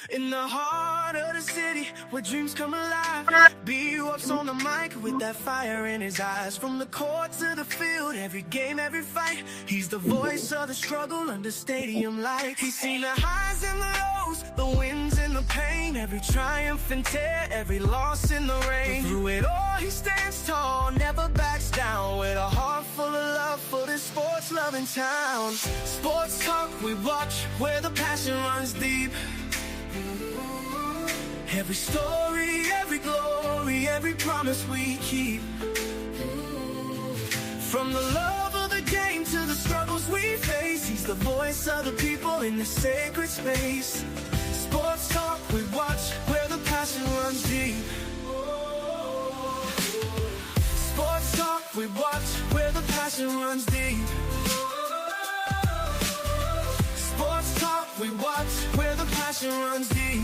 In the heart of the city, where dreams come alive, B-Up's on the mic with that fire in his eyes. From the court to the field, every game, every fight, he's the voice of the struggle under stadium lights. He's seen the highs and the lows, the wins and the pain, every triumph and tear, every loss in the rain. But through it all, he stands tall, never backs down, with a heart full of love for this sports-loving town. Sports talk we watch, where the passion runs deep. Every story, every glory, every promise we keep. From the love of the game to the struggles we face, he's the voice of the people in the sacred space. Sports talk we watch, where the passion runs deep. Sports talk we watch, where the passion runs deep. Sports talk we watch, where the passion runs deep.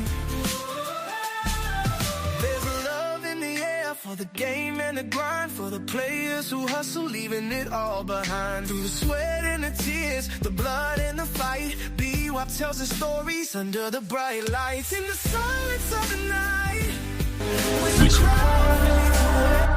For the game and the grind, for the players who hustle, leaving it all behind. Through the sweat and the tears, the blood and the fight, B-Wop tells the stories under the bright lights. In the silence of the night, when the crowd fades away.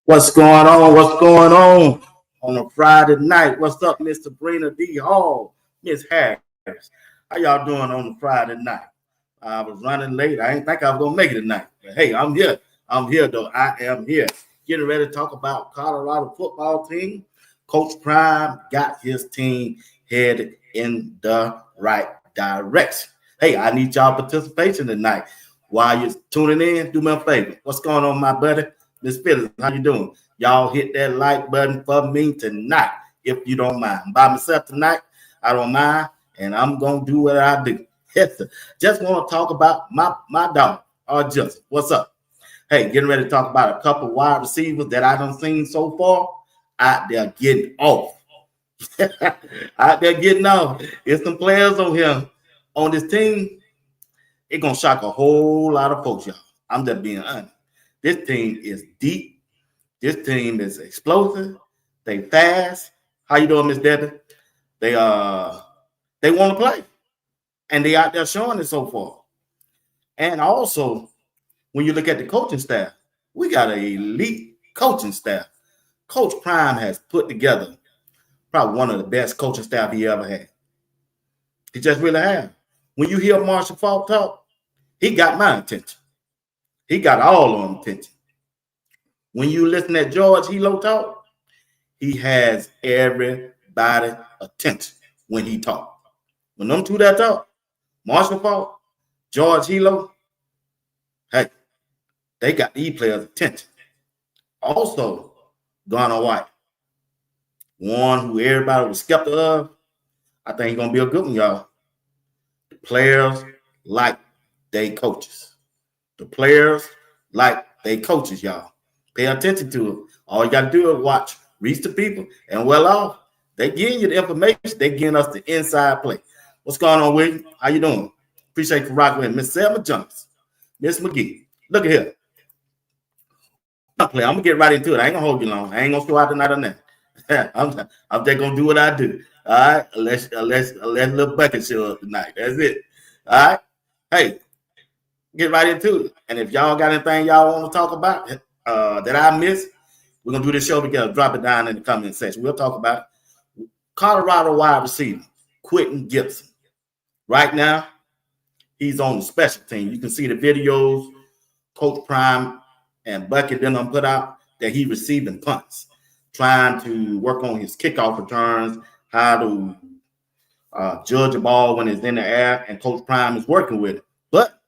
What's going on? What's going on a Friday night? What's up, Miss Sabrina D. Hall, Miss Harris? How y'all doing on a Friday night? I was running late. I didn't think I was gonna make it tonight. But hey, I'm here. I'm here though. I am here. Getting ready to talk about Colorado football team. Coach Prime got his team headed in the right direction. Hey, I need y'all participation tonight. While you're tuning in, do me a favor. What's going on, my buddy? Miss Phyllis, how you doing? Y'all hit that like button for me tonight, if you don't mind. I'm by myself tonight. I don't mind, and I'm gonna do what I do. Yes, sir. Just want to talk about my dog, Justin. What's up? Hey, getting ready to talk about a couple wide receivers that I done seen so far out there getting off. Out there getting off. There's some players on here on this team. It's gonna shock a whole lot of folks, y'all. I'm just being honest. This team is deep. This team is explosive. They fast. How you doing, Miss Debbie? They want to play. And they out there showing it so far. And also, when you look at the coaching staff, we got an elite coaching staff. Coach Prime has put together probably one of the best coaching staff he ever had. He just really has. When you hear Marshall Faulk talk, he got my attention. He got all on attention. When you listen to George Hilo talk, he has everybody attention when he talk. When them two that talk, Marshall Faulk, George Hilo, hey, they got these players' attention. Also, Garner White, one who everybody was skeptical of. I think he's going to be a good one, y'all. The players like they coaches. The players like they coaches, y'all. Pay attention to it. All you got to do is watch, reach the people, and well off. They giving you the information. They giving us the inside play. What's going on, William? How you doing? Appreciate you rocking with Miss Selma Johnson, Miss McGee. Look at here. I'm gonna get right into it. I ain't gonna hold you long. I ain't gonna show out tonight on that. I'm just gonna do what I do. All right. Unless little bucket show up tonight. That's it. All right. Hey. Get right into it. And if y'all got anything y'all want to talk about that I missed, We're going to do this show together. Drop it down in the comment section. We'll talk about it. Colorado wide receiver, Quinton Gibson. Right now, he's on the special team. You can see the videos Coach Prime and Bucket didn't put out that he receiving punts, trying to work on his kickoff returns, how to judge a ball when it's in the air, and Coach Prime is working with it. But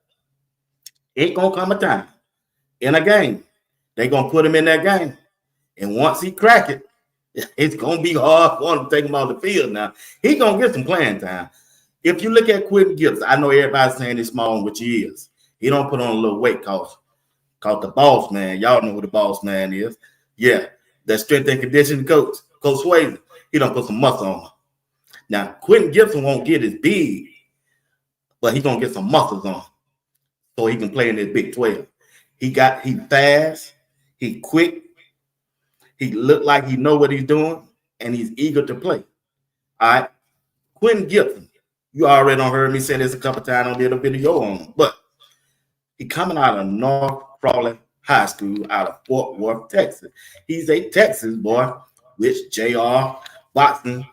it going to come a time in a game, they're going to put him in that game. And once he crack it, it's going to be hard for him to take him off the field now. He's going to get some playing time. If you look at Quinton Gibson, I know everybody's saying he's small, which he is. He don't put on a little weight cause the boss man. Y'all know who the boss man is. Yeah, that strength and conditioning coach, Coach Swayze, he don't put some muscle on him. Now, Quinton Gibson won't get as big, but he's going to get some muscles on him so he can play in this Big 12. He fast, he quick, he look like he know what he's doing, and he's eager to play. All right? Quinton Gibson, you already done heard me say this a couple times. I did a video on him, but he coming out of North Crawley High School out of Fort Worth, Texas. He's a Texas boy, which J.R. Boxing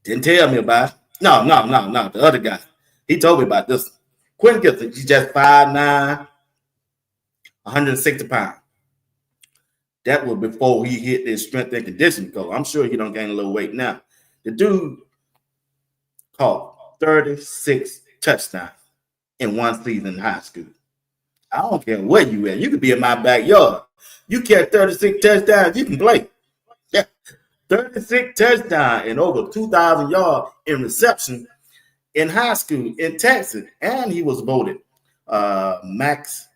didn't tell me about. No, the other guy. He told me about this. Quinton Gibson, he's just 5'9", 160 pounds. That was before he hit his strength and conditioning coach. I'm sure he don't gain a little weight now. The dude caught 36 touchdowns in one season in high school. I don't care where you at. You could be in my backyard. You catch 36 touchdowns, you can play. Yeah. 36 touchdowns and over 2,000 yards in reception in high school in Texas. And he was voted the max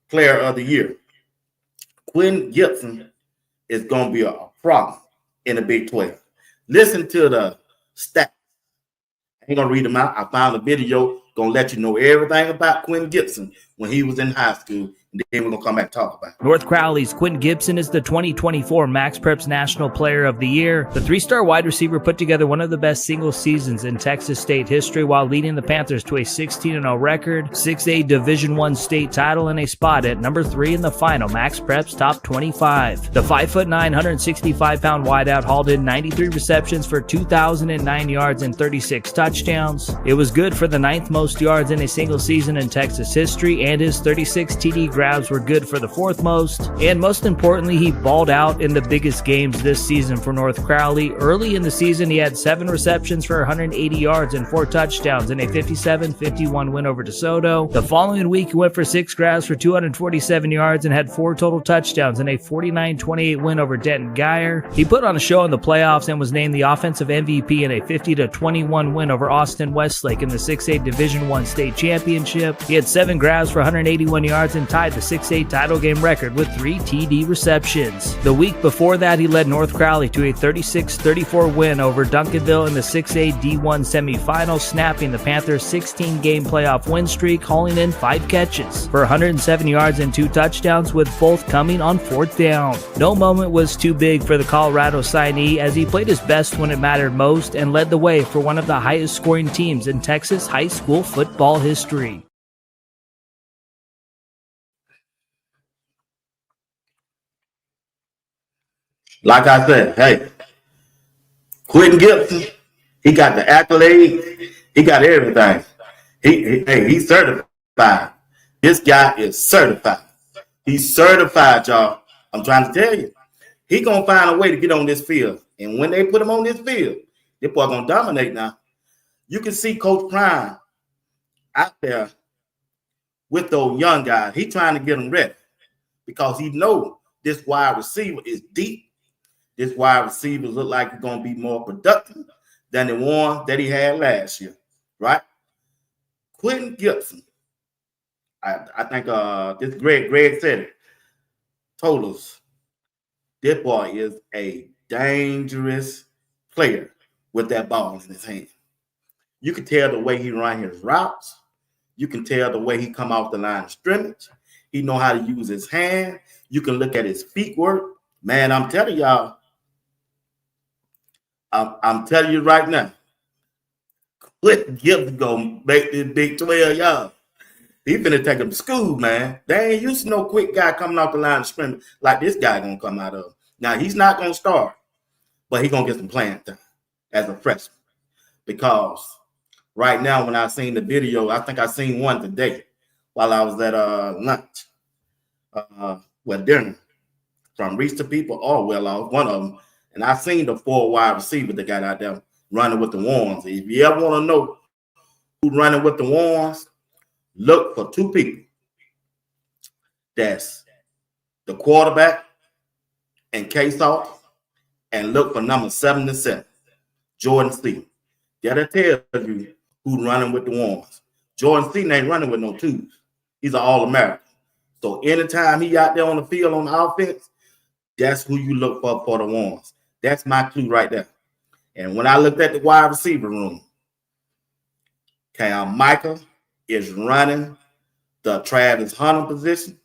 player of the year. Quinton Gibson is going to be a problem in the Big 12. Listen to the stats. I ain't going to read them out. I found a video going to let you know everything about Quinton Gibson when he was in high school. And then we're going to come back and talk about it. North Crowley's Quinton Gibson is the 2024 Max Preps National Player of the Year. The three-star wide receiver put together one of the best single seasons in Texas State history while leading the Panthers to a 16-0 record, 6A Division I state title, and a spot at number 3 in the final Max Preps Top 25. The 5'9", 165-pound wideout hauled in 93 receptions for 2,009 yards and 36 touchdowns. It was good for the 9th most yards in a single season in Texas history, and his 36 TD grabs were good for the 4th most, and most importantly, he balled out in the biggest games this season for North Crowley. Early in the season, he had 7 receptions for 180 yards and 4 touchdowns in a 57-51 win over DeSoto. The following week, he went for 6 grabs for 247 yards and had 4 total touchdowns in a 49-28 win over Denton Geyer. He put on a show in the playoffs and was named the offensive MVP in a 50-21 win over Austin Westlake in the 6A Division I state championship. He had 7 grabs for 181 yards and tied the 6A title game record with 3 TD receptions. The week before that, he led North Crowley to a 36-34 win over Duncanville in the 6A D1 semifinals, snapping the Panthers' 16-game playoff win streak, hauling in 5 catches for 107 yards and 2 touchdowns, with both coming on 4th down. No moment was too big for the Colorado signee as he played his best when it mattered most and led the way for one of the highest scoring teams in Texas high school football history. Like I said, hey, Quinton Gibson, he got the accolades, he got everything. He's certified. This guy is certified. He's certified, y'all. I'm trying to tell you. He gonna find a way to get on this field. And when they put him on this field, this boy gonna dominate now. You can see Coach Prime out there with those young guys. He trying to get them ready because he knows this wide receiver is deep. This wide receiver look like he's going to be more productive than the one that he had last year, right? Quinton Gibson, I think this Greg said it, told us this boy is a dangerous player with that ball in his hand. You can tell the way he run his routes. You can tell the way he come off the line of scrimmage. He know how to use his hand. You can look at his feet work. Man, I'm telling y'all, I'm telling you right now, Quinton Gibson gonna make this Big 12, y'all. He finna take him to school, man. They ain't used to no quick guy coming off the line of scrimmage like this guy gonna come out of. Now, he's not gonna start, but he gonna get some playing time as a freshman. Because right now, when I seen the video, I think I seen one today while I was at lunch. Dinner from Reach the People or one of them. And I seen the 4 wide receivers that got out there running with the Warrens. If you ever want to know who's running with the Warrens, look for 2 people. That's the quarterback and K-Salt, and look for number 77, Jordan C. That'll tell you who's running with the Warrens. Jordan C ain't running with no 2s. He's an All-American. So anytime he out there on the field on the offense, that's who you look for the Warrens. That's my clue right there. And when I looked at the wide receiver room, Mikell is running the Travis Hunter position.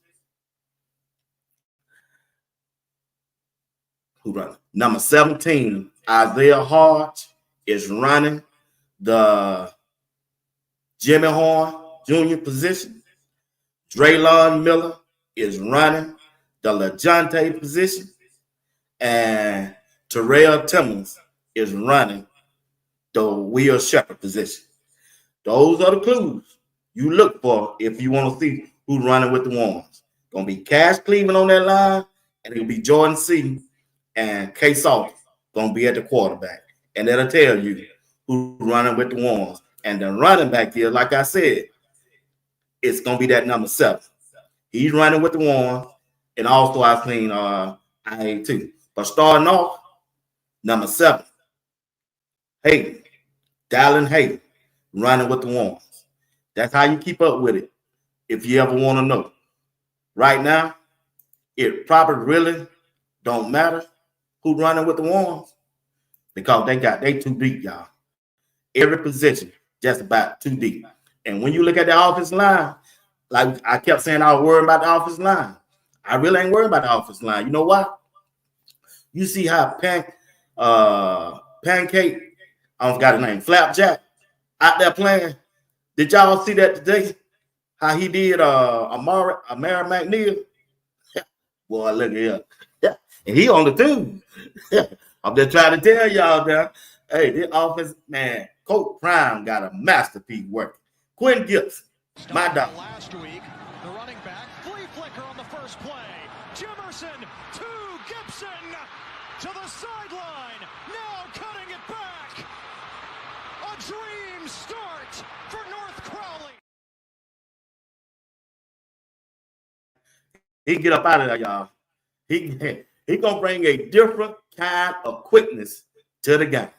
Who running? Number 17, Isaiah Hardge is running the Jimmy Horn Jr. position. Drelon Miller is running the LeJohntay position. And Terrell Timmons is running the Will Shepherd position. Those are the clues you look for if you want to see who's running with the Warrens. Going to be Cash Cleveland on that line, and it'll be Jordan C. and K. Salt going to be at the quarterback. And that'll tell you who's running with the Warrens. And the running back here, like I said, it's going to be that number 7. He's running with the Warrens. And also I've seen IA too. But starting off, number 7, Hayden, Dallin Hayden, running with the Warrens. That's how you keep up with it if you ever want to know. Right now, it probably really don't matter who's running with the Warrens because they too deep, y'all. Every position just about too deep. And when you look at the offensive line, like I kept saying I was worried about the offensive line. I really ain't worried about the offensive line. You know what? You see how Pancake, I forgot his name, Flapjack, out there playing. Did y'all see that today? How he did Amari McNeil? Boy, look at him. Yeah. And he on the team. I'm just trying to tell y'all now. Hey, this offense, man, Coach Prime got a masterpiece working. Quinton Gibson, my dog. Last week, the running back, flea flicker on the first play. Jimerson to Gibson to the sideline. Now cutting it back. A dream start for North Crowley. He get up out of there, y'all. He gonna bring a different kind of quickness to the game.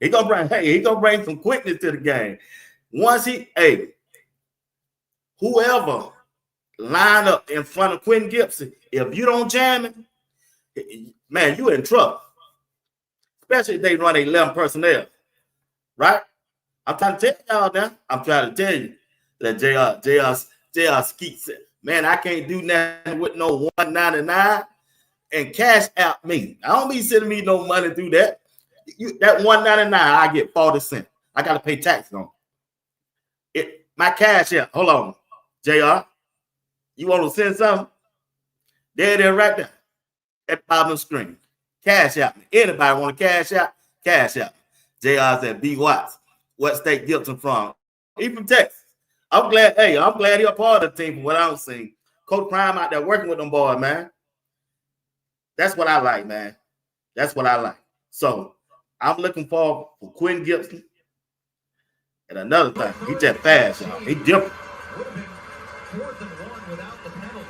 He gonna bring some quickness to the game. Once whoever line up in front of Quinton Gibson, if you don't jam it, man, you in trouble. Especially if they run 11 personnel, right? I'm trying to tell y'all now. I'm trying to tell you that JR Skeet said, man, I can't do nothing with no 199 and cash out me. I don't be sending me no money through that. That 199, I get 40 cents. I got to pay taxes on it. My cash out. Hold on, JR. You want to send something? There it is right there at the bottom of the screen. Cash out me. Anybody want to cash out? Cash out. JR said, B. Watts. What state Gibson from? He from Texas. I'm glad he's a part of the team from what I'm seeing. Coach Prime out there working with them boys, man. That's what I like, man. That's what I like. So I'm looking forward for Quinton Gibson. And another thing, he just fast, y'all. He different. Would have been 4th and 1 without the penalty.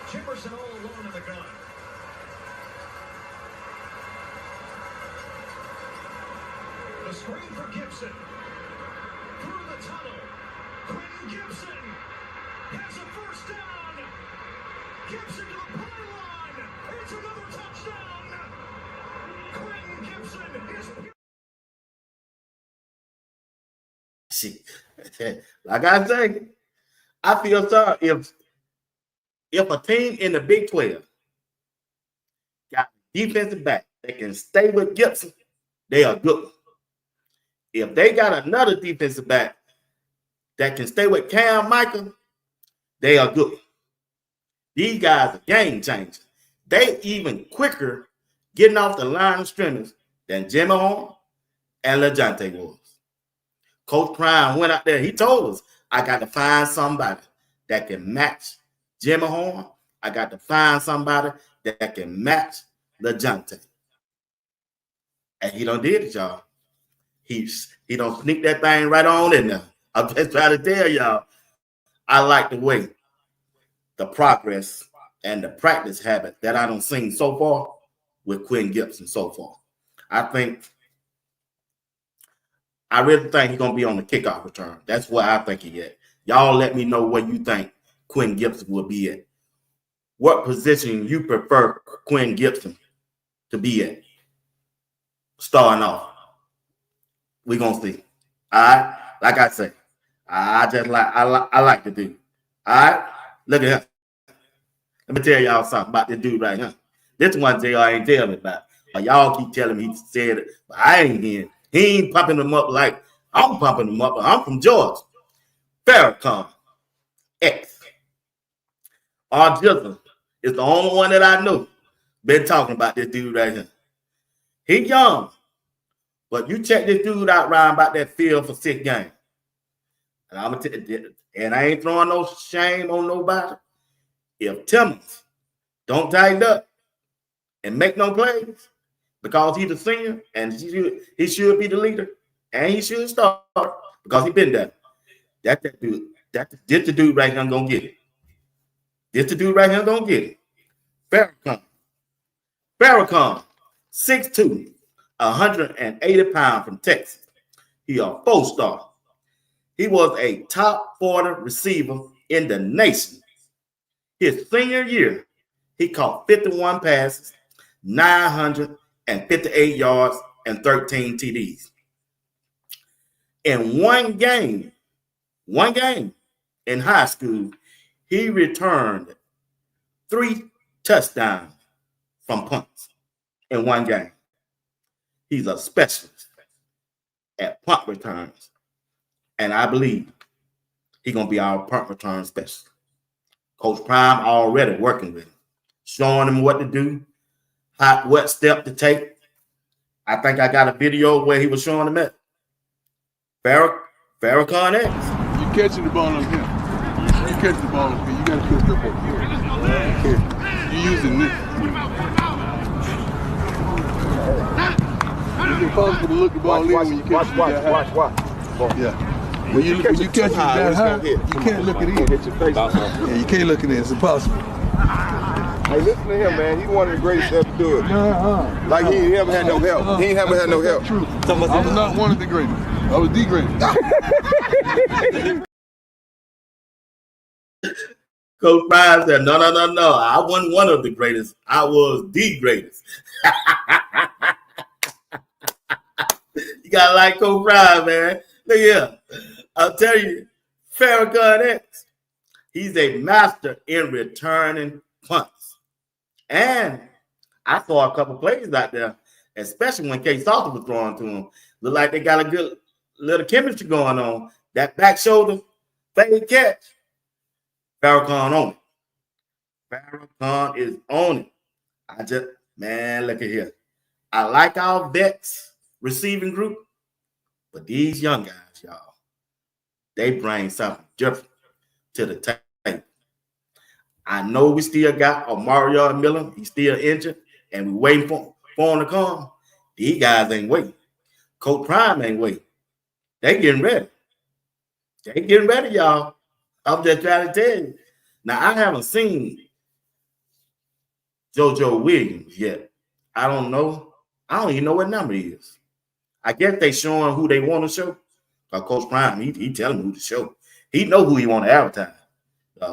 Jimerson all alone in the gun. The screen for Gibson. Through the tunnel. Quinton Gibson has a first down. Gibson to the pylon. It's another touchdown. Quinton Gibson is... Like I say, I feel sorry if a team in the Big 12 got defensive back that can stay with Gibson, they are good. If they got another defensive back that can stay with Cam Michael, they are good. These guys are game changers. They even quicker getting off the line of scrimmage than Jimmy Horn and LeJohntay was. Coach Prime went out there. He told us, I got to find somebody that can match Jimmy Horn. I got to find somebody that can match LeJohntay. And he done did it, y'all. He don't sneak that thing right on in there. I'm just trying to tell y'all, I like the way the progress and the practice habit that I done seen so far with Quinton Gibson so far. I really think he's going to be on the kickoff return. That's where I think he at. Y'all let me know where you think Quinton Gibson will be at. What position you prefer Quinton Gibson to be at? Starting off. We're going to see. All right? Like I say, I like the dude. All right? Look at him. Let me tell y'all something about this dude right here. This one JR ain't telling me about. But y'all keep telling me he said it, but I ain't hearing. He ain't pumping them up like I'm pumping them up. I'm from Georgia. Farrakhan X. Hardge is the only one that I know been talking about this dude right here. He young, but you check this dude out round about that field for 6 games. And I'm gonna tell you, and I ain't throwing no shame on nobody. If Timmons don't tighten up and make no plays, because he's a senior and he should be the leader and he should start because he been there. That's that dude. This the dude right here gonna get it. This the dude right here gonna get it. Farrakhan, 6'2", 180 pounds from Texas. He a 4-star. He was a top 40 receiver in the nation. His senior year, he caught 51 passes, 958 yards, and 13 TDs. In one game in high school, he returned 3 touchdowns from punts in one game. He's a specialist at punt returns. And I believe he's going to be our punt return specialist. Coach Prime already working with him, showing him what to do, what step to take. I think I got a video where he was showing him at. Farrakhan X. You catching the ball up here. You catch the ball up here. You got to put the ball here. You using this. It's impossible to look the ball in when you catch it that high. Watch. Yeah. When you catch it that high, you can't look it in. Yeah, you can't look it in. It's impossible. Hey, listen to him, man. He's one of the greatest ever to do it. Like he ain't never had no help. He ain't never had no help. True. I was not one of the greatest. I was the greatest. Coach Prime said, no. I wasn't one of the greatest. I was the greatest. You gotta like Coach Prime, man. Look here. I'll tell you, Farrakhan X, he's a master in returning punts. And I saw a couple plays out there, especially when K. Salter was throwing to him. Looked like they got a good little chemistry going on. That back shoulder fade catch. Farrakhan on it. Farrakhan is on it. Look at here. I like our vets receiving group, but these young guys, y'all, they bring something different to the table. I know we still got Mario Miller. He's still injured, and we're waiting for him to come. These guys ain't waiting. Coach Prime ain't waiting. They getting ready. They getting ready, y'all. I'm just trying to tell you. Now, I haven't seen JoJo Williams yet. I don't know. I don't even know what number he is. I guess they showing who they want to show. Coach Prime, he telling me who to show. He know who he want to advertise.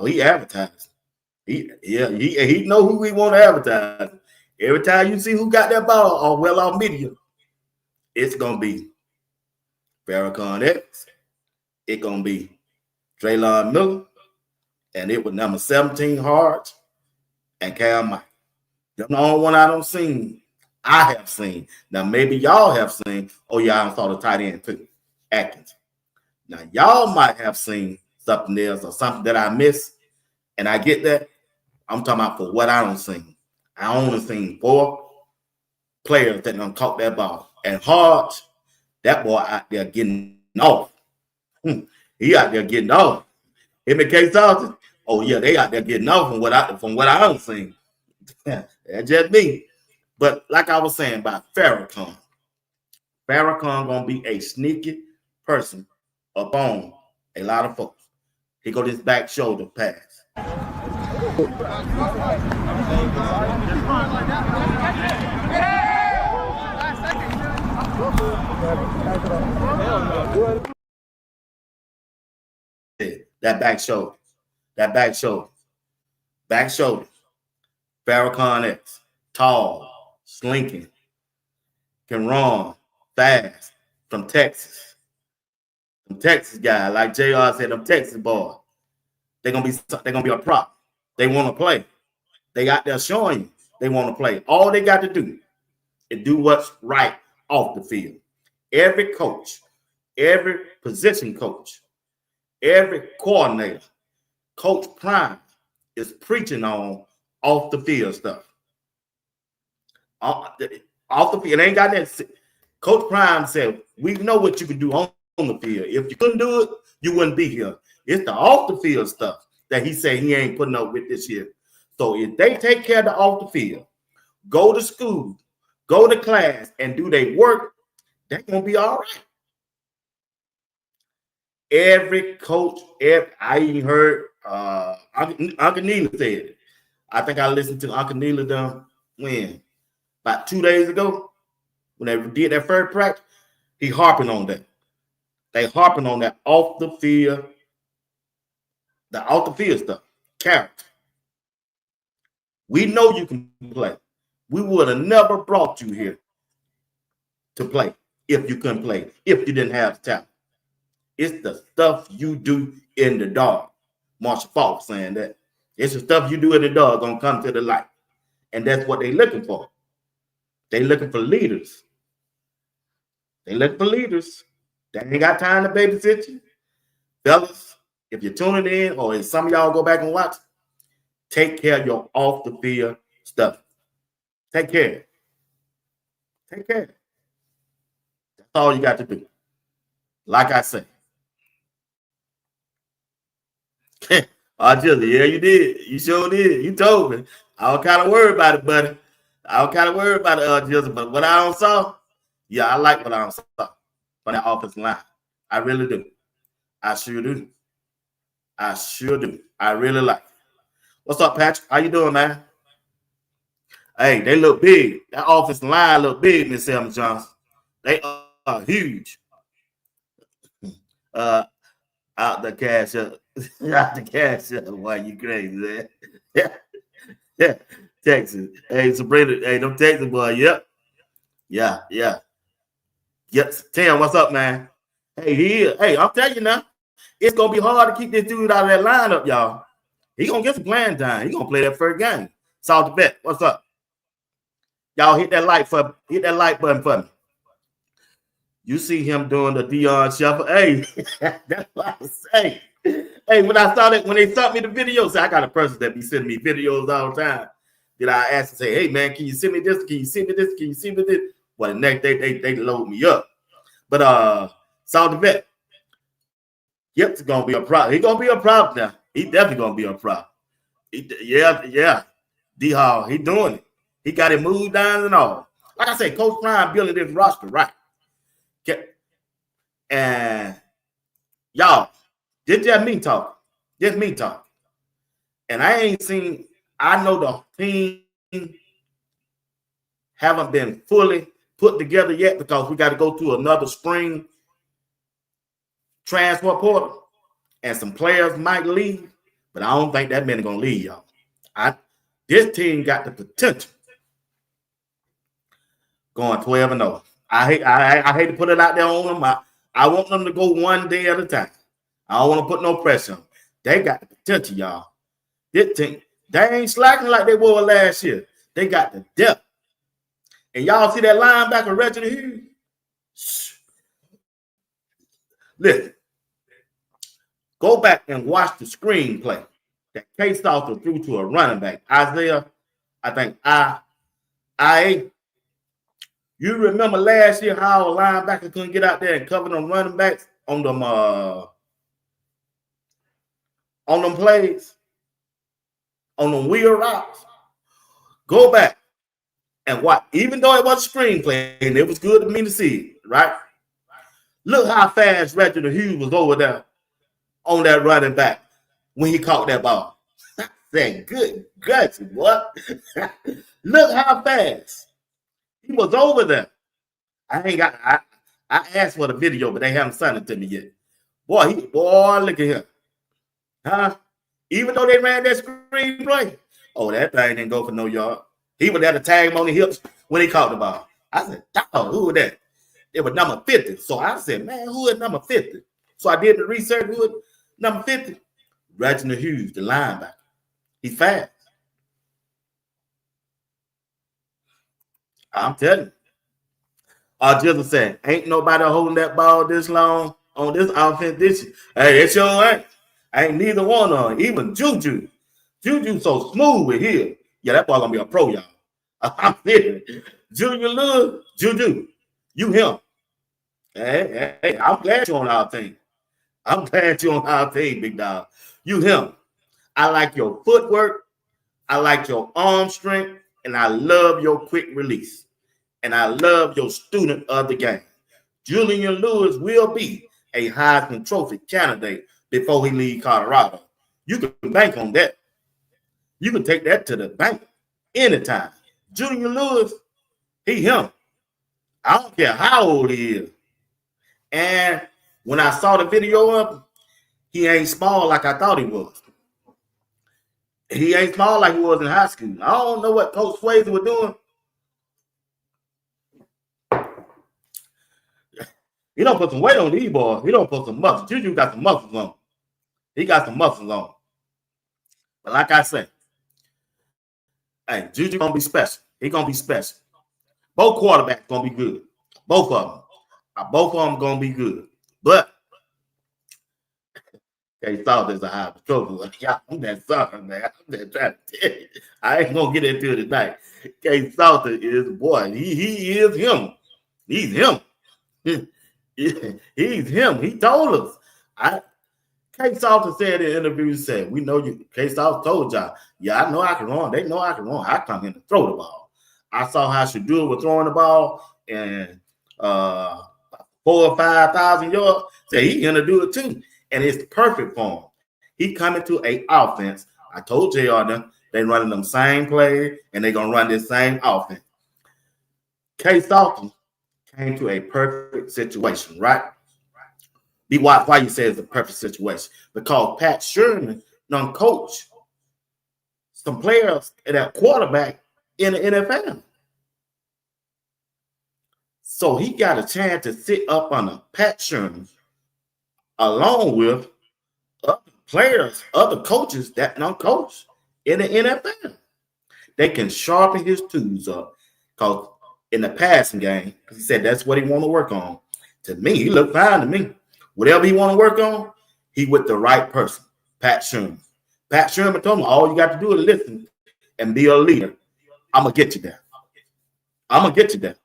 He advertised. He know who he want to advertise. Every time you see who got that ball on well-off media, it's going to be Farrakhan X. It's going to be Drelon Miller. And it was number 17, Hardge, and Cal Mike. The only one I have seen. Now, maybe y'all have seen. Oh, yeah, I saw the tight end too, Atkins. Now, y'all might have seen something else or something that I missed, and I get that. I'm talking about for what I don't see. I only seen 4 players that done caught that ball. And Hardge, that boy out there getting off. He out there getting off. Him and K. Salton, oh yeah, they out there getting off from what I don't see. That's just me. But like I was saying about Farrakhan gonna be a sneaky person upon a lot of folks. He got his back shoulder pass. That back shoulder. Farrakhan X, tall, slinking, can run fast from Texas. Some Texas guy, like JR said, them Texas boys. They're gonna be a prop. They want to play. They out there showing you they want to play. All they got to do is do what's right off the field. Every coach, every position coach, every coordinator, Coach Prime is preaching on off the field stuff. Off the field, it ain't got that. Coach Prime said, we know what you can do on the field. If you couldn't do it, you wouldn't be here. It's the off the field stuff that he said he ain't putting up with this year. So if they take care of the off the field, go to school, go to class, and do their work, they're gonna be all right. Every coach, I even heard Uncle Neela said it. I think I listened to Uncle Neela done when about 2 days ago when they did that first practice. He harping on that. They harping on that off the field stuff, character. We know you can play. We would have never brought you here to play if you couldn't play, if you didn't have the talent. It's the stuff you do in the dark. Marshall Falk saying that. It's the stuff you do in the dark gonna come to the light. And that's what they're looking for. They're looking for leaders. They ain't got time to babysit you. Fellas, if you're tuning in or if some of y'all go back and watch, take care of your off the field stuff. Take care. That's all you got to do. Like I say. Jizzle, yeah, you did. You sure did. You told me. I was kind of worried about it, buddy. Jizzle, but what I don't saw, yeah, I like what I don't saw on that offensive line. I really do. I sure do. I really like it. What's up, Patrick? How you doing, man? Hey, they look big. That offensive line look big, Miss Selma Johnson. They are huge. Out the cash up. Why you crazy, man? Yeah. Texas. Hey, Sabrina. Hey, them Texas boy. Yep. Yeah. Yep. Tim, what's up, man? Hey, I'm telling you now, it's gonna be hard to keep this dude out of that lineup, y'all. He gonna get some playing time. He gonna play that first game. Salt the bet. What's up? Y'all hit that like button for me. You see him doing the Dion Shuffle. Hey, that's what I say. Hey, when they sent me the videos, I got a person that be sending me videos all the time. Then I ask and say, hey man, can you send me this? Can you send me this? Well, the next day they load me up. But Salt the bet. Yep, it's gonna be a problem. He's gonna be a problem now. He definitely gonna be a problem. Yeah. D-Hall, he doing it. He got it moved down and all. Like I said, Coach Prime building this roster right. Okay. And y'all, this just me talking. And I know the team haven't been fully put together yet because we got to go through another spring transfer portal and some players might leave, but I don't think that many gonna leave, y'all. This team got the potential going 12-0. I hate to put it out there on them. I want them to go one day at a time. I don't want to put no pressure on them. They got the potential, y'all. This team, they ain't slacking like they were last year. They got the depth. And y'all see that linebacker Reginald Hughes? Listen, Go back and watch the screenplay that K-Salter threw to a running back. Isaiah, I think you remember last year how a linebacker couldn't get out there and cover them running backs on them plays, on them wheel routes? Go back and watch, even though it was a screenplay and it was good to me to see it, right? Look how fast Reginald Hughes was over there on that running back when he caught that ball. I said, good gracious, what? Look how fast he was over there. I asked for the video, but they haven't sent it to me yet. Boy, look at him. Huh? Even though they ran that screenplay, that thing didn't go for no yard. He was there to tag him on the hips when he caught the ball. I said, dog, who was that? It was number 50. So I said, man, who is number 50? So I did the research. Who is number 50? Reginald Hughes, the linebacker. He's fast. I'm telling you. Jizzle said, ain't nobody holding that ball this long on this offense this year. Hey, it sure ain't. Ain't neither one of them. Even Juju. Juju so smooth with here. Yeah, that ball gonna be a pro, y'all. I'm serious. Juju, you him. Hey, I'm glad you're on our team. I'm glad you're on our team, big dog. You him. I like your footwork. I like your arm strength. And I love your quick release. And I love your student of the game. Julian Lewis will be a Heisman Trophy candidate before he leaves Colorado. You can bank on that. You can take that to the bank anytime. Julian Lewis, he him. I don't care how old he is. And when I saw the video of him, he ain't small like I thought he was. He ain't small like he was in high school. I don't know what Coach Swayze was doing. He don't put some weight on these boys. He don't put some muscle. Juju got some muscles on. He got some muscles on. But like I said, hey, Juju gonna be special. He gonna be special. Both quarterbacks gonna be good. Both of them. Both of them gonna be good. But K-Salter is a high patrol. I'm that son, man. I'm that trying to tell you. I ain't gonna get into it tonight. K-Salter is boy. He is him. He's him. He's him. He told us. K-Salter said in an interview, said, we know you. K-Salter told y'all, yeah, I know I can run. They know I can run. I come in to throw the ball. I saw how Shadua was throwing the ball and 4,000 or 5,000 yards. Said he gonna do it too. And it's perfect for him. He coming to a offense. I told JR them they running them same plays and they're gonna run this same offense. K-Salter came to a perfect situation, right? Be why you say it's a perfect situation. Because Pat Sherman done coach some players at that quarterback in the NFL. So he got a chance to sit up under Pat Sherman along with other players, other coaches that don't coach in the NFL. They can sharpen his tools up because in the passing game, he said that's what he want to work on. To me, he looked fine to me. Whatever he want to work on, he with the right person, Pat Sherman. Pat Sherman told him, all you got to do is listen and be a leader. I'm going to get you there. I'm going to get you there.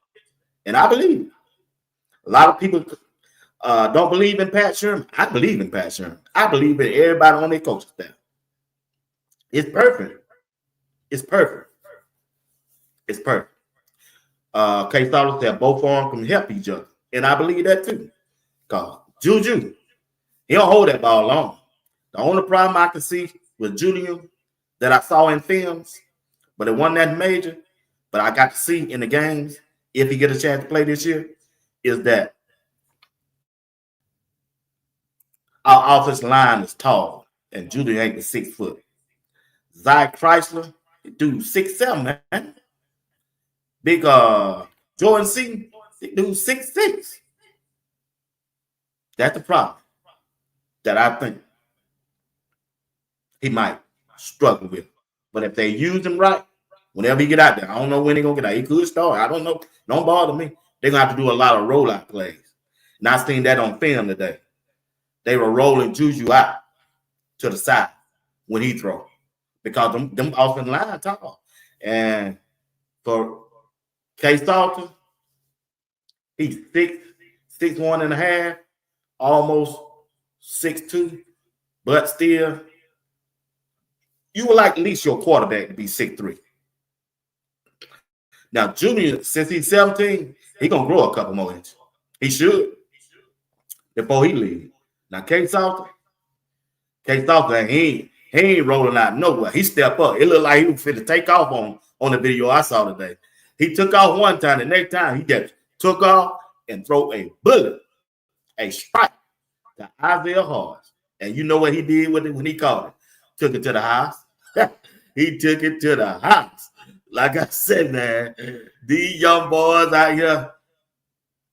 And I believe. A lot of people don't believe in Pat Sherman. I believe in Pat Sherman. I believe in everybody on their coaching staff. It's perfect. It's perfect. It's perfect. K-Salter said both of them can help each other. And I believe that too. Because Juju, he don't hold that ball long. The only problem I can see with Julian that I saw in films, but it wasn't that major, but I got to see in the games, if he get a chance to play this year, is that our offensive line is tall, and Julian ain't the 6 foot. Zach Chrysler, dude, 6'7", man. Big Jordan C, dude, 6'6". That's the problem that I think he might struggle with. But if they use him right, whenever he get out there, I don't know when he's going to get out. He could start. I don't know. Don't bother me. They're going to have to do a lot of rollout plays. And I seen that on film today. They were rolling Juju out to the side when he throw because them offensive line tall. And for K. Salter, he's 6'1.5", almost 6'2", but still, you would like at least your quarterback to be 6'3". Now, Junior, since he's 17, he's gonna grow a couple more inches. He should before he leaves. Now, K. Salter, he ain't rolling out nowhere. He stepped up. It looked like he was fit to take off on the video I saw today. He took off one time. The next time, he just took off and throw a bullet, a strike to Isaiah Hardge. And you know what he did with it when he caught it? Took it to the house. He took it to the house. Like I said, man, these young boys out here,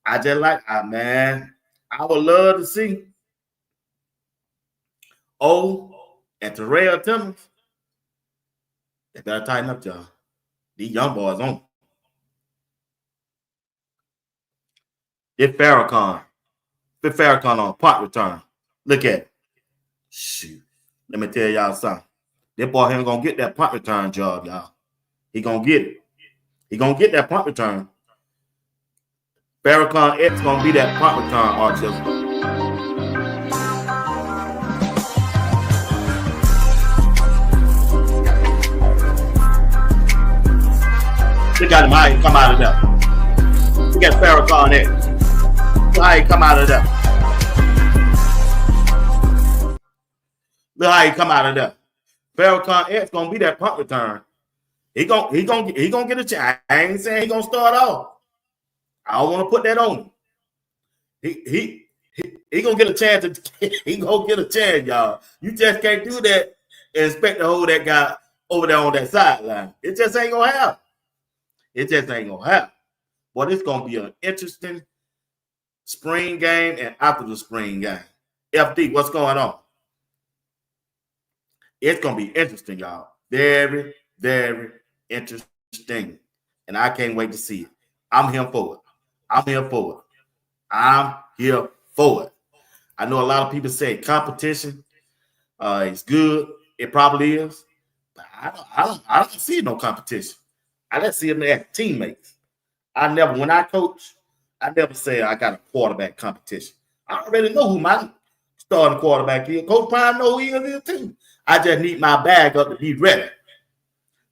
I just like, man, I would love to see and Terrell Timmons. They better tighten up, y'all. These young boys on. It's Farrakhan on punt return. Look at it. Shoot. Let me tell y'all something. This boy ain't gonna get that punt return job, y'all. He gonna get it. He gonna get that punt return. Farrakhan X gonna be that punt return artist. Look at him how he come out of there. Look at Farrakhan X. Look how he come out of there. Look how he come out of there. Farrakhan X gonna be that punt return. He gonna get a chance. I ain't saying he gonna start off. I don't want to put that on him. He gonna get a chance. He gonna get a chance, y'all. You just can't do that and expect to hold that guy over there on that sideline. It just ain't gonna happen. It just ain't gonna happen. But it's gonna be an interesting spring game and after the spring game. FD, what's going on? It's gonna be interesting, y'all. Very, very interesting. And I can't wait to see it. I'm here for it. I'm here for it. I'm here for it. I know a lot of people say competition is good. It probably is. But I don't see no competition. I just see them as teammates. When I coach, I never say I got a quarterback competition. I already know who my starting quarterback is. Coach Prime know who he is too. I just need my bag up to be ready.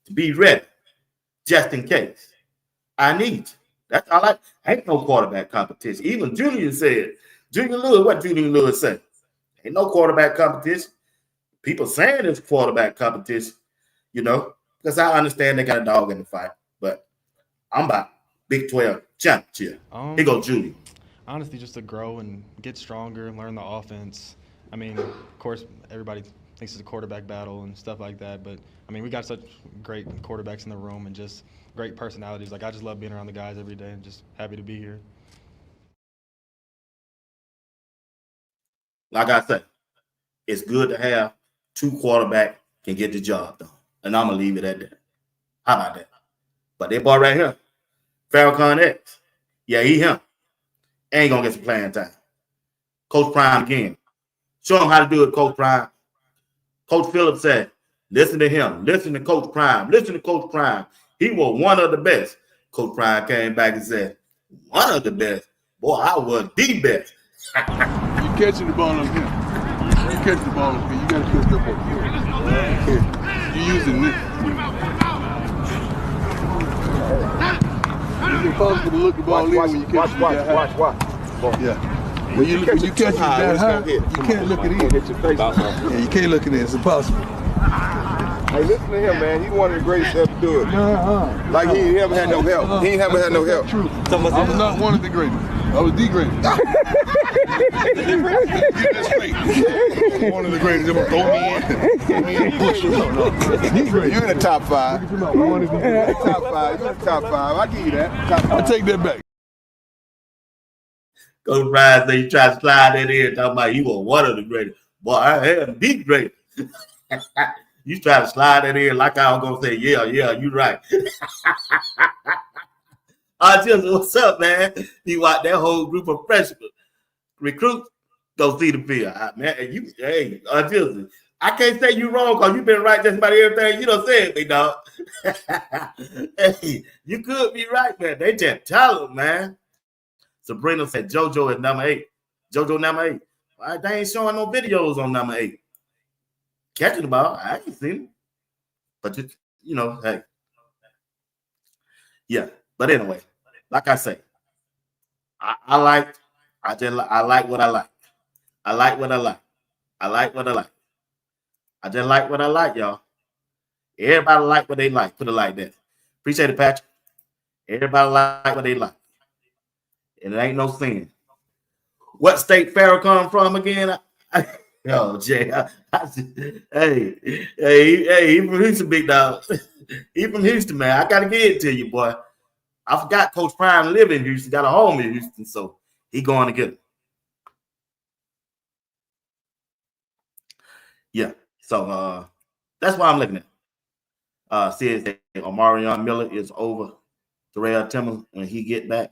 To be ready. Just in case. I need to. That's all ain't no quarterback competition. Even Junior said, what Junior Lewis said? Ain't no quarterback competition. People saying it's quarterback competition, because I understand they got a dog in the fight. But I'm about Big 12 championship. Here go Junior. Honestly, just to grow and get stronger and learn the offense. I mean, of course, everybody thinks it's a quarterback battle and stuff like that. But, I mean, we got such great quarterbacks in the room and just great personalities. Like, I just love being around the guys every day and just happy to be here. Like I said, it's good to have two quarterbacks can get the job done. And I'm going to leave it at that. How about that? But that boy right here, Farrakhan X, yeah, he him. Ain't going to get some playing time. Coach Prime again. Show him how to do it, Coach Prime. Coach Phillips said, listen to him. Listen to Coach Prime. Listen to Coach Prime. He was one of the best. Coach Prime came back and said, one of the best? Boy, I was the best. You catching the ball up here. You catch the ball up here. You got to catch the ball up here. You using this. It's impossible to look the ball in when you catch it. Watch. Yeah. When you catch it that high, you can't look it in. Yeah, you can't look it in. It's impossible. Hey, listen to him, man. He's one of the greatest ever do it. Like he ain't ever had no help. He ain't ever had no help. True. I was not one of the greatest. I was the greatest. One of the greatest. Throw me in. Push. You're in the top five. You're in the top five. I give you that. I'll take that back. Coach Prime said you try to slide that in, talking about you were one of the greatest. Boy, I am the greatest. You try to slide that in like I was going to say, yeah, you're right. What's up, man? You watch that whole group of freshmen recruits go see the field. Man, I can't say you wrong because you've been right just about everything you done said, big dog. Hey, you could be right, man. They just tell them, man. Sabrina said JoJo is number 8. JoJo number 8. Well, they ain't showing no videos on number 8. Catching the ball, I ain't seen it. But, you know, hey. Yeah, but anyway, like I say, I like what I like. I like what I like. I like what I like. I just like what I like, y'all. Everybody like what they like. Put it like that. Appreciate it, Patrick. Everybody like what they like. And it ain't no sin. What state Farrakhan from again? Oh, Jay. Hey, he from Houston, big dog. He from Houston, man. I got to get it to you, boy. I forgot Coach Prime live in Houston. Got a home in Houston, so he going to get it. Yeah. So that's what I'm looking at. Says that Omarion Miller is over Terrell Timmons when he get back.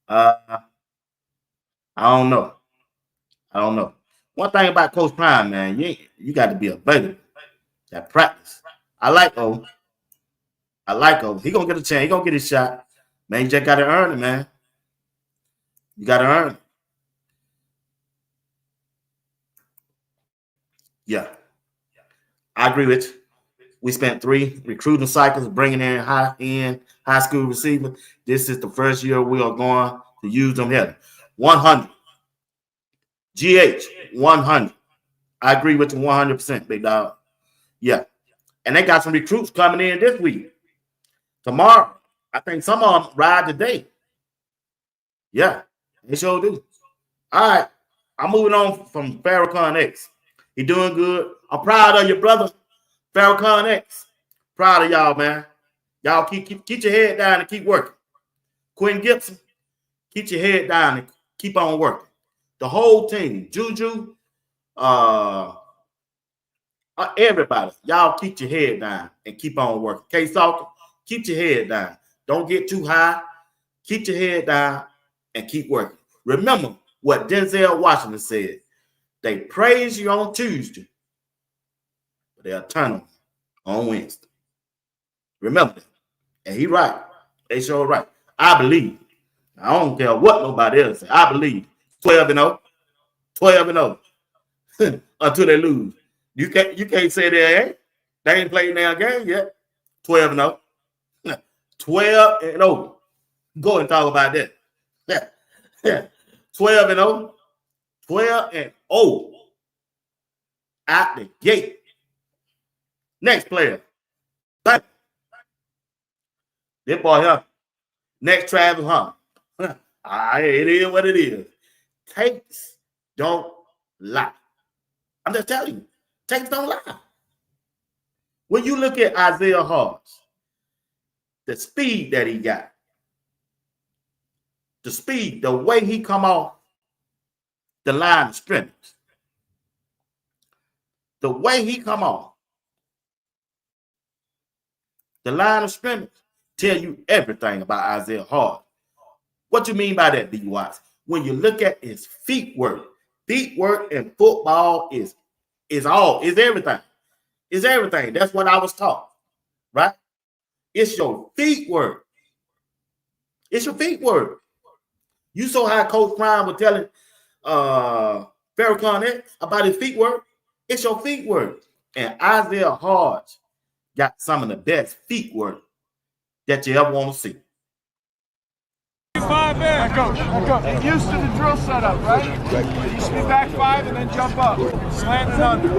I don't know. One thing about Coach Prime, man, you got to be available. That practice. I like O. He gonna get a chance. He gonna get his shot. Man, you just gotta earn it, man. You gotta earn it. Yeah. I agree with you. We spent 3 recruiting cycles bringing in high-end high school receiver. This is the first year we are going to use them heavy. 100. GH, 100. I agree with you 100%, big dog. Yeah. And they got some recruits coming in this week. Tomorrow. I think some of them ride today. Yeah. They sure do. All right. I'm moving on from Farrakhan X. He doing good. I'm proud of you, brother. Farrakhan X. Proud of y'all, man. Y'all keep your head down and keep working. Quinton Gibson, keep your head down and keep on working. The whole team, Juju, everybody, y'all keep your head down and keep on working. K-Salter, keep your head down. Don't get too high. Keep your head down and keep working. Remember what Denzel Washington said. They praise you on Tuesday, but they'll turn on Wednesday. Remember that. And he right. They sure right. I believe. I don't care what nobody else say. I believe. 12-0. 12-0. Until they lose. You can't say they ain't playing their game yet. 12-0. 12-0. Go and talk about that. Yeah. 12-0. 12-0. Out the gate. Next player. This boy here. Next Travis Hunt. It is what it is. Tapes don't lie. I'm just telling you. Tapes don't lie. When you look at Isaiah Hardge, the speed that he got, the speed, the way he come off the line of scrimmage, the way he come off the line of scrimmage, tell you everything about Isaiah Hardge. What you mean by that, B. Watts? When you look at his feet work in football is everything. It's everything. That's what I was taught, right? It's your feet work. It's your feet work. You saw how Coach Prime was telling Farrakhan X about his feet work. It's your feet work. And Isaiah Hardge got some of the best feet work that you ever want to see. 5 back, coach. Get used to the drill setup, right? It used to be back 5 and then jump up. Slant and under.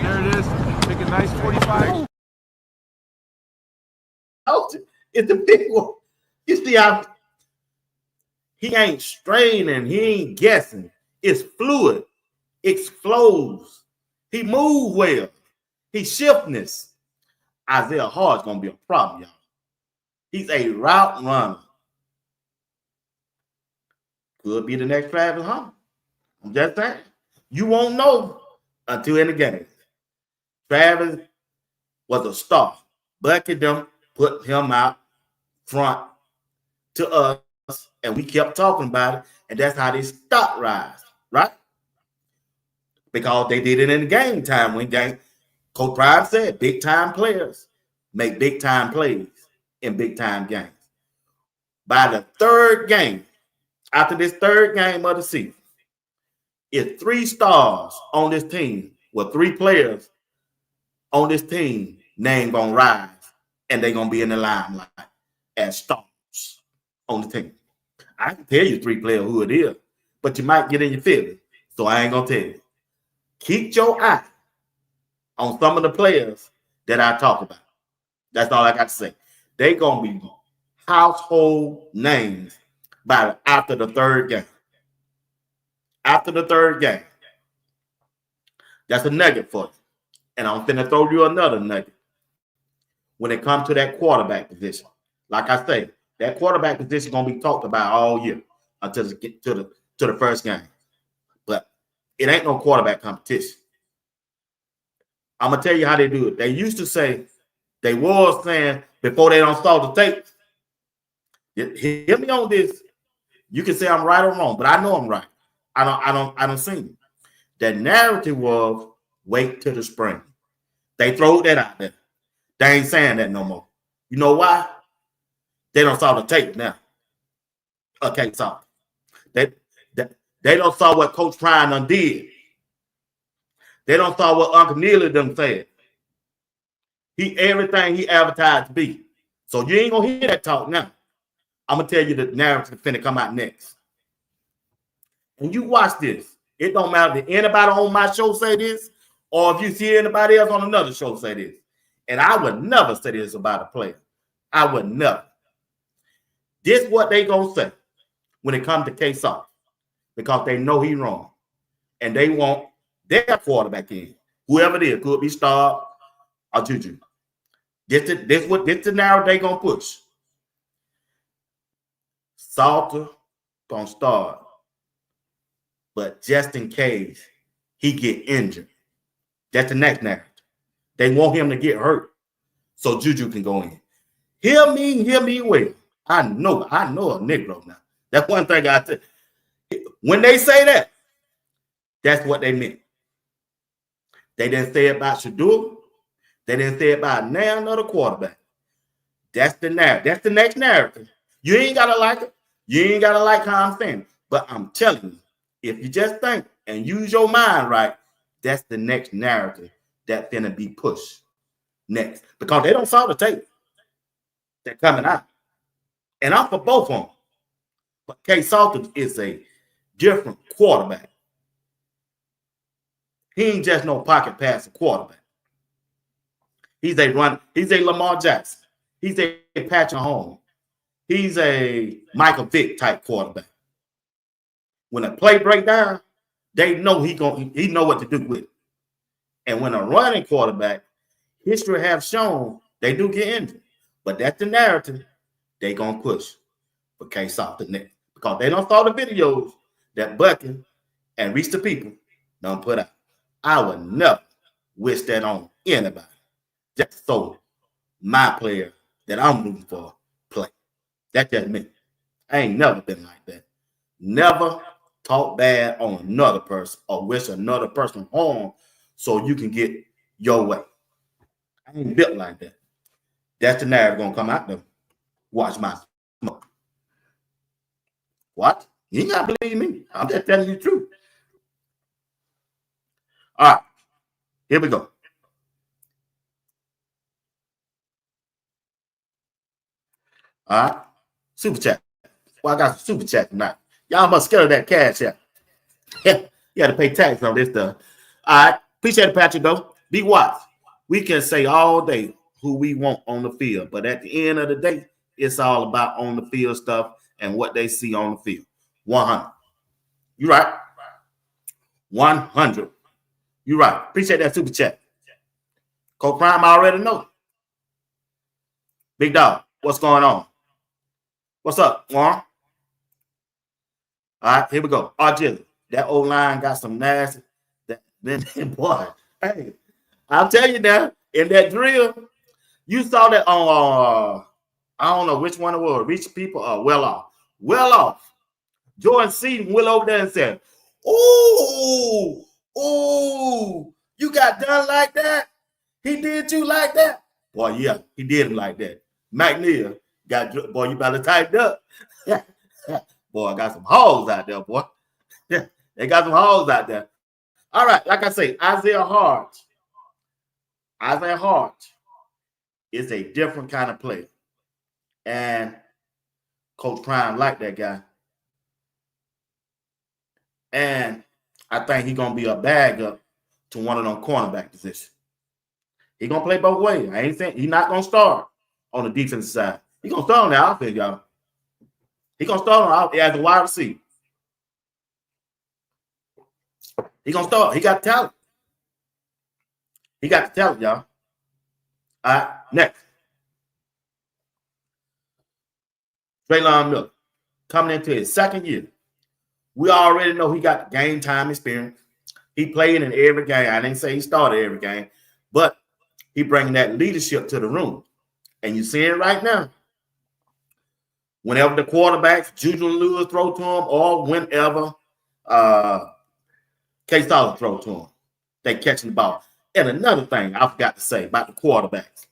There it is. Make a nice 45. It's the big one. You see how he ain't straining, he ain't guessing. It's fluid. It flows. He moves well. He shiftness. Isaiah Hardge gonna be a problem, y'all. He's a route runner. Could be the next Travis Hunt. I'm just saying. You won't know until in the game. Travis was a star. Bucket them, put him out front to us and we kept talking about it, and that's how they stopped rise, right? Because they did it in game time. When Coach Prime said, big time players make big time plays in big time games. By the third game, after this third game of the season, if 3 stars on this team, well, 3 players on this team, name gonna rise, and they're gonna be in the limelight as stars on the team. I can tell you 3 players who it is, but you might get in your feelings, so I ain't gonna tell you. Keep your eye on some of the players that I talk about. That's all I got to say. They're gonna be household names after the third game. After the third game. That's a nugget for you. And I'm finna throw you another nugget. When it comes to that quarterback position, like I say, that quarterback position is gonna be talked about all year until it get to the first game. But it ain't no quarterback competition. I'm gonna tell you how they do it. They used to say, they was saying before they don't saw the tape. Hear me on this. You can say I'm right or wrong, but I know I'm right. I don't see it. The narrative was wait till the spring. They throw that out there. They ain't saying that no more. You know why? They don't saw the tape now. Okay, so they don't saw what Coach Prime done did. They don't saw what Uncle Neely done said. Everything he advertised to be. So you ain't gonna hear that talk now. I'm gonna tell you the narrative finna come out next. And you watch this. It don't matter if anybody on my show say this, or if you see anybody else on another show say this. And I would never say this about a player. I would never. This is what they gonna say when it comes to K-Soft, because they know he wrong. And they want their quarterback in. Whoever it is, could be Star or Juju. This the narrative they gonna push. Salter gonna start, but just in case he get injured, that's the next narrative. They want him to get hurt so Juju can go in. Hear me well. I know a Negro now. That's one thing I said. When they say that, that's what they meant. They didn't say it about Shador. They didn't say it about now another quarterback. That's the narrative. That's the next narrative. You ain't gotta like it. You ain't gotta like how I'm saying. But I'm telling you, if you just think and use your mind right, that's the next narrative that's gonna be pushed next. Because they don't saw the tape. They're coming out. And I'm for both of them. But K. Salter is a different quarterback. He ain't just no pocket passing quarterback. He's a Lamar Jackson. He's a Patrick Mahomes. He's a Michael Vick type quarterback. When a play break down, they know he know what to do with it. And when a running quarterback, history have shown they do get injured. But that's the narrative they gonna push for K-Soft next. Because they don't saw the videos that Bucky and Reach the People don't put out. I would never wish that on anybody. Just so my player that I'm rooting for play. That's just me. I ain't never been like that. Never talk bad on another person or wish another person harm so you can get your way. I ain't built like that. That's the narrative gonna come out though. Watch my smoke. What? You ain't gotta believe me. I'm just telling you the truth. All right, here we go. All right, super chat. Well, I got some super chat tonight. Y'all must scared of that cash out. You got to pay tax on this stuff. All right, appreciate it, Patrick. Though, be wise. We can say all day who we want on the field, but at the end of the day, it's all about on the field stuff and what they see on the field. 100. You right. 100. You right. Appreciate that super chat. Coach Prime, I already know. Big dog, what's going on? What's up, Warren? All right, here we go. Hardge, that old line got some nasty. Boy, hey, I'll tell you now, in that drill, you saw that on, I don't know which one it was, Reach People or Well Off. well off. Jordan Seaton went over there and said, "Ooh, you got done like that? He did you like that?" Boy, yeah, he did him like that. McNeil boy, you better tighten up. Boy, I got some hogs out there, boy. Yeah, they got some hogs out there. All right, like I say, Isaiah Hardge is a different kind of player. And Coach Prime liked that guy. And I think he's going to be a bag up to one of them cornerback positions. He's going to play both ways. I ain't saying he's not going to start on the defensive side. He's going to start on the offense, y'all. He's going to start on as a wide receiver. He's going to start. He got talent. He got the talent, y'all. All right, next. Drelon Miller coming into his second year. We already know he got the game time experience. He played in every game. I didn't say he started every game, but he bringing that leadership to the room. And you see it right now. Whenever the quarterbacks, Juju Lewis throw to him, or whenever K-Star throw to him, they catching the ball. And another thing I forgot to say about the quarterbacks.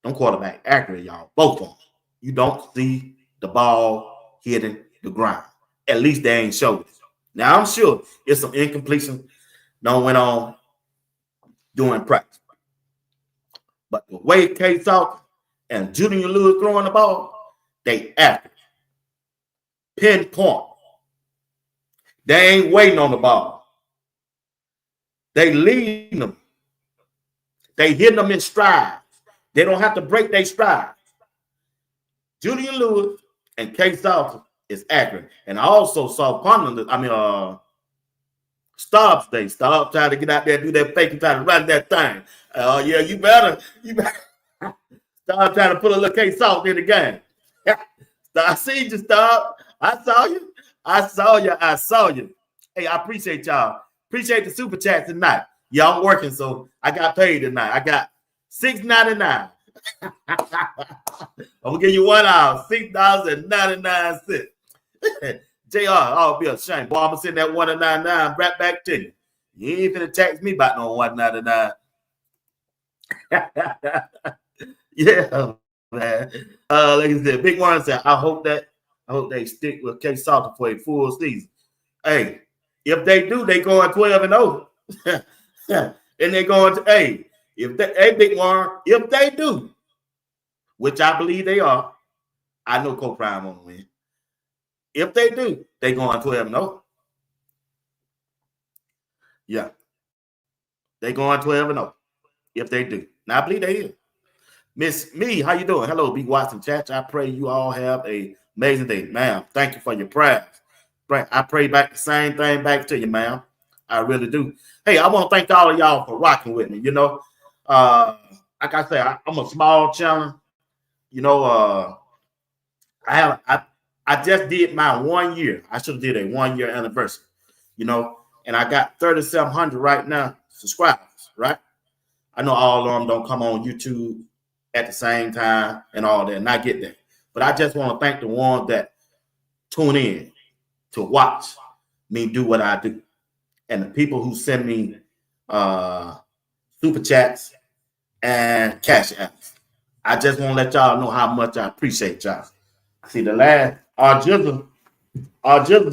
Them quarterback accurate, y'all. Both of them. You don't see the ball hitting the ground. At least they ain't showed it. Now, I'm sure it's some incompletion that went on during practice. But the way K-Star and Julian Lewis throwing the ball, they accurate. Pinpoint. They ain't waiting on the ball. They leading them. They hitting them in strides. They don't have to break their strides. Julian Lewis and K-Star is accurate. And I also saw Stubbs today. Stubbs trying to get out there, do that fake and try to run that thing. Oh, yeah, you better. Stubbs trying to put a little K-Salt in the game. I see you, Stubbs. I saw you. Hey, I appreciate y'all. Appreciate the super chat tonight. Yeah, I'm working, so I got paid tonight. I got $6.99. I'm gonna give you 1 hour, $6.99. JR, I'll be ashamed. Boy, I'm gonna send that $1.99 right back to you. You ain't finna tax me about no $1.99. Yeah, man. Like I said, Big One said, I hope they stick with K Salter for a full season. Hey, if they do, they going 12-0. And they're going to Big One, if they do, which I believe they are, I know Coach Prime won't win. If they do, they going 12-0. Yeah. They going 12-0. If they do. Now I believe they is. Miss Me, how you doing? Hello, B. Watson Chat. I pray you all have an amazing day. Ma'am, thank you for your prayers. I pray back the same thing back to you, ma'am. I really do. Hey, I want to thank all of y'all for rocking with me. You know, like I said, I'm a small channel. You know, I just did my 1 year. I should have did a 1 year anniversary. You know, and I got 3,700 right now subscribers. Right? I know all of them don't come on YouTube at the same time and all that, and I get that. But I just want to thank the ones that tune in to watch me do what I do. And the people who send me super chats and cash apps. I just want to let y'all know how much I appreciate y'all. See, the last, our Jizzle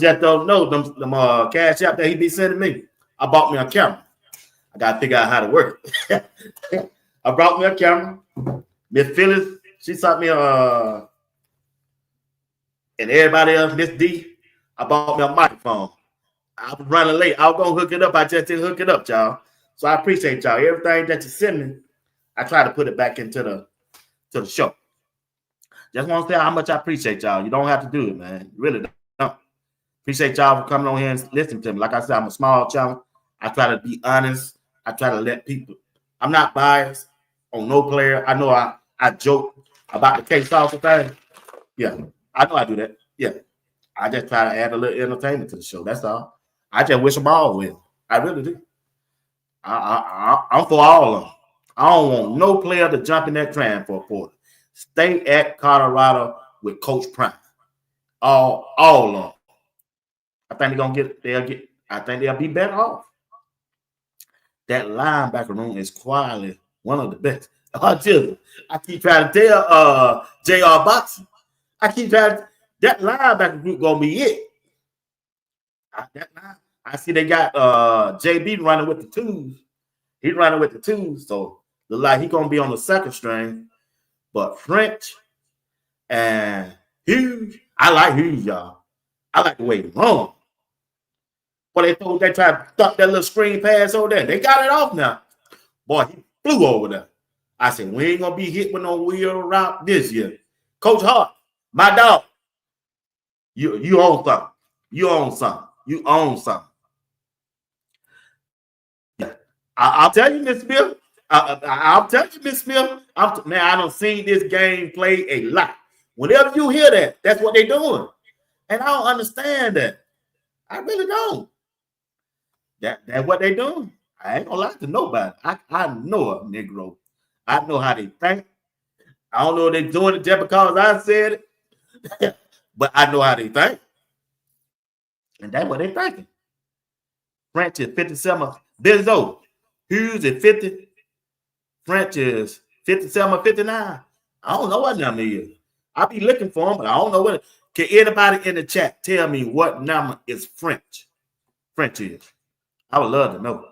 just don't know them cash app that he be sending me. I bought me a camera. I got to figure out how to work it. I brought me a camera. Miss Phyllis, she sent me and everybody else, Miss D, I bought me a microphone. I was running late. I was going to hook it up. I just didn't hook it up, y'all. So I appreciate y'all. Everything that you send me, I try to put it back into the show. Just want to say how much I appreciate y'all. You don't have to do it, man. You really don't. Appreciate y'all for coming on here and listening to me. Like I said, I'm a small channel. I try to be honest. I try to let people. I'm not biased on no player. I know I joke about the K-Salsa thing. Yeah, I know I do that. Yeah. I just try to add a little entertainment to the show. That's all. I just wish them all well. I really do. I'm for all of them. I don't want no player to jump in that transfer portal. Stay at Colorado with Coach Prime. All of them. I think I think they'll be better off. That linebacker room is quietly one of the best. I keep trying to tell JR Boxing. I keep trying to, that linebacker group gonna be it. I see they got JB running with the twos. He's running with the twos, so look like he's gonna be on the second string. But French and Hughes, I like Hughes, y'all. I like the way he run. But they tried to duck that little screen pass over there. They got it off now. Boy, he flew over there. I said, we ain't gonna be hit with no wheel route this year. Coach Hart, my dog, you own something. You own something. You own something. Yeah. I'll tell you, Miss Smith. I'll tell you, Miss Smith. Man, I don't see this game played a lot. Whenever you hear that, that's what they're doing. And I don't understand that. I really don't. That's what they're doing. I ain't gonna lie to nobody. I know a Negro. I know how they think. I don't know if they're doing it just because I said it, but I know how they think. And that's what they're thinking. French is 57. Benzo. Hughes is 50. French is 57 or 59. I don't know what number is. I'll be looking for them, but I don't know what. Can anybody in the chat tell me what number is French? French is. I would love to know.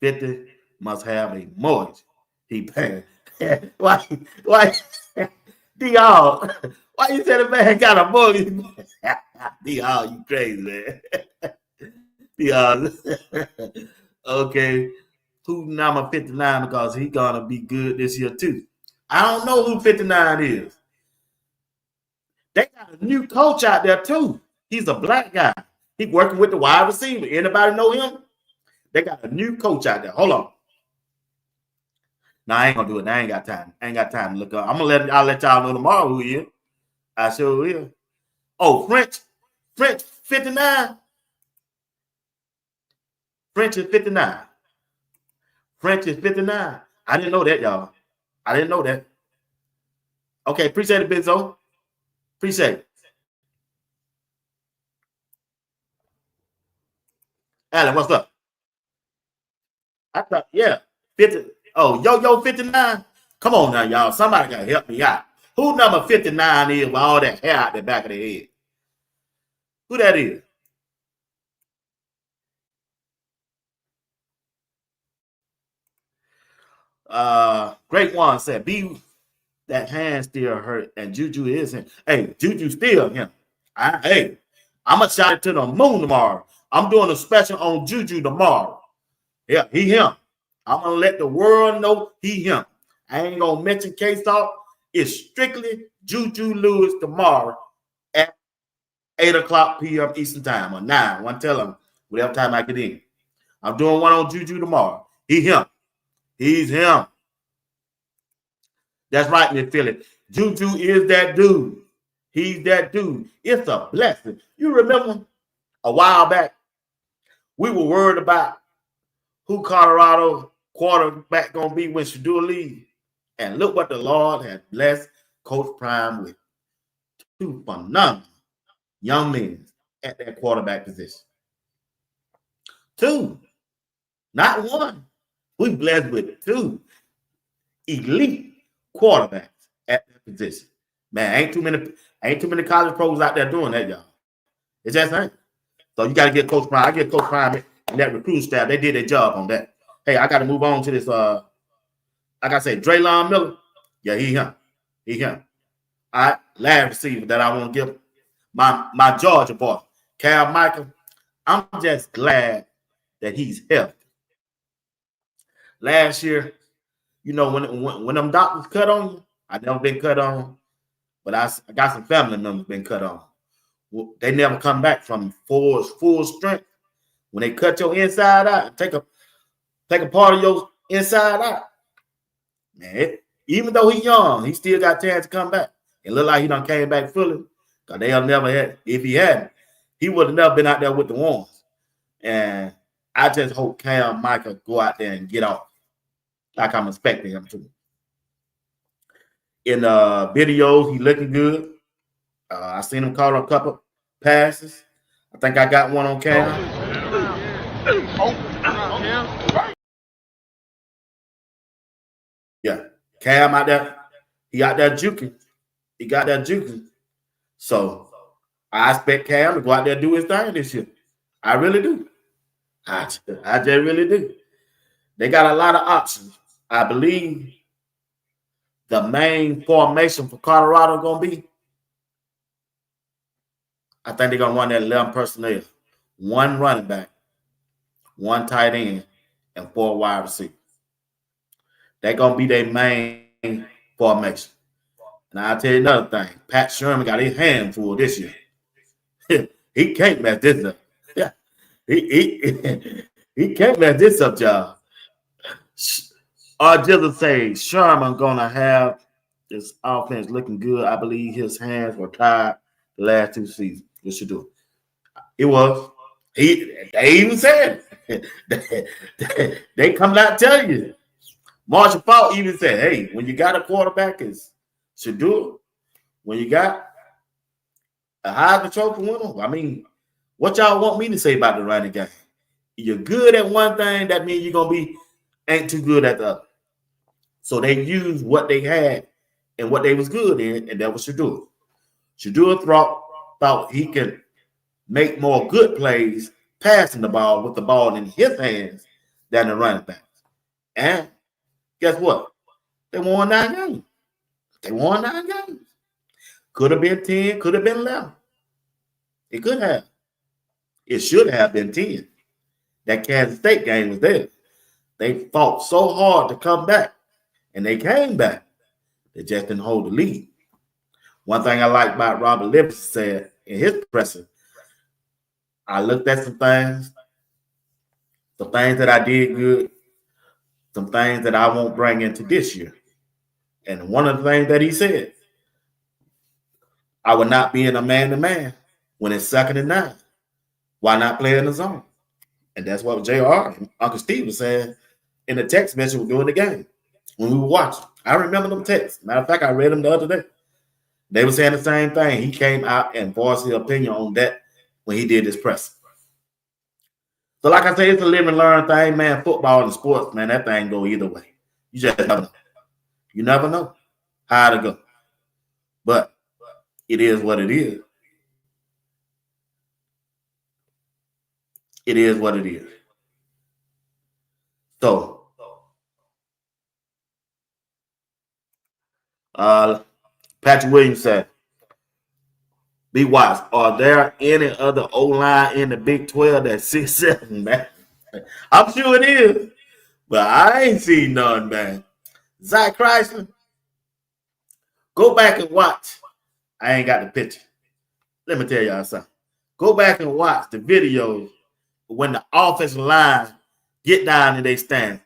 50 must have a mortgage. He paying. Why? D.R. Why you say the man got a mortgage? D.R. you crazy, man. D.R. Okay. Who number 59 because he gonna be good this year too. I don't know who 59 is. They got a new coach out there too. He's a black guy. He's working with the wide receiver. Anybody know him? They got a new coach out there. Hold on. No, I ain't gonna do it. I ain't got time. I ain't got time to look up. I'll let y'all know tomorrow who he is. I sure will. Oh, French 59. French is 59. French is 59. I didn't know that, y'all. I didn't know that. Okay, appreciate it, Benzo. Appreciate it. Alan, what's up? I thought, yeah, 50. Oh, yo, 59. Come on now, y'all. Somebody gotta help me out. Who number 59 is with all that hair out the back of their head? Who that is? Great one said, B, that hand still hurt, and Juju is him. Hey, Juju still him. I'm gonna shout it to the moon tomorrow. I'm doing a special on Juju tomorrow. Yeah, he him. I'm gonna let the world know he him. I ain't gonna mention K-Stalk. It's strictly Juju Lewis tomorrow at 8:00 p.m. Eastern Time or 9. One tell him whatever time I get in. I'm doing one on Juju tomorrow. He him. He's him. That's right, Miss Philly. Juju is that dude. He's that dude. It's a blessing. You remember a while back, we were worried about who Colorado quarterback gonna be when Shadua leaves. And look what the Lord has blessed Coach Prime with. 2 phenomenal young men at that quarterback position. 2, not 1. We blessed with 2 elite quarterbacks at that position. Man, ain't too many college pros out there doing that, y'all. It's just ain't. So you got to get Coach Prime. I get Coach Prime and that recruit staff. They did their job on that. Hey, I got to move on to this. Like I said, Drelon Miller. Yeah, he him. He him. All right, last receiver that I want to give my Georgia boy, Cal Mikell. I'm just glad that he's healthy. Last year, you know, when them doctors cut on you, I never been cut on, but I got some family members been cut on. They never come back from full strength. When they cut your inside out, take a part of your inside out, man. Even though he's young, he still got a chance to come back. It look like he done came back fully. Because they'll never had, if he hadn't, he would have never been out there with the ones. And I just hope Cal Mikell go out there and get off like I'm expecting him to. In videos, he looking good. I seen him call a couple passes. I think I got one on camera. Yeah, Cam out there. He out there juking. He got that juking. So I expect Cam to go out there and do his thing this year. I really do. I just really do. They got a lot of options. I believe the main formation for Colorado going to be, I think they're going to run that 11 personnel. 1 running back, 1 tight end, and 4 wide receivers. They're going to be their main formation. And I'll tell you another thing. Pat Sherman got his hand full this year. He can't mess this up. Yeah. He can't mess this up, y'all. Or just say Sherman gonna have this offense looking good. I believe his hands were tied the last 2 seasons. What you do? It was. They even said it. They come out tell you. Marshall Faulk even said, hey, when you got a quarterback should do it. When you got a Heisman Trophy winner, I mean, what y'all want me to say about the running game? You're good at one thing, that means you're gonna be ain't too good at the other. So they used what they had and what they was good in, and that was Shedeur. Shedeur thought he could make more good plays passing the ball with the ball in his hands than the running backs. And guess what? They won 9 games. They won 9 games. Could have been 10, could have been 11. It could have. It should have been 10. That Kansas State game was there. They fought so hard to come back, and they came back. They just didn't hold the lead. One thing I like about Robert Livingston said in his presser, I looked at some things that I did good, some things that I won't bring into this year. And one of the things that he said, I would not be in a man-to-man when it's 2nd and 9. Why not play in the zone? And that's what JR and Uncle Steve was saying in the text message during the game when we were watching. I remember them texts. Matter of fact, I read them the other day. They were saying the same thing. He came out and voiced his opinion on that when he did his press. So like I said, it's a live and learn thing, man. Football and sports, man, that thing go either way. You just never know. You never know how to go. But it is what it is. It is what it is. So, Patrick Williams said, be wise. Are there any other O-line in the Big 12 that's 6'7", man? I'm sure it is, but I ain't seen none, man. Zach Chrysler, go back and watch. I ain't got the picture. Let me tell y'all something. Go back and watch the videos when the offensive line get down and they stand,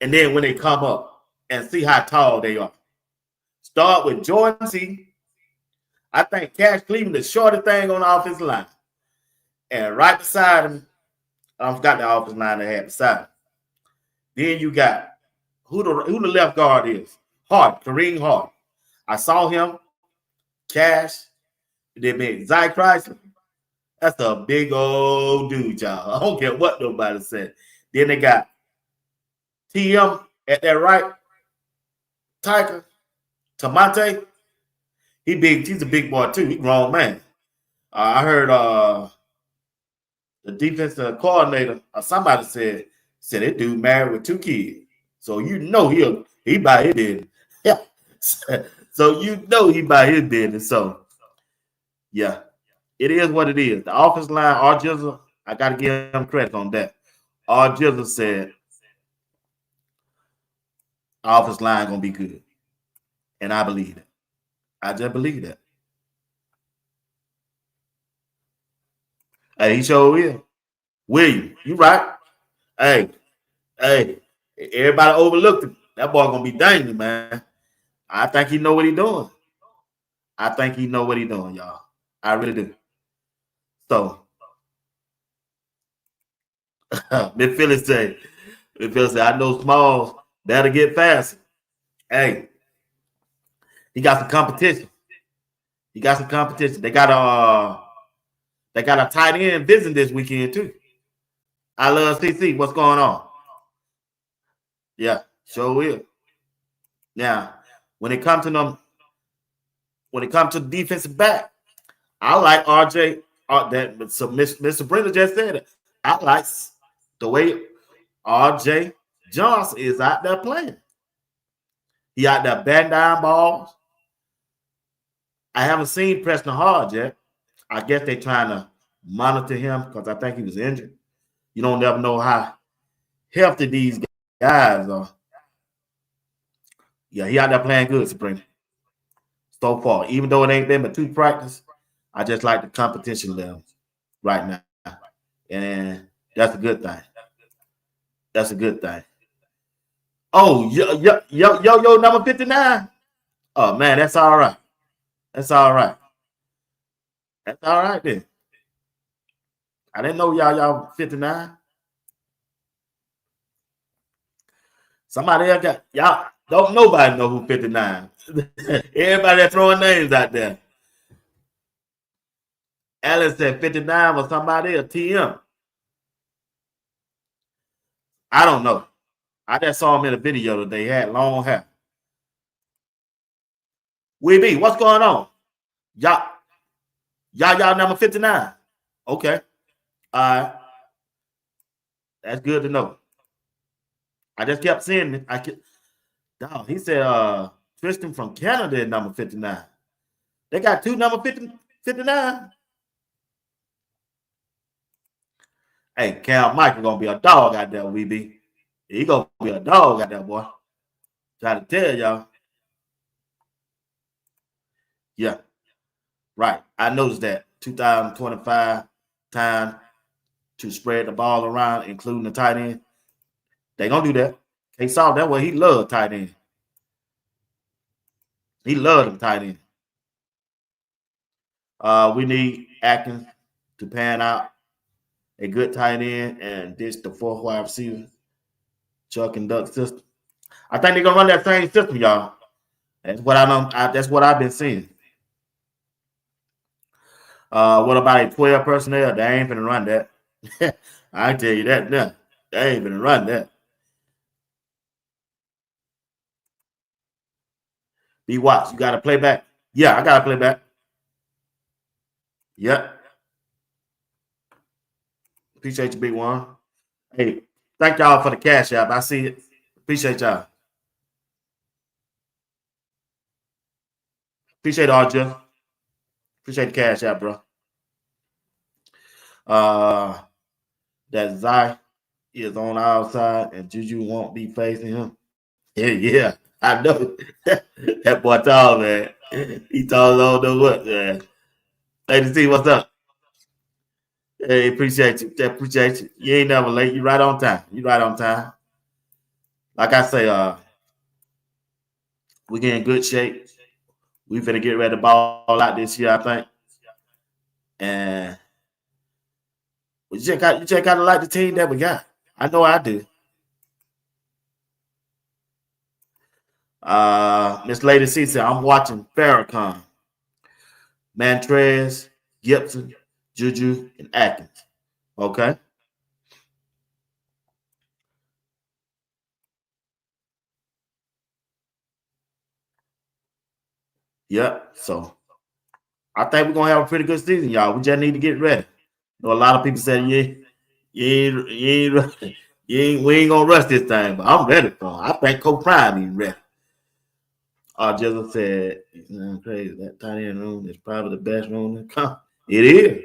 and then when they come up and see how tall they are. Start with Jordan C. I think Cash Cleveland the shortest thing on the offensive line. And right beside him, I forgot the offensive line they had beside him. Then you got who the left guard is. Hardge, Kareem Hardge. I saw him, Cash, they made Zach Chrysler. That's a big old dude, y'all. I don't care what nobody said. Then they got TM at that right. Tiger, Tamonte. He's a big boy too. He grown man. I heard the defensive coordinator or somebody said that dude married with 2 kids. So you know he by his business. Yeah. So you know he by his business. So yeah, it is what it is. The offensive line, R. Jizzle, I gotta give him credit on that. R. Jizzle said offensive line gonna be good. And I believe it. I just believe that. Hey, he sure is. William, you right. Hey, everybody overlooked him. That boy gonna be dangerous, man. I think he know what he doing. Y'all. I really do. So, Miss Phillips say, I know Smalls better get faster. Hey, he got some competition. He got some competition. They got a tight end visiting this weekend too. I love CC. What's going on? Yeah, sure will. Now, when it comes to the defensive back, I like RJ. So Mr. Brenda just said it. I like the way RJ Johnson is out there playing. He out there batting down balls. I haven't seen Preston Hardge yet. I guess they're trying to monitor him because I think he was injured. You don't never know how healthy these guys are. Yeah, he out there playing good, Sabrina. So far, even though it ain't been but 2 practices, I just like the competition level right now. And that's a good thing. That's a good thing. Oh, yo, number 59. Oh, man, that's all right. That's all right. That's all right then. I didn't know y'all 59. Somebody else got y'all. Don't nobody know who 59. Everybody throwing names out there. Alice said 59 was somebody or TM. I don't know. I just saw him in a video that they had long hair. Weeby, what's going on? Y'all number 59. Okay. All right. That's good to know. I just kept seeing it. Dog, he said Tristan from Canada is number 59. They got 2 number 59. Hey, Cal Michael gonna be a dog out there, Weeby. He gonna be a dog out there, boy. Try to tell y'all. Yeah. Right. I noticed that 2025 time to spread the ball around, including the tight end. They gonna do that. They saw that way. He loved tight end. He loved them tight end. We need Atkins to pan out a good tight end and ditch the 4th wide receiver, Chuck and Duck system. I think they're gonna run that same system, y'all. That's what I know. That's what I've been seeing. What about a 12 personnel? They ain't gonna run that. I tell you that now. They ain't gonna run that. B Watts, you gotta play back. Yeah, I gotta play back. Yep. Appreciate you, big one. Hey, thank y'all for the cash app. I see it. Appreciate y'all. Appreciate all, Jeff. Appreciate the cash app, bro. That Zai is on our side and Juju won't be facing him. Yeah, I know. That boy tall, man. He tall, I don't know what, man. Lady C, what's up? Hey, appreciate you. Appreciate you. You ain't never late. You right on time. You right on time. Like I say, we get in good shape. We finna get ready to ball out this year, I think. And you just gotta like the team that we got. I know I do. Miss Lady C said, I'm watching Farrakhan, Montrez, Gibson, Juju, and Atkins. Okay. Yep. So I think we're gonna have a pretty good season, y'all. We just need to get ready. You know, a lot of people said, we ain't gonna rush this thing, but I'm ready for it. I think Coach Prime is ready. Jizzle said, crazy. That tight end room is probably the best room in the country. It is.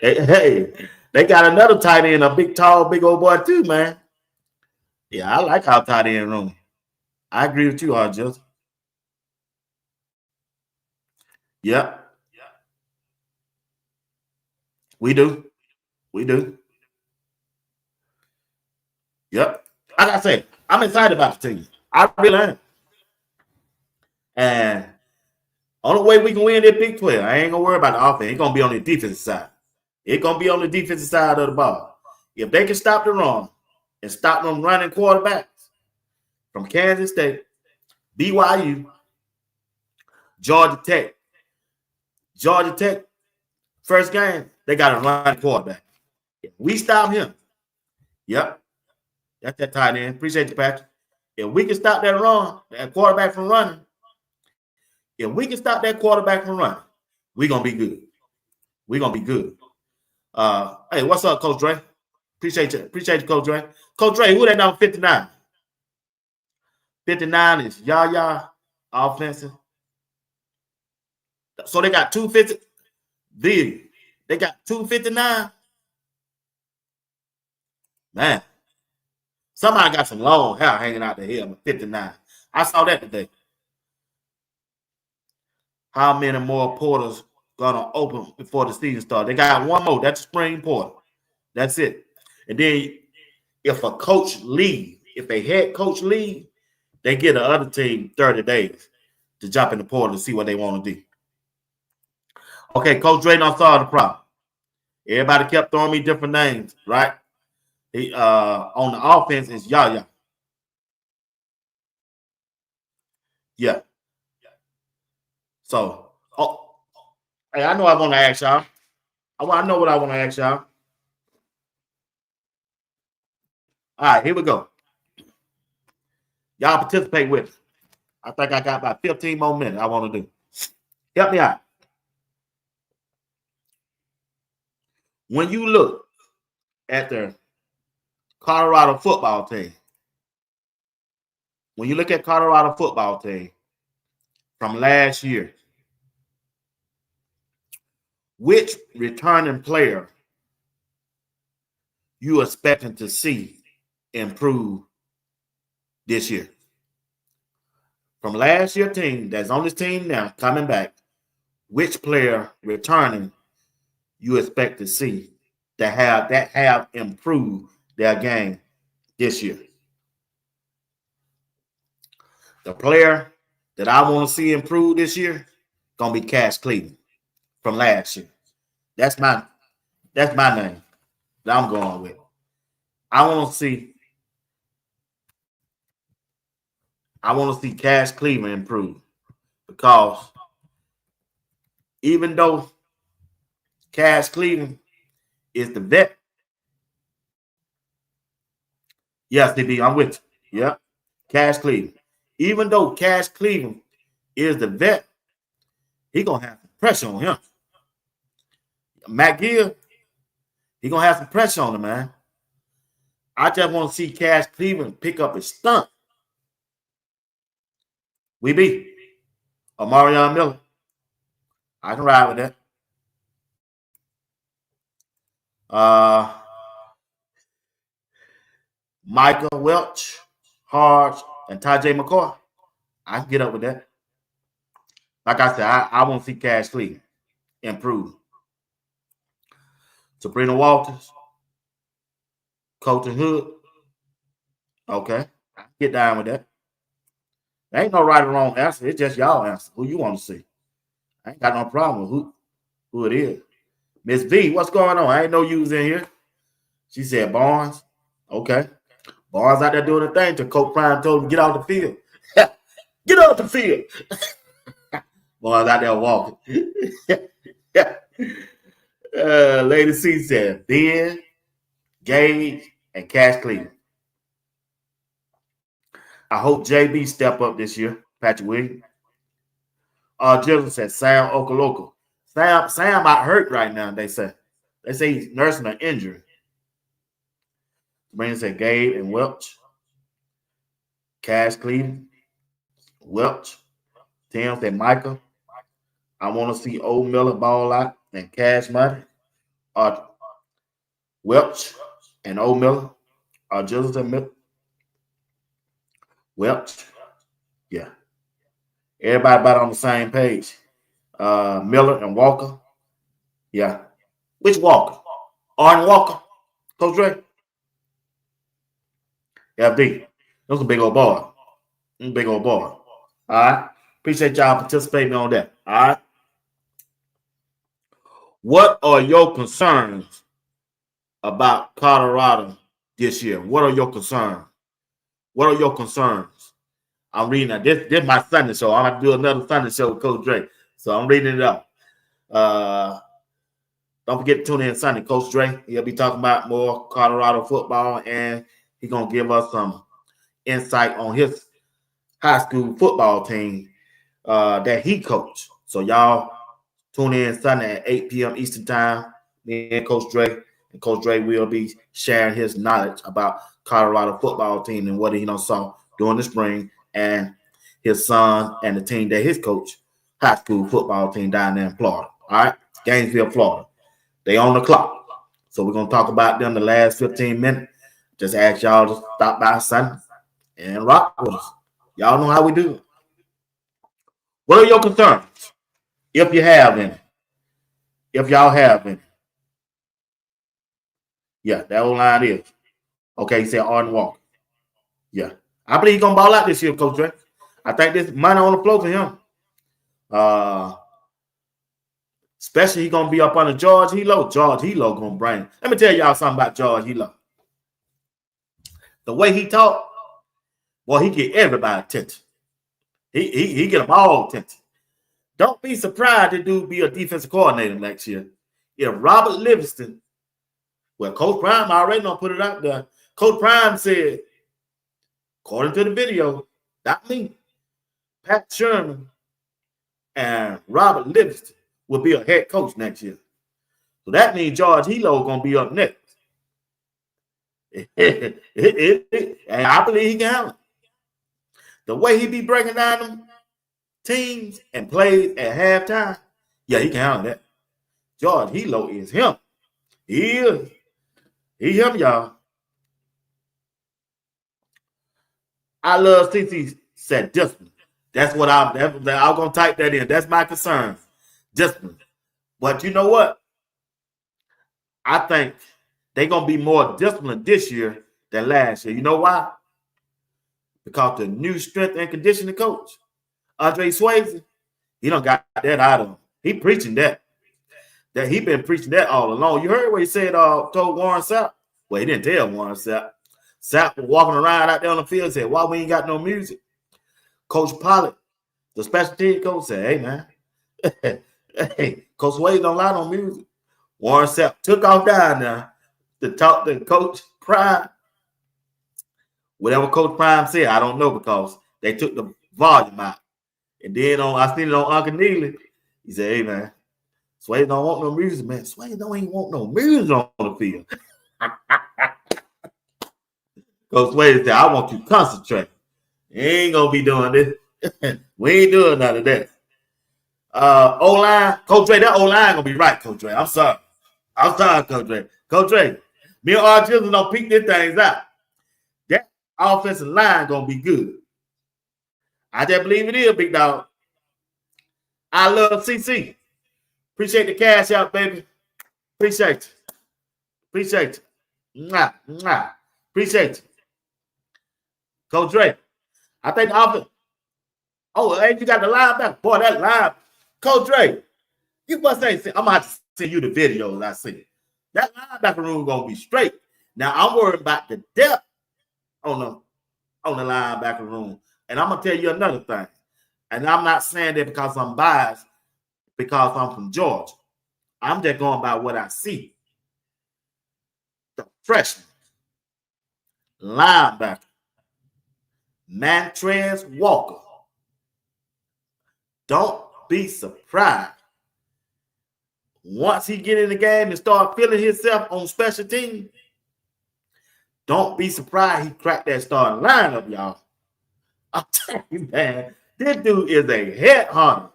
hey, they got another tight end, a big, tall, big old boy too, man. Yeah, I like our tight end room. I agree with you, Jizzle. Yep. We do. Yep. Like I say, I'm excited about the team. I really am. And only way we can win that Big 12, I ain't gonna worry about the offense. It's gonna be on the defensive side. It's gonna be on the defensive side of the ball. If they can stop the run and stop them running quarterbacks from Kansas State, BYU, Georgia Tech, Georgia Tech, first game, they got a run quarterback. If we stop him, yep, that's that tight end. Appreciate you, Patrick. If we can stop that run, that quarterback from running, if we can stop that quarterback from running, we're going to be good. We're going to be good. Hey, what's up, Coach Dre? Appreciate you, Coach Dre. Coach Dre, who that number 59? 59 is Yaya offensive. So they got 250. They got 259. Man, somebody got some long hair hanging out the helmet. 59. I saw that today. How many more portals gonna open before the season starts? They got one more. That's spring portal. That's it. And then if a coach leave, if a head coach leave, they get the other team 30 days to jump in the portal to see what they want to do. Okay, Coach Dre don't solve the problem. Everybody kept throwing me different names, right? On the offense is Yaya. Yeah. So, hey, I know I want to ask y'all. I know what I want to ask y'all. All right, here we go. Y'all participate with it. I think I got about 15 more minutes I want to do. Help me out. When you look at the Colorado football team, from last year, which returning player you expecting to see improve this year? From last year's team, that's on this team now, coming back, which player returning you expect to see that have improved their game this year? The player that I want to see improve this year gonna be Cash Cleveland from last year. That's my name that I'm going with. I want to see Cash Cleveland improve, because even though Cash Cleveland is the vet, yes, DB, I'm with you. Yeah, Cash Cleveland. Even though Cash Cleveland is the vet, he gonna have some pressure on him. Mikell, he gonna have some pressure on him, man. I just want to see Cash Cleveland pick up his stunt. We beat Marion Miller. I can ride with that. Michael Welch, Hardge, and Tajay McCoy. I can get up with that. Like I said, I want to see Cash Cleveland improve. Sabrina Walters, Colton Hood. Okay, I can get down with that. There ain't no right or wrong answer. It's just y'all answer who you want to see. I ain't got no problem with who it is. Miss V, what's going on? I ain't know you was in here. She said Barnes. Okay. Barnes out there doing the thing till Coach Prime told him get off the field. Get off the field. Barnes out there walking. Lady C said Ben, Gage, and Cash Cleveland. I hope JB step up this year. Patrick Williams. Jill said Sam Okoloko. Sam out hurt right now, they say. They say he's nursing an injury. Brandon said Gabe and Welch. Cash Cleveland. Welch. Tim said Michael. I want to see Old Miller ball out and Cash Money. Welch and Old Miller. Jill said Miller. Welch. Yeah. Everybody about on the same page. Miller and Walker. Yeah. Which Walker? Arden Walker? Coach Dre? FD. Those a big old boy. Big old boy. All right. Appreciate y'all participating on that. All right. What are your concerns about Colorado this year? What are your concerns? What are your concerns? I'm reading that. This is my Sunday show. I'm going to do another Sunday show with Coach Dre. So I'm reading it up. Don't forget to tune in Sunday. Coach Dre, he'll be talking about more Colorado football, and he's going to give us some insight on his high school football team that he coached. So y'all tune in Sunday at 8 p.m. Eastern Time. Me and Coach Dre. And Coach Dre will be sharing his knowledge about Colorado football team and what he saw during the spring, and his son and the team that his coach, high school football team down there in Florida. All right, Gainesville, Florida. They on the clock. So we're going to talk about them the last 15 minutes. Just ask y'all to stop by Sunday and rock with us. Y'all know how we do it. What are your concerns? If you have any. If y'all have any. Yeah, that old line is. Okay, he said Arden Walker. Yeah. I believe he's going to ball out this year, Coach Dre. I think there's money on the floor for him. Especially he's going to be up under George Hilo. George Hilo going to bring. Let me tell y'all something about George Hilo. The way he talk, boy, he get everybody attention. He get them all attention. Don't be surprised that dude be a defensive coordinator next year. If Robert Livingston, well, Coach Prime already don't put it out there. Coach Prime said, according to the video, not me, Pat Sherman and Robert Livingston will be a head coach next year. So that means George Hilo is going to be up next. And I believe he can handle it. The way he be breaking down them teams and plays at halftime, yeah, he can handle that. George Hilo is him. He is. He him, y'all. I love CC said discipline. That's what I'm going to type that in. That's my concern. Discipline. But you know what? I think they're going to be more disciplined this year than last year. You know why? Because the new strength and conditioning coach, Andre Swayze, he done got that out of him. He preaching that. That he been preaching that all along. You heard what he said, told Warren Sapp? Well, he didn't tell Warren Sapp. Sapp was walking around out there on the field and said, why we ain't got no music? Coach Pollard, the special team coach, said, hey, man, hey, Coach Swayze don't lie on music. Warren Sapp took off down there to talk to Coach Prime. Whatever Coach Prime said, I don't know, because they took the volume out. And then I seen it on Uncle Neely. He said, hey, man, Swayze don't want no music, man. Swayze don't even want no music on the field. Coach Swayze said, I want you to concentrate. You ain't going to be doing this. We ain't doing none of that. O-line, Coach Dre, that O-line going to be right, Coach Dre. I'm sorry. Coach Dre. Coach Dre, me and R. Children don't pick these things out. That offensive line going to be good. I just believe it is, big dog. I love CC. Appreciate the cash out, baby. Appreciate you. Mwah, mwah. Appreciate you. Coach Dre, I think the offense. Oh, hey, you got the linebacker. Boy, that line. Coach Dre, you must say, I'm going to have to send you the videos I see. That linebacker room going to be straight. Now, I'm worried about the depth on the linebacker room. And I'm going to tell you another thing. And I'm not saying that because I'm biased, because I'm from Georgia. I'm just going by what I see. The freshman linebacker, Mantrez Walker. Don't be surprised. Once he get in the game and start feeling himself on special teams, don't be surprised he cracked that starting lineup, y'all. I'm telling you, man, this dude is a headhunter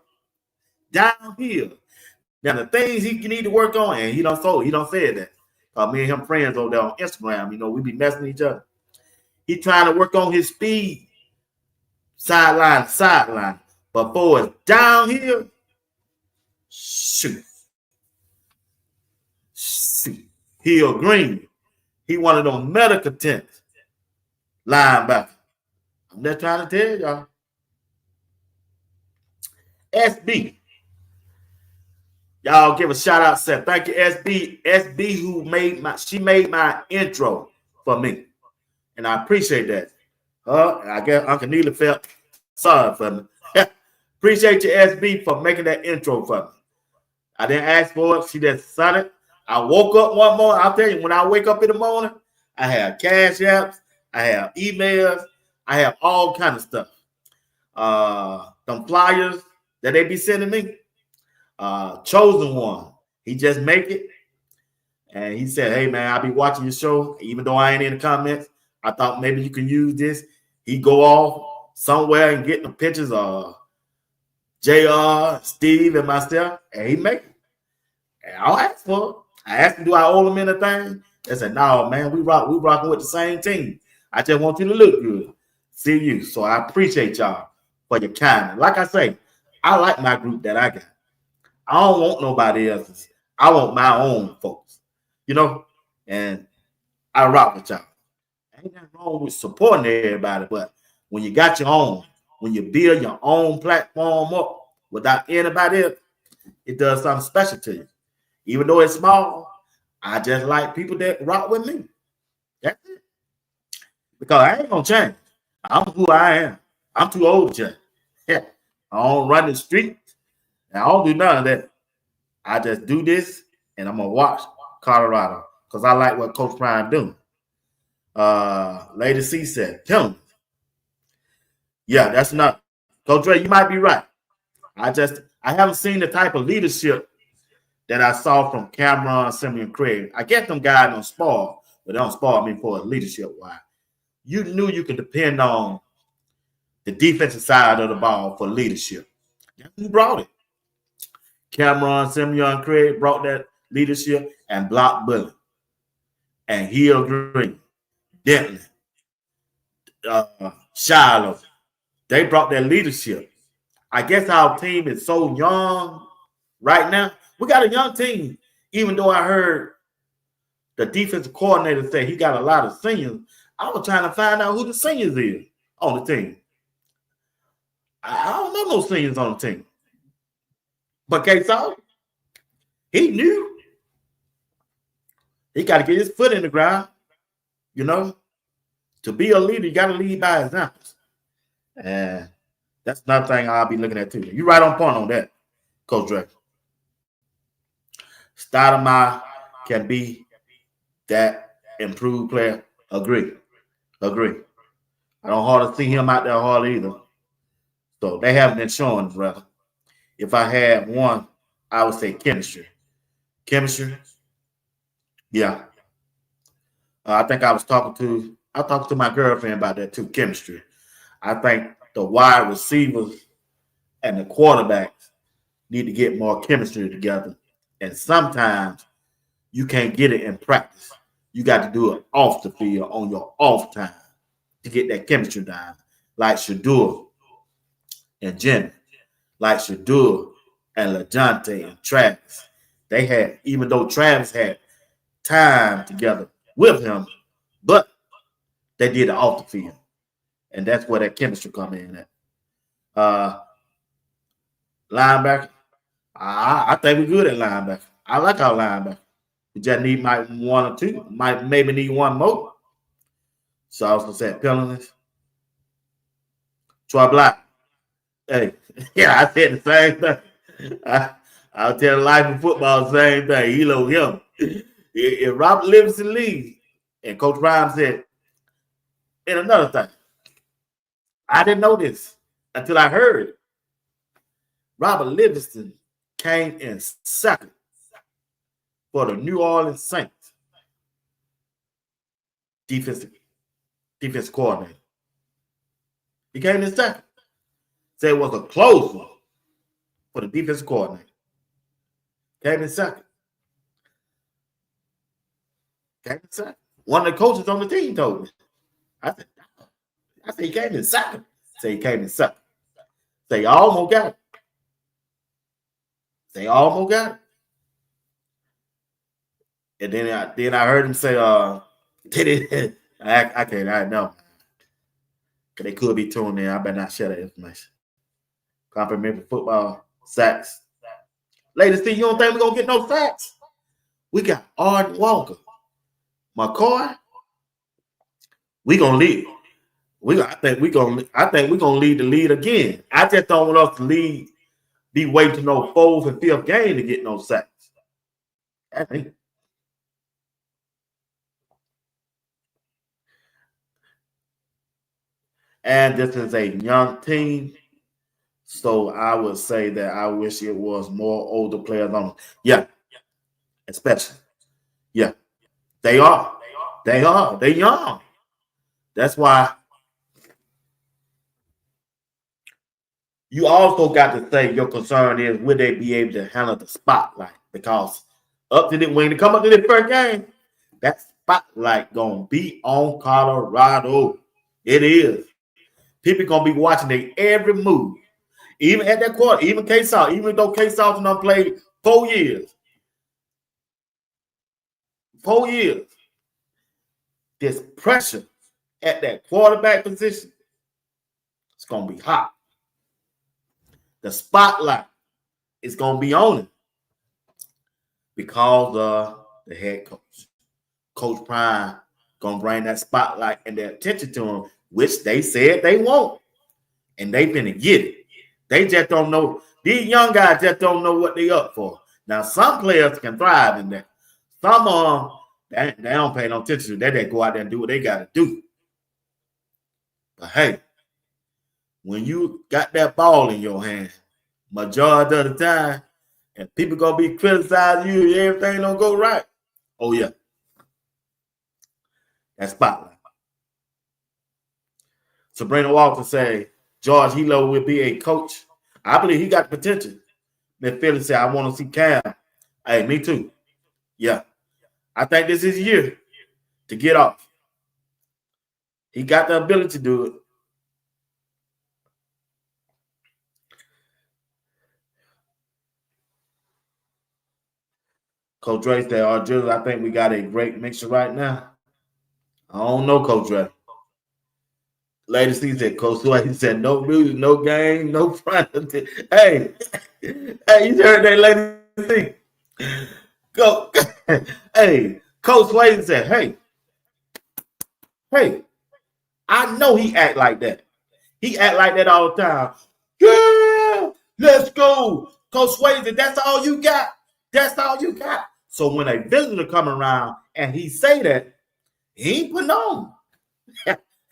downhill. Now, the things he need to work on, and he don't say that. Me and him friends over there on Instagram, we be messing each other. He trying to work on his speed, sideline to sideline. But for it's downhill, shoot. Hill Green. He one of those medical tents linebacker. I'm just trying to tell y'all. SB. Y'all give a shout out, say thank you, SB. SB who made my intro for me. And I appreciate that. I guess Uncle Neely felt sorry for me. Appreciate you, SB, for making that intro for me. I didn't ask for it. She just sent it. I woke up one morning. I'll tell you, when I wake up in the morning, I have cash apps, I have emails, I have all kind of stuff. Them flyers that they be sending me. Chosen one. He just make it. And he said, hey, man, I'll be watching your show. Even though I ain't in the comments, I thought maybe you can use this. He go off somewhere and get the pictures of JR, Steve, and myself, and he make it. And I'll ask for it. I asked him, do I owe him anything? They said, no, man, we rocking with the same team. I just want you to look good. See you. So I appreciate y'all for your kindness. Like I say, I like my group that I got. I don't want nobody else's. I want my own folks, you know, and I rock with y'all. Ain't nothing wrong with supporting everybody, but when you got your own, when you build your own platform up without anybody else, it does something special to you. Even though it's small, I just like people that rock with me. That's it. Because I ain't gonna change. I'm who I am. I'm too old to change. Yeah. I don't run the streets. I don't do none of that. I just do this, and I'm gonna watch Colorado because I like what Coach Prime doing. Lady C said, "Tell him." Yeah, that's not Coach Dre. You might be right. I haven't seen the type of leadership that I saw from Cameron, Simeon, Craig. I get them guys on spar, but they don't spar me for leadership. Why? You knew you could depend on the defensive side of the ball for leadership. Who brought it? Cameron, Simeon, Craig brought that leadership and blocked bully. And Hill Green, Denton, Shiloh, they brought their leadership. I guess our team is so young right now. We got a young team, even though I heard the defensive coordinator say he got a lot of seniors. I was trying to find out who the seniors is on the team. I don't know no seniors on the team. But K-Saw, he knew. He got to get his foot in the ground, you know. To be a leader, you got to lead by examples. And that's another thing I'll be looking at too. You're right on point on that, Coach Drake. Stoudemire can be that improved player. Agree. I don't hardly see him out there hard either. So they haven't been showing, brother. If I had one, I would say chemistry. Yeah. I think I talked to my girlfriend about that too, chemistry. I think the wide receivers and the quarterbacks need to get more chemistry together. And sometimes you can't get it in practice. You got to do it off the field on your off time to get that chemistry down. Like Shador and Jimmy, like Shador and LaJonte and Travis. They had, even though Travis had time together with him, but they did it off the field. And that's where that chemistry come in at. Linebacker, I think we're good at linebacker. I like our linebacker. We just need one or two, maybe need one more. So I was gonna say penalties. Troy Black. Hey, yeah, I said the same thing. I'll tell life in football the same thing. He low him. If Robert Livingston leaves, and Coach Ryan said, and another thing, I didn't know this until I heard it. Robert Livingston came in second for the New Orleans Saints defensive coordinator. He came in second. Said it was a close one for the defensive coordinator. Came in second. One of the coaches on the team told me. I said he came in second. Say he came in second. Say almost got it. And then I heard him say, I know. They could be tuned in. I better not share that information. Complimentary football, sacks. Ladies, you don't think we're going to get no sacks? We got Arden Walker. McCoy, we going to lead. I think we're going to lead the lead again. I just don't want us to lead be waiting to no fourth and fifth game to get no sacks. I think. And this is a young team. So I would say that I wish it was more older players on. Yeah, especially. Yeah, they are. They are. They're young. That's why you also got to say your concern is will they be able to handle the spotlight? Because up to the when they come up to the first game, that spotlight gonna be on Colorado. It is. People gonna be watching their every move. Even at that quarter, even K-Salt, even though K-Salt done played 4 years. 4 years. This pressure at that quarterback position, it's going to be hot. The spotlight is going to be on him because of the head coach. Coach Prime going to bring that spotlight and that attention to him, which they said they want. And they finna get it. They just don't know. These young guys just don't know what they up for. Now, some players can thrive in that. Some of them, they don't pay no attention to that. They go out there and do what they got to do. But hey, when you got that ball in your hand, majority of the time, and people going to be criticizing you, everything don't go right. Oh, yeah. That spotlight. Sabrina Walker say, George Hilo will be a coach. I believe he got the potential. Then Philly said, I want to see Cam. Hey, me too. Yeah. I think this is his year to get off. He got the ability to do it. Coach Dre said, I think we got a great mixture right now. I don't know, Coach Dre. Lady C said, Coach Dre said, no music, no game, no front. Hey, you heard that, Lady C? Go. Hey, Coach Swayze said, hey, I know he act like that. He act like that all the time. Yeah, let's go. Coach Swayze, that's all you got. That's all you got. So when a visitor come around and he say that, he ain't putting on.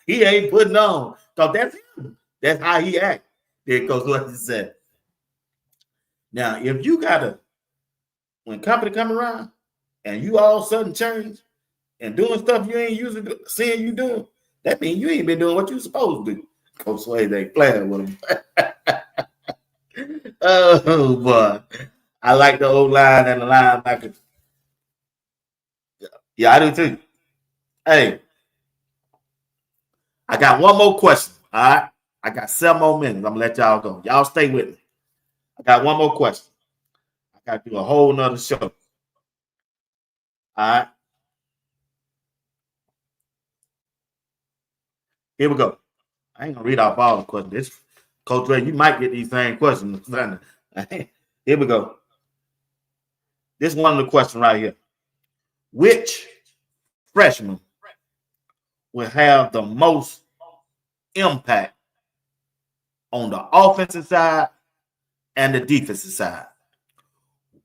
He ain't putting on. Because that's him. That's how he act. There goes what he said. Now, if you when company come around and you all of a sudden change and doing stuff you ain't usually seeing you doing, that means you ain't been doing what you supposed to do. Coach Swayze ain't playing with him. Oh, boy. I like the old line and the linebacker. Yeah, I do too. Hey, I got one more question. All right. I got 7 more minutes. I'm going to let y'all go. Y'all stay with me. I got one more question. I got to do a whole nother show. All right. Here we go. I ain't going to read off all the questions. Coach Ray, you might get these same questions. Here we go. This is one of the questions right here. Which freshman will have the most impact on the offensive side and the defensive side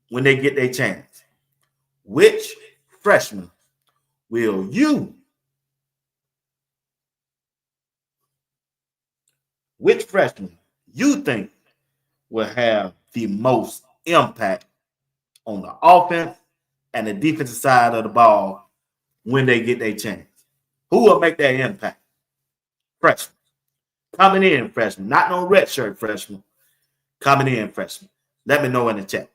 when they get their chance? Which freshman will which freshman you think will have the most impact on the offense and the defensive side of the ball when they get their chance? Who will make that impact? Freshman. Coming in freshman. Not no red shirt freshman. Coming in freshman. Let me know in the chat.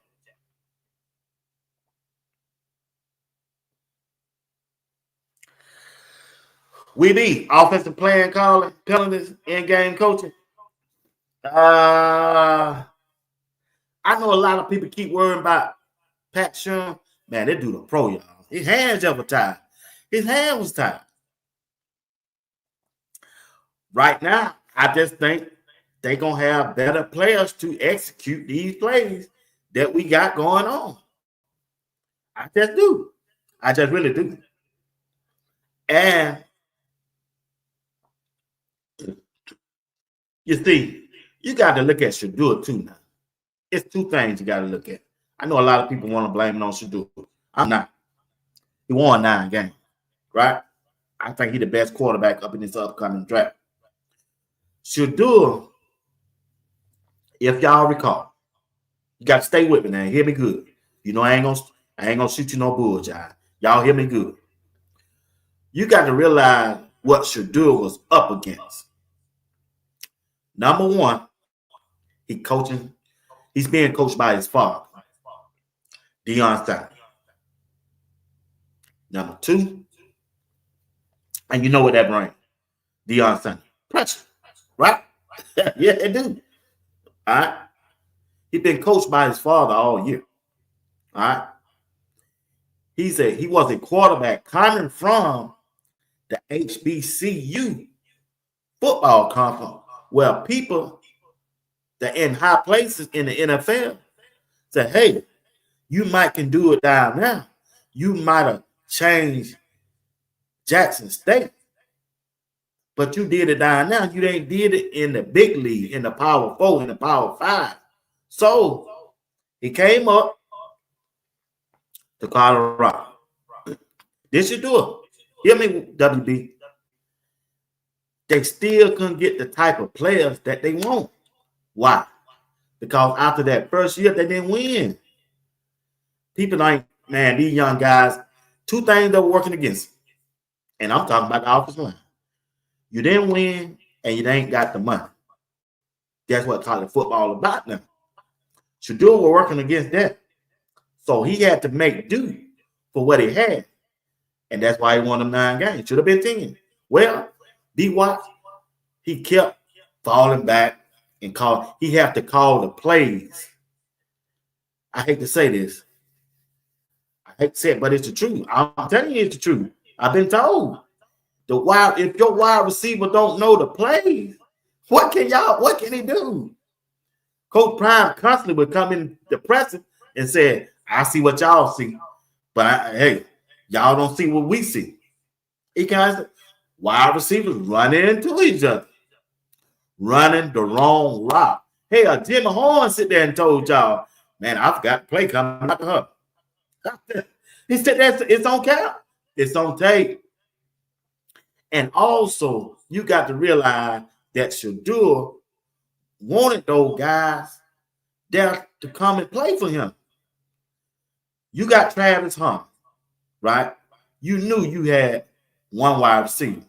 We be offensive playing calling, penalties, in-game coaching. I know a lot of people keep worrying about Pat Sherm. Man, they do the pro, y'all. His hands ever tied. His hand was tied. Right now, I just think they're going to have better players to execute these plays that we got going on. I just do. I just really do. And you see, you got to look at Shador too now. it's two things you got to look at. I know a lot of people want to blame it on Shador. I'm not. He won 9 games, right? I think he's the best quarterback up in this upcoming draft. Shador, if y'all recall, you got to stay with me now. Hear me good. You know I ain't gonna shoot you no bullshit. Y'all hear me good. You got to realize what Shador was up against. Number one, he's being coached by his father, Deion Sanders. Number 2, and you know what that brings, Deion Sanders. Pressure, right? Yeah, it do. All right. He's been coached by his father all year. All right. He was a quarterback coming from the HBCU football conference, where people that in high places in the NFL say, hey, you might can do it down now. You might have changed Jackson State, but you did it down now. You ain't did it in the big league, in the Power 4, in the Power 5. So he came up to Colorado. This should do it. Hear me, WB. They still couldn't get the type of players that they want. Why? Because after that first year, they didn't win. People like, man, these young guys, 2 things that were working against them. And I'm talking about the offensive line. You didn't win, and you ain't got the money. That's what college football is about now. Shador was working against that. So he had to make do for what he had. And that's why he won them 9 games. Should have been 10. Well, D-Watts, he kept falling back and he had to call the plays. I hate to say this. I hate to say it, but it's the truth. I'm telling you it's the truth. I've been told. If your wide receiver don't know the plays, what can he do? Coach Prime constantly would come in the press and say, I see what y'all see, but hey, y'all don't see what we see. He kind of wide receivers running into each other, running the wrong route. Hey, Jimmy Horn sit there and told y'all, man, I forgot the play coming out of her. He said it's on cap. It's on tape. And also, you got to realize that Shador wanted those guys there to come and play for him. You got Travis Hunt, right? You knew you had 1 wide receiver,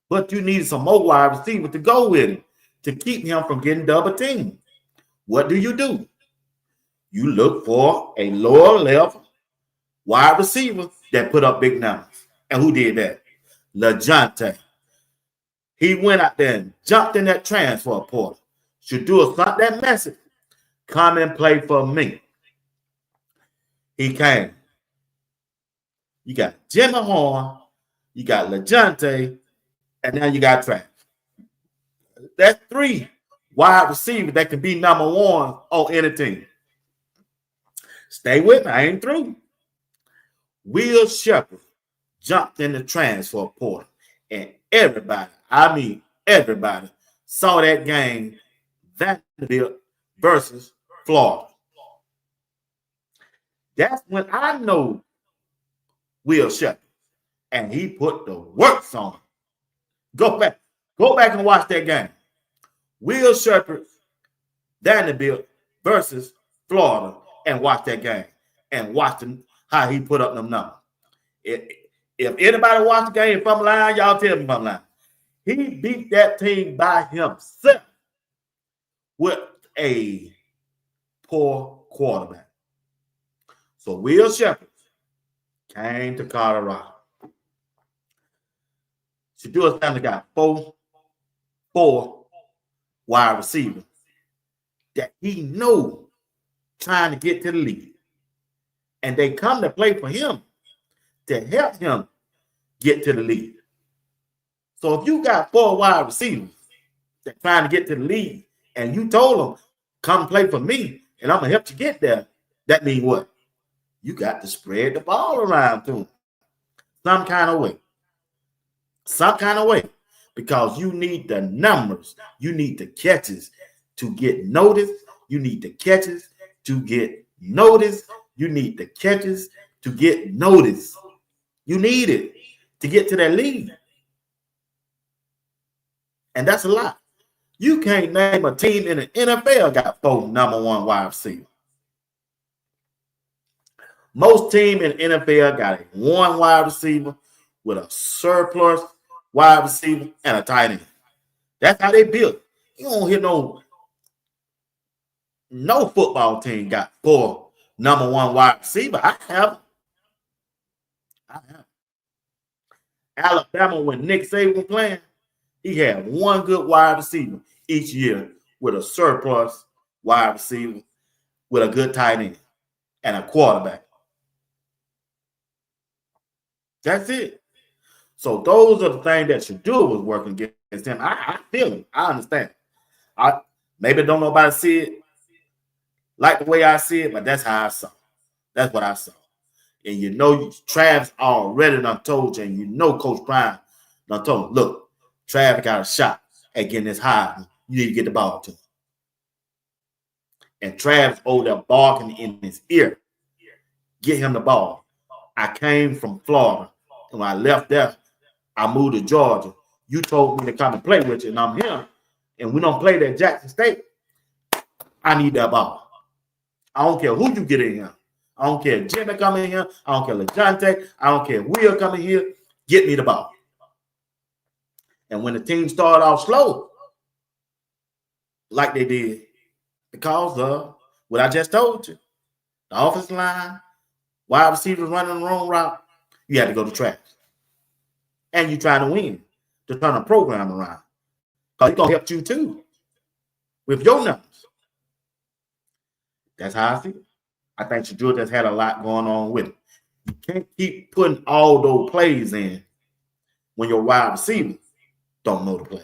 but you needed some more wide receiver to go with him to keep him from getting double teamed. What do? You look for a lower level wide receiver that put up big numbers. And who did that? LeJohntay. He went out there and jumped in that transfer portal. Shador sent that message. Come and play for me. He came. You got Jimmy Horn, you got LeJohntay, and now you got Travis. That's 3 wide receivers that can be number 1 on any team. Stay with me. I ain't through. Will Shepherd jumped in the transfer portal, and everybody saw that game, Vanderbilt versus Florida. That's when I know Will Shepherd, and he put the works on. Go back and watch that game. Will Shepherd, Vanderbilt versus Florida, and watch that game and watch how he put up them numbers. If anybody watched the game from line, y'all tell me from line. He beat that team by himself with a poor quarterback. So Will Shepherd came to Colorado. Shador's family got four wide receivers that he knows trying to get to the league. And they come to play for him to help him get to the league. So if you got 4 wide receivers that trying to get to the league and you told them, come play for me and I'm going to help you get there, that means what? You got to spread the ball around to them some kind of way. Some kind of way. Because you need the numbers. You need the catches to get noticed. You need the catches to get noticed. You need the catches to get noticed. You need it to get to that lead. And that's a lot. You can't name a team in the NFL got 4 number 1 wide receivers. Most teams in the NFL got a 1 wide receiver with a surplus wide receiver and a tight end. That's how they built. You don't hear no football team got 4 number 1 wide receiver. I have. Alabama, when Nick Saban was playing, he had 1 good wide receiver each year with a surplus wide receiver with a good tight end and a quarterback. That's it. So those are the things that Shador was working against him. I feel him. I understand. I maybe don't nobody see it like the way I see it, but that's how I saw it. That's what I saw. And you know, Travis already done told you, and you know Coach Prime done told him, look, Travis got a shot at getting this high. You need to get the ball to him. And Travis over there barking in his ear. Get him the ball. I came from Florida. And when I left there, I moved to Georgia. You told me to come and play with you, and I'm here. And we don't play at Jackson State. I need that ball. I don't care who you get in here. I don't care if Jimmy come in here. I don't care if LeJohntay. I don't care if Will come in here. Get me the ball. And when the team started off slow, like they did, because of what I just told you, the offensive line, wide receivers running the wrong route, you had to go to Travis. And you're trying to win, to turn a program around. Because it's going to help you too with your numbers. That's how I see it. I think Shador has had a lot going on with it. You can't keep putting all those plays in when your wide receivers don't know the plays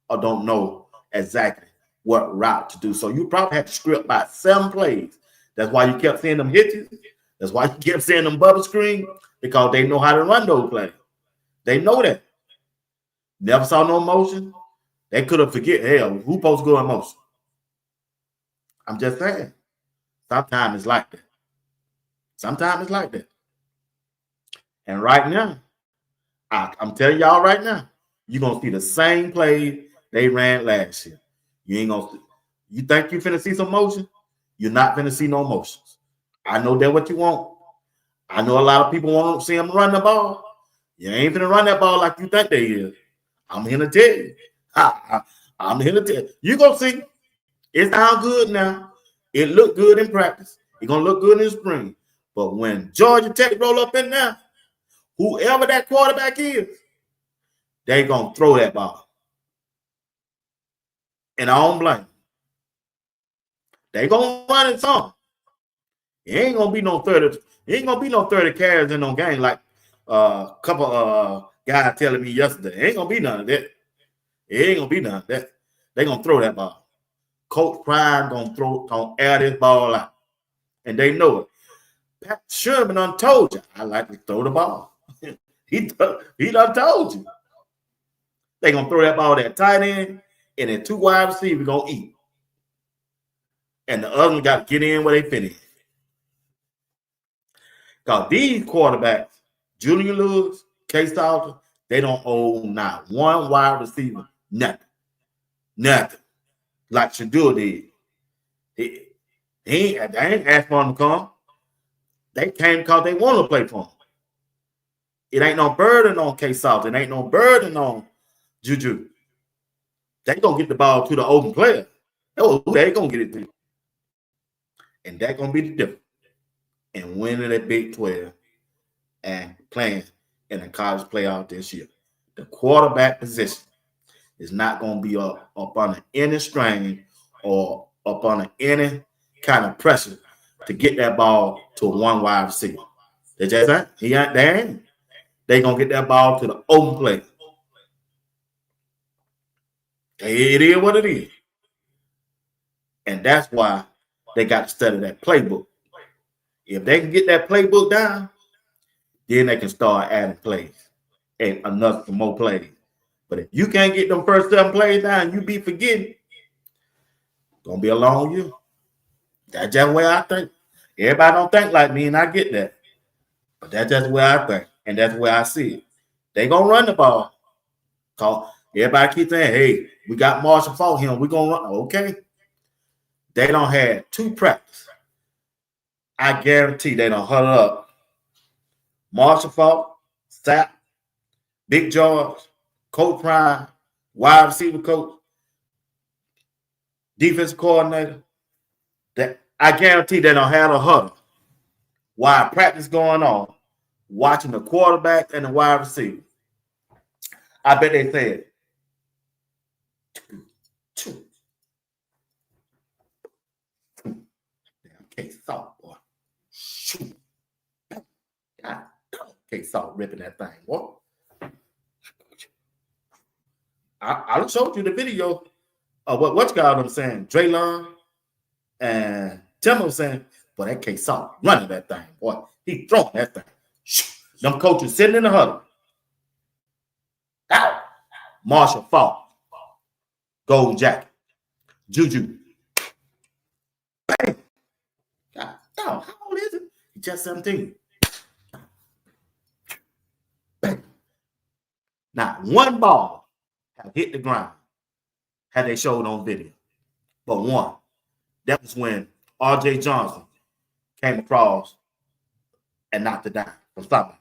or don't know exactly what route to do. So you probably had to script about 7 plays. That's why you kept seeing them hitches. That's why you kept seeing them bubble screen, because they know how to run those plays. They know that. Never saw no motion. They could have forget, hell, who supposed to go in motion? I'm just saying. Sometimes it's like that. Sometimes it's like that. And right now, I'm telling y'all right now, you're going to see the same play they ran last year. You think you're finna see some motion? You're not finna see no motions. I know that's what you want. I know a lot of people want to see them run the ball. You ain't finna run that ball like you think they is. I'm here to tell you. I'm here to tell you. You're going to see. It sounds good now. It looked good in practice. It's going to look good in the spring. But when Georgia Tech roll up in there, whoever that quarterback is, they going to throw that ball. And I don't blame them. They going to run it some. It ain't going to be no 30. It ain't going to be no 30 carries in no game like a couple guys telling me yesterday. It ain't going to be none of that. It ain't going to be none of that. They going to throw that ball. Coach Prime gonna air this ball out. And they know it. Pat Sherman done told you, I like to throw the ball. he done told you. They gonna throw that ball that tight end, and then 2 wide receivers gonna eat. And the other one got to get in where they fit in. Because these quarterbacks, Julian Lewis, Case Salter, they don't own not 1 wide receiver, nothing. Nothing. Like Shador did. They ain't asked for him to come. They came because they want to play for him. It ain't no burden on Case Salter. It ain't no burden on Juju. They going to get the ball to the open player. Oh, they going to get it to you. And that's going to be the difference in winning that Big 12 and playing in the college playoff this year. The quarterback position is not going to be up under any strain or up under any kind of pressure to get that ball to 1 wide receiver. They just ain't. He ain't there. They going to get that ball to the open play. It is what it is. And that's why they got to study that playbook. If they can get that playbook down, then they can start adding plays and enough for more plays. But if you can't get them first 7 plays down, you be forgetting. Gonna be a long year. That's just the way I think. Everybody don't think like me, and I get that. But that's just the way I think, and that's the way I see it. They gonna run the ball. Cause everybody keep saying, hey, we got Marshall Faulk here. We're gonna run. Okay. They don't have 2 practice. I guarantee they don't huddle up. Marshall Faulk, Sapp, Big George, Coach Prime, wide receiver coach, defensive coordinator. That I guarantee they don't have a huddle while practice going on, watching the quarterback and the wide receiver. I bet they said, 2. Damn, K-Salt, boy. Shoot. God, K-Salt ripping that thing, boy. I showed you the video of what guy I'm saying. Drelon and Tim was saying, boy, that K-Salt running that thing, boy. He throwing that thing. Them coaches sitting in the huddle. Ow. Marshall Faulk. Gold jacket. Juju. Bang. God, how old is it? He's just 17. Bang. Not one ball have hit the ground had they showed on video. But one. That was when R.J. Johnson came across and knocked it down from stopping.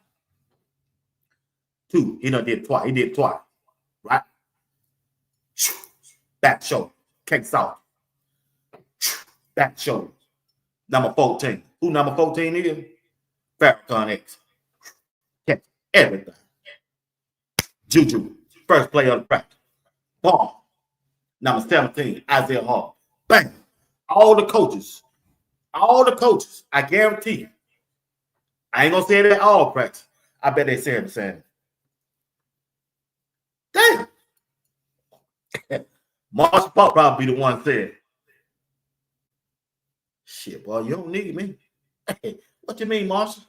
2, he done did twice. He did twice. Right? Back shoulder. K-Salt. Back shoulder. Number 14. Who number 14 is? Farrakhan X. Catch everything. Juju. First play of the practice. Ball. Number 17. Isaiah Hall. Bang. All the coaches, I guarantee you. I ain't gonna say that all practice. I bet they said the same. Damn. Marshall Faulk probably be the one said, shit, boy, you don't need me. Hey, what you mean, Marshall?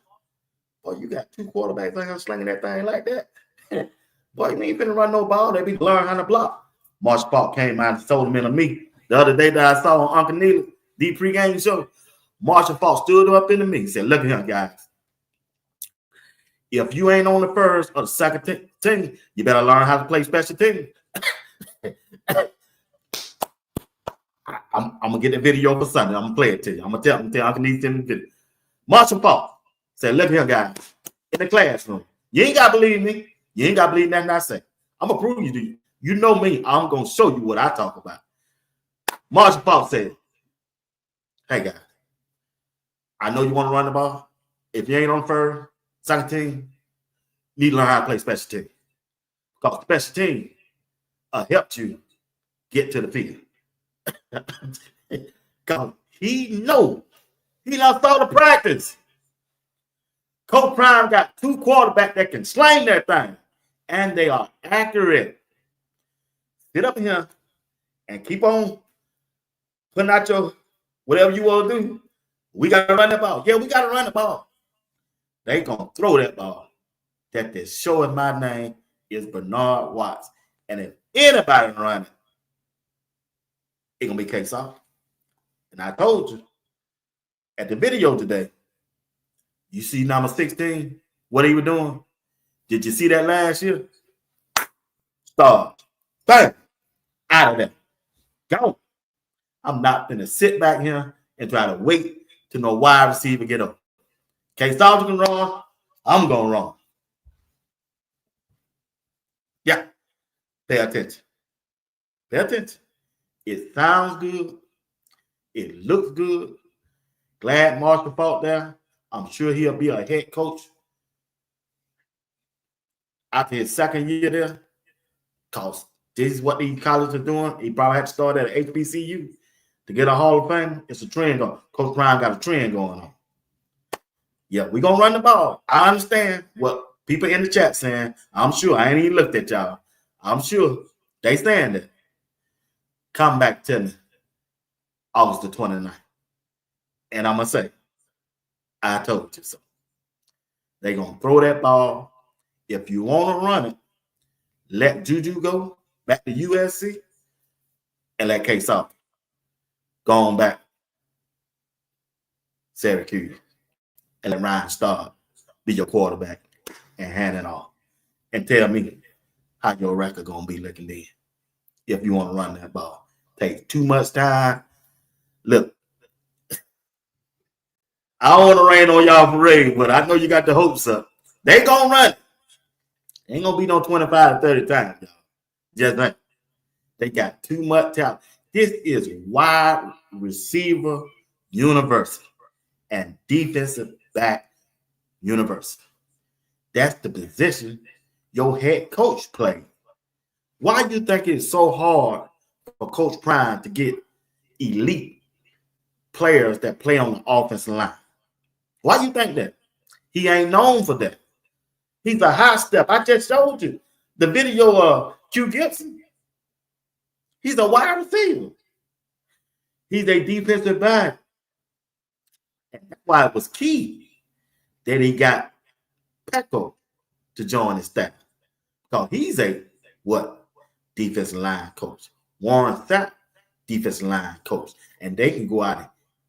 Boy, you got 2 quarterbacks out here slinging that thing like that. Boy, you ain't finna run no ball. They be learning how to block. Marshall Faulk came out and sold him in a meet. The other day that I saw on Uncle Neely, the pregame show, Marshall Faulk stood up in the meeting and said, look at him, guys. If you ain't on the first or the second team, you better learn how to play special teams. I'm going to get the video for Sunday. I'm going to play it to you. I'm going to tell Uncle Neely to send me the video. Marshall Faulk said, look at him, guys, in the classroom. You ain't got to believe me. You ain't got to believe nothing I say. I'm going to prove you to you. You know me. I'm going to show you what I talk about. Marshall Faulk said, hey, guys, I know you want to run the ball. If you ain't on the first, second team, you need to learn how to play special team. Because special team helped you get to the field. Because he know. He done saw the practice. Coach Prime got 2 quarterbacks that can sling that thing. And they are accurate. Sit up here and keep on putting out your whatever you want to do. We got to run the ball. Yeah, we got to run the ball. They going to throw that ball. That they're showing my name is Bernard Watts. And if anybody run it, it's going to be K-Salt. And I told you at the video today, you see number 16, what he was doing? Did you see that last year? Start. Bang. Out of there. Go. I'm not going to sit back here and try to wait till no wide receiver get up. K-Salt can run. I'm going to run. Yeah. Pay attention. Pay attention. It sounds good. It looks good. Glad Marshall Faulk there. I'm sure he'll be a head coach after his second year there. Because this is what these colleges are doing. He probably had to start at HBCU to get a Hall of Fame. It's a trend going. Coach Prime got a trend going on. Yeah, we're going to run the ball. I understand what people in the chat saying. I'm sure. I ain't even looked at y'all. I'm sure they saying that. Come back to me August the 29th. And I'm going to say, I told you so. They're going to throw that ball. If you want to run it, let Juju go back to USC and let K-Salt go on back Syracuse, and let Ryan Starr be your quarterback and hand it off. And tell me how your record gonna be looking then if you want to run that ball. Take too much time. Look, I don't want to rain on y'all parade, but I know you got the hopes up. They gonna run it. Ain't gonna be no 25 to 30 times, y'all. Just like they got too much talent. This is wide receiver university and defensive back university. That's the position your head coach plays. Why do you think it's so hard for Coach Prime to get elite players that play on the offensive line? Why do you think that? He ain't known for that. He's a high step. I just showed you the video of Q Gibson. He's a wide receiver. He's a defensive back. And that's why it was key that he got Pecco to join his staff. Because he's a what? Defensive line coach. Warren Sapp, defensive line coach. And they can go out and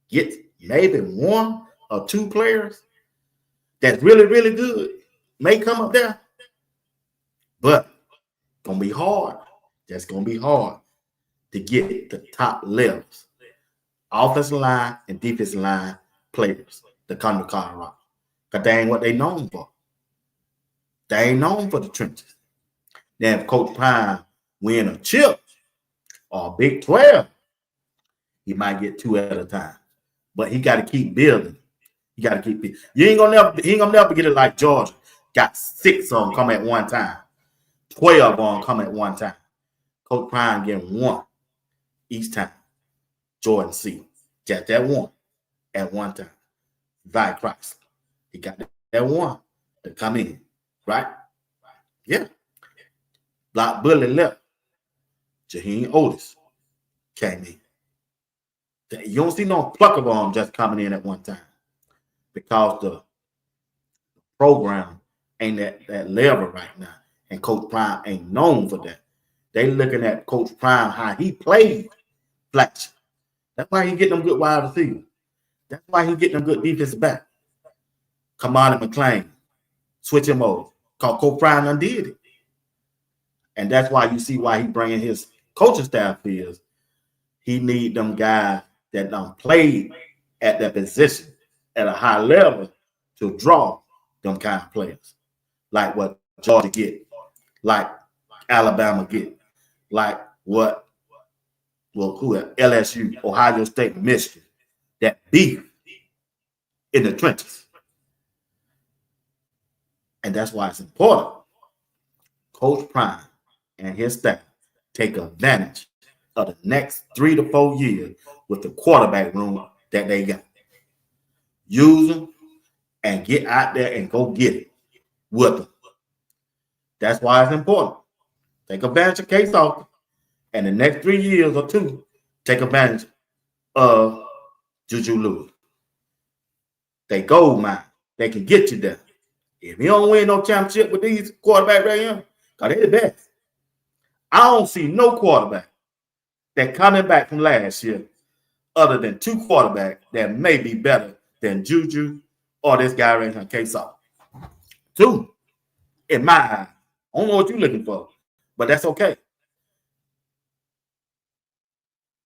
get maybe one or two players that's really, really good. May come up there. But gonna be hard. That's gonna be hard to get the top levels. Offensive line and defensive line players to come to Colorado. Because they ain't what they known for. They ain't known for the trenches. Then if Coach Prime win a chip or a Big 12, he might get two at a time. But he got to keep building. He got to keep building. He ain't gonna never get it like Georgia. Got 6 of them come at one time. 12 of them come at one time. Coach Prime getting one each time. Jordan C. Just that one at one time. Vi Chrysler. He got that one to come in. Right? Yeah. Block Bully left. Jaheim Otis came in. You don't see no pluck of them just coming in at one time because the program ain't that level right now. And Coach Prime ain't known for that. They looking at Coach Prime, how he played Fletcher. That's why he getting them good wide receivers. That's why he getting them good defensive back. Kamani McClain, switch him over. Because Coach Prime done did it. And that's why you see why he bringing his coaching staff is he need them guys that done played at that position at a high level to draw them kind of players. Like what Georgia get, like Alabama get, like what LSU, Ohio State, Michigan, that beef in the trenches. And that's why it's important. Coach Prime and his staff take advantage of the next 3 to 4 years with the quarterback room that they got. Use them and get out there and go get it with them. That's why it's important. Take advantage of Case Austin, and the next 3 years or 2, take advantage of Juju Lewis. They gold mine. They can get you there. If you don't win no championship with these quarterbacks right here, because they're the best. I don't see no quarterback that coming back from last year other than 2 quarterbacks that may be better than Juju or this guy right here, K-Saw. 2, in my eye. I don't know what you're looking for, but that's okay.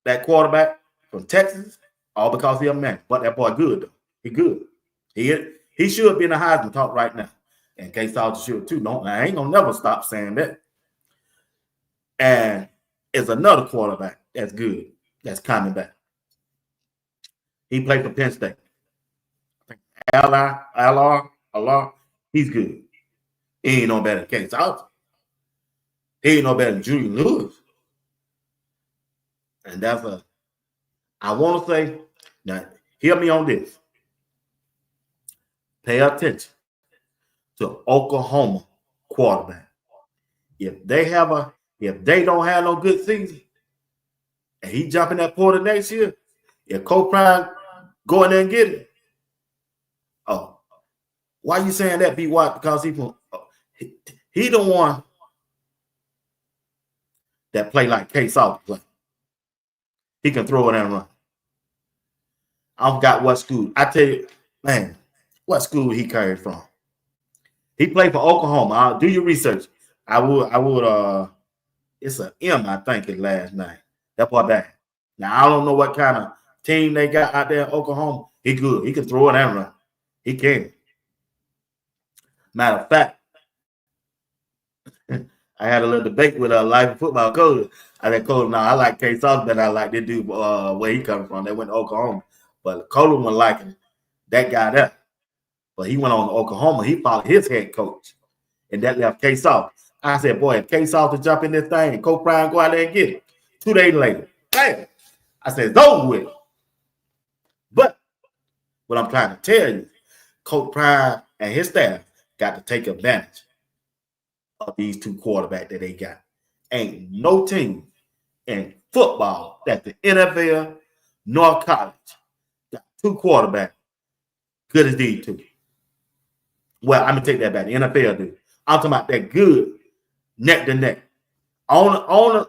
That quarterback from Texas, all because he's a man. But that boy good, though. He good. He should be in the Heisman talk right now. And K-Saw should too. I ain't going to never stop saying that. And it's another quarterback that's good, that's coming back. He played for Penn State. Allah, he's good. He ain't no better than Case Austin. He ain't no better than Julian Lewis. And I want to say, now, hear me on this. Pay attention to Oklahoma quarterback. If they don't have no good season, and he jumping that portal next year, if Coach Prime go in there and get it, oh, why you saying that, B. Watt? Because he the one that play like Case Austin play. He can throw it and run. I forgot what school. I tell you, man, what school he came from. He played for Oklahoma. Do your research. I would it's an M, I think, his last name. That boy bad. Now I don't know what kind of team they got out there in Oklahoma. He good. He can throw it and run. He can. Matter of fact, I had a little debate with a live football coach. I said, Coach, now I like K Sauce better. I like this dude where he coming from. They went to Oklahoma. But Coach was liking that guy there. But he went on to Oklahoma. He followed his head coach. And that left K Sauce. I said, boy, if K Sauce to jump in this thing and Coach Prime go out there and get it. 2 days later, bam. I said, it's over with. But what I'm trying to tell you, Coach Prime and his staff got to take advantage of these 2 quarterbacks that they got. Ain't no team in football that the NFL nor college got 2 quarterbacks good as these 2. Well, I'm gonna take that back. The NFL do. I'm talking about that good neck to neck. Only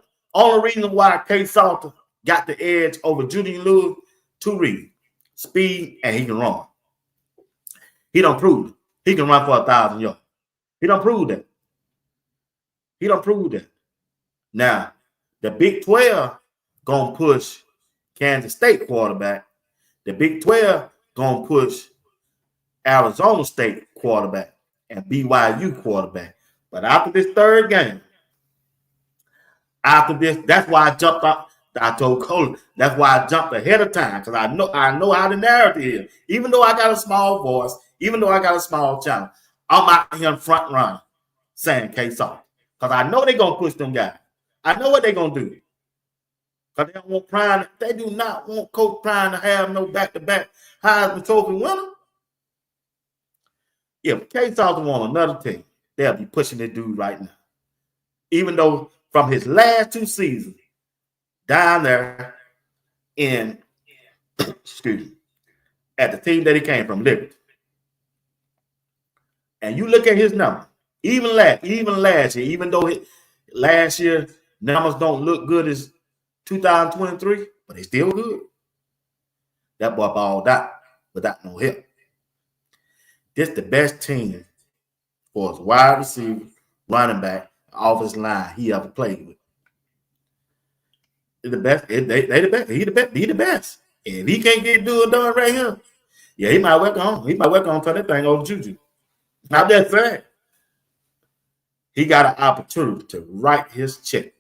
reason why K Salter got the edge over Julian Lewis, 2 reasons: speed and he can run. He don't prove it. He can run for 1,000 yards. He don't prove that. He don't prove that. Now, the Big 12 gonna push Kansas State quarterback. The Big 12 gonna push Arizona State quarterback and BYU quarterback. But after this 3rd game, after this, that's why I jumped up. I told Cole, that's why I jumped ahead of time, because I know how the narrative is. Even though I got a small voice, even though I got a small channel, I'm out here in front running saying K-Sauce. Because I know they're gonna push them guys. I know what they're gonna do. Because they don't want Prime, they do not want Coach Prime to have no back-to-back Heisman Trophy winner. If K-Sauce want another team, they'll be pushing this dude right now. Even though from his last 2 seasons down there in, excuse me, at the team that he came from, Liberty. And you look at his number, even last year, even though last year numbers don't look good as 2023, but they still good. That boy balled out without no help. This the best team for his wide receiver, running back, offensive line he ever played with. They're the best. They the best. He the best. If he can't get do it done right here, yeah, he might work on. He might work on turn that thing over to Juju. I'm just saying. He got an opportunity to write his check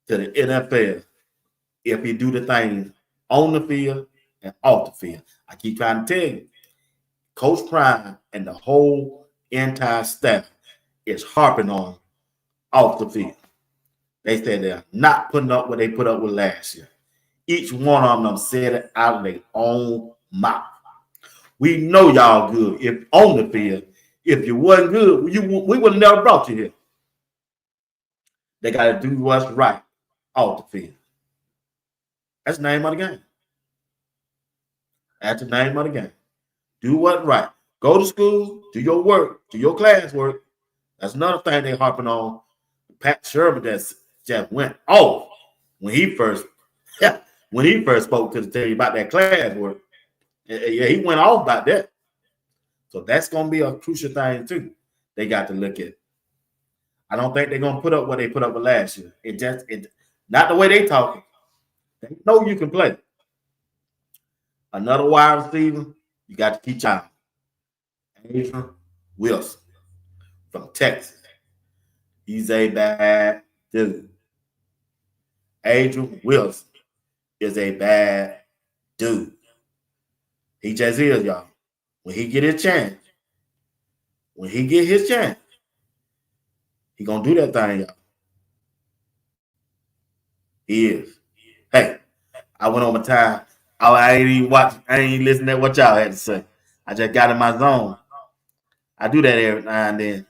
to the NFL if he do the things on the field and off the field. I keep trying to tell you, Coach Prime and the whole entire staff is harping on off the field. They said they're not putting up what they put up with last year. Each one of them said it out of their own mouth. We know y'all good. If on the field, if you wasn't good, we would have never brought you here. They got to do what's right off the field. That's the name of the game. That's the name of the game. Do what's right. Go to school, do your work, do your class work. That's another thing they harping on. Pat Sherman just went off when he first spoke to the team about that class work. Yeah, he went off about that. So that's going to be a crucial thing too. They got to look at. I don't think they're going to put up what they put up with last year. It not the way they talking. They know you can play. Another wide receiver, you got to keep an eye on. Adrian Wilson from Texas. He's a bad dude. Adrian Wilson is a bad dude. He just is, y'all. When he get his chance, he gonna do that thing, y'all. He is. Hey, I went on my time. I ain't even watch. I ain't even listen to what y'all had to say. I just got in my zone. I do that every now and then.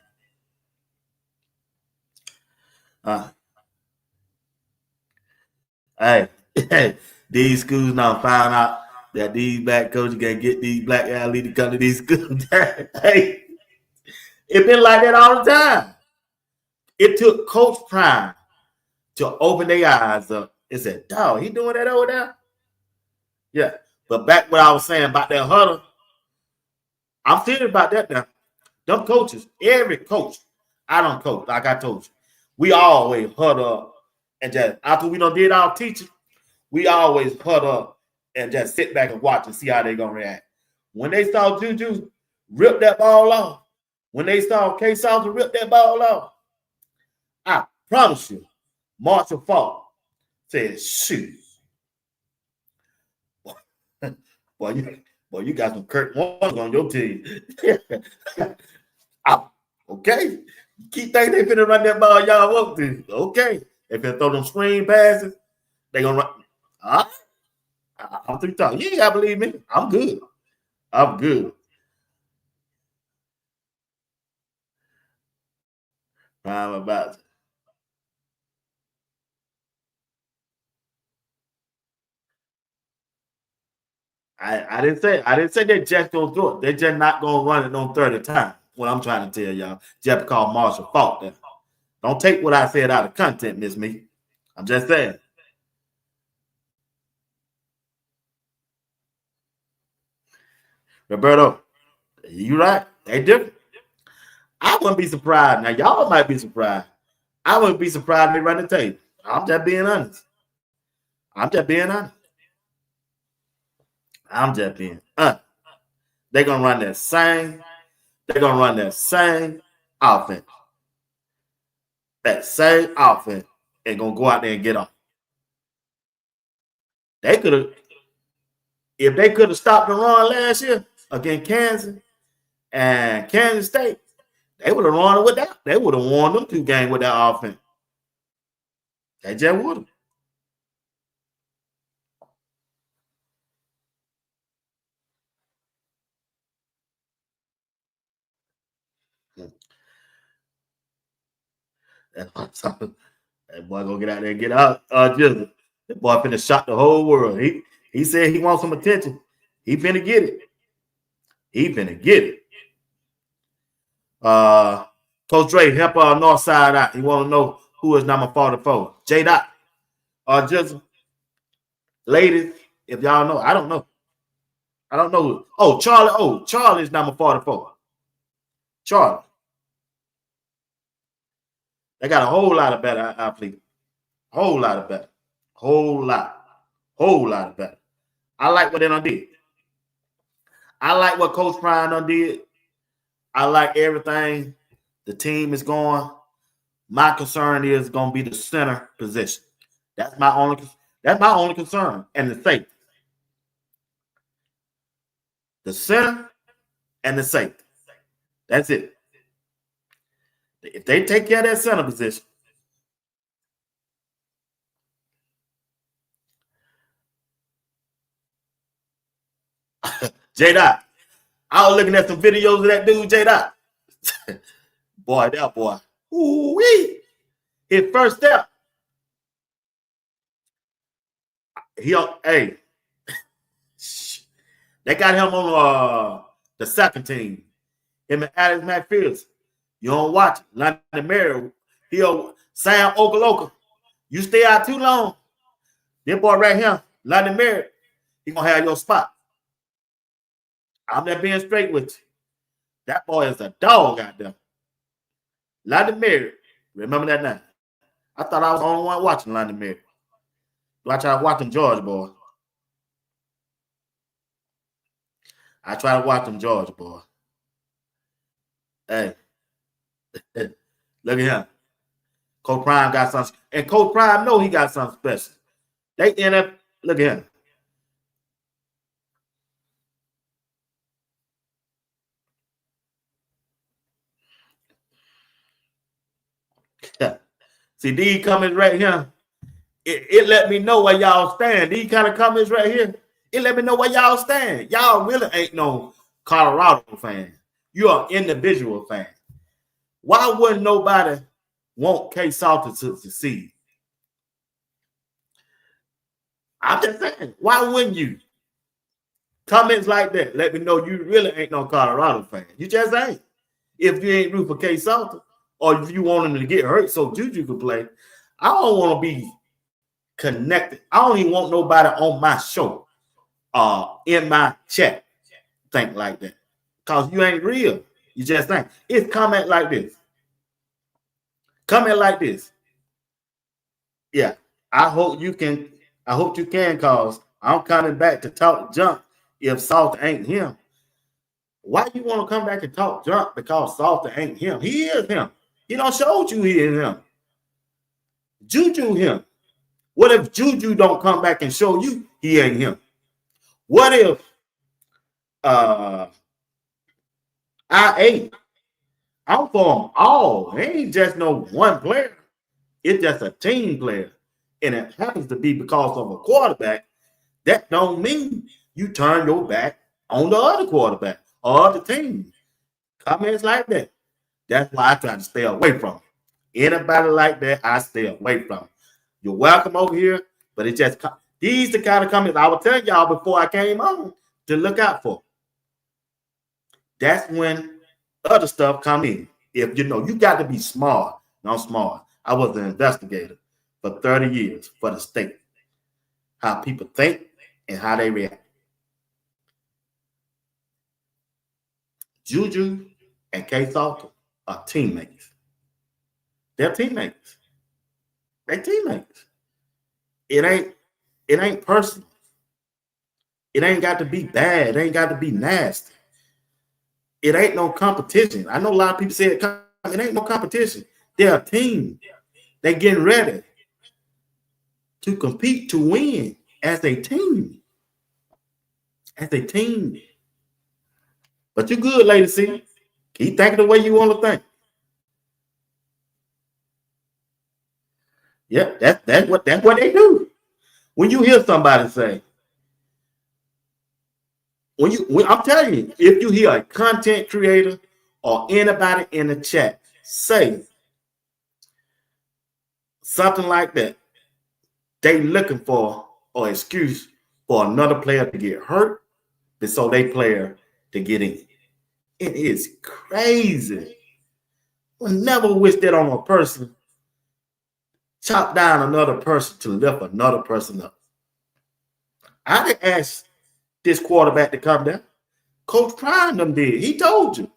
Hey, these schools now found out that these black coaches can get these black athletes to come to these schools. Hey, it's been like that all the time. It took Coach Prime to open their eyes up and said, dog, he doing that over there? Yeah. But back what I was saying about that huddle, I'm serious about that now. Them coaches, every coach, I don't coach, like I told you. We always huddle up and just, after we done did our teaching, we always huddle up and just sit back and watch and see how they going to react. When they saw Juju rip that ball off, when they saw K Salter rip that ball off, I promise you, Marshall Faulk said, shoot. Boy, you got some Kurt Warner on your team. Okay. Keep thinking they finna run that ball y'all up to. Okay. If they throw them screen passes, they gonna run. I'm through talking. You ain't gotta believe me. I'm good. I'm good. I'm about to. I didn't say that Jets gonna do it. They're just not gonna run it on 30 times. What I'm trying to tell y'all. Jeff called Marshall Faulk there. Don't take what I said out of content, Miss Me. I'm just saying. Roberto, you right. They different. I wouldn't be surprised. Now, y'all might be surprised. I wouldn't be surprised if they run the tape. I'm just being honest. I'm just being honest. They're going to run that same. They're going to run that same offense. That same offense and going to go out there and get off. They could have, if they could have stopped the run last year against Kansas and Kansas State, they would have run it with that. They would have won them 2 games with that offense. They just would have. That boy gonna get out there and get out. That boy finna shock the whole world. He said he wants some attention. He finna get it. Coach Dre, help North Side out. He want to know who is number 44. J. Dot. Just ladies, if y'all know, I don't know. Oh, Charlie. Oh, Charlie's number 44. Charlie. They got a whole lot of better athletes. Whole lot of better. Whole lot of better. I like what they done did. I like what Coach Prime done did. I like everything the team is going. My concern is going to be the center position. That's my only concern. And the safety. The center and the safety. That's it. If they take care of that center position, J-Dot, I was looking at some videos of that dude, J-Dot. Boy, that boy. Ooh-wee. His first step. They got him on the second team. Him and Alex McPherson. You don't watch it. London Mary, he'll Sam Okaloka. You stay out too long. This boy right here, London Mary, he gonna have your spot. I'm just being straight with you. That boy is a dog out there. London Mary, remember that now. I thought I was the only one watching London Mary. I tried watching George, boy. I try to watch them George, boy. Hey. Look at him. Coach Prime got something. And Coach Prime know he got something special. They end up, look at him. See, these comments right here, it let me know where y'all stand. These kind of comments right here, it let me know where y'all stand. Y'all really ain't no Colorado fan. You're an individual fan. Why wouldn't nobody want K Salter to succeed? I'm just saying, why wouldn't you? Comments like that let me know you really ain't no Colorado fan. You just ain't. If you ain't root for K Salter, or if you want him to get hurt so Juju could play, I don't want to be connected. I don't even want nobody on my show in my chat think like that. Because you ain't real. You just think. It's comment like this. Comment like this. Yeah. I hope you can, cause I'm coming back to talk junk if Salter ain't him. Why you want to come back and talk junk because Salter ain't him? He is him. He done showed you he is him. Juju him. What if Juju don't come back and show you he ain't him? What if I'm for them all. It ain't just no one player. It's just a team player. And it happens to be because of a quarterback. That don't mean you turn your back on the other quarterback or the team. Comments like that. That's why I try to stay away from it. Anybody like that, I stay away from. You're welcome over here, but it just these the kind of comments I was telling y'all before I came on to look out for. That's when other stuff come in. If you know, you got to be smart. I'm smart. I was an investigator for 30 years for the state. How people think and how they react. Juju and K. Salter are teammates. They're teammates. They're teammates. It ain't personal. It ain't got to be bad. It ain't got to be nasty. It ain't no competition. I know a lot of people say it ain't no competition. They're a team. They're getting ready to compete to win as a team. As a team. But you're good, Lady C. Keep thinking the way you want to think. Yeah, that's what they do. When you hear somebody say, I'm telling you, if you hear a content creator or anybody in the chat say something like that, they looking for an excuse for another player to get hurt, and so they player to get in. It is crazy. I never wish that on a person. Chop down another person to lift another person up. I didn't ask this quarterback to come down. Coach Prime them did. He told you.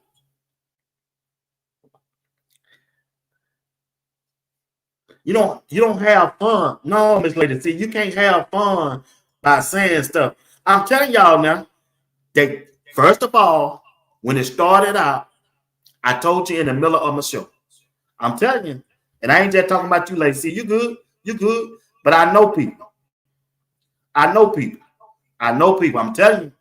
You don't have fun. No, Miss Lady C, you can't have fun by saying stuff. I'm telling y'all now, first of all, when it started out, I told you in the middle of my show. I'm telling you, and I ain't just talking about you, Lady C. You good. But I know people. I'm telling you,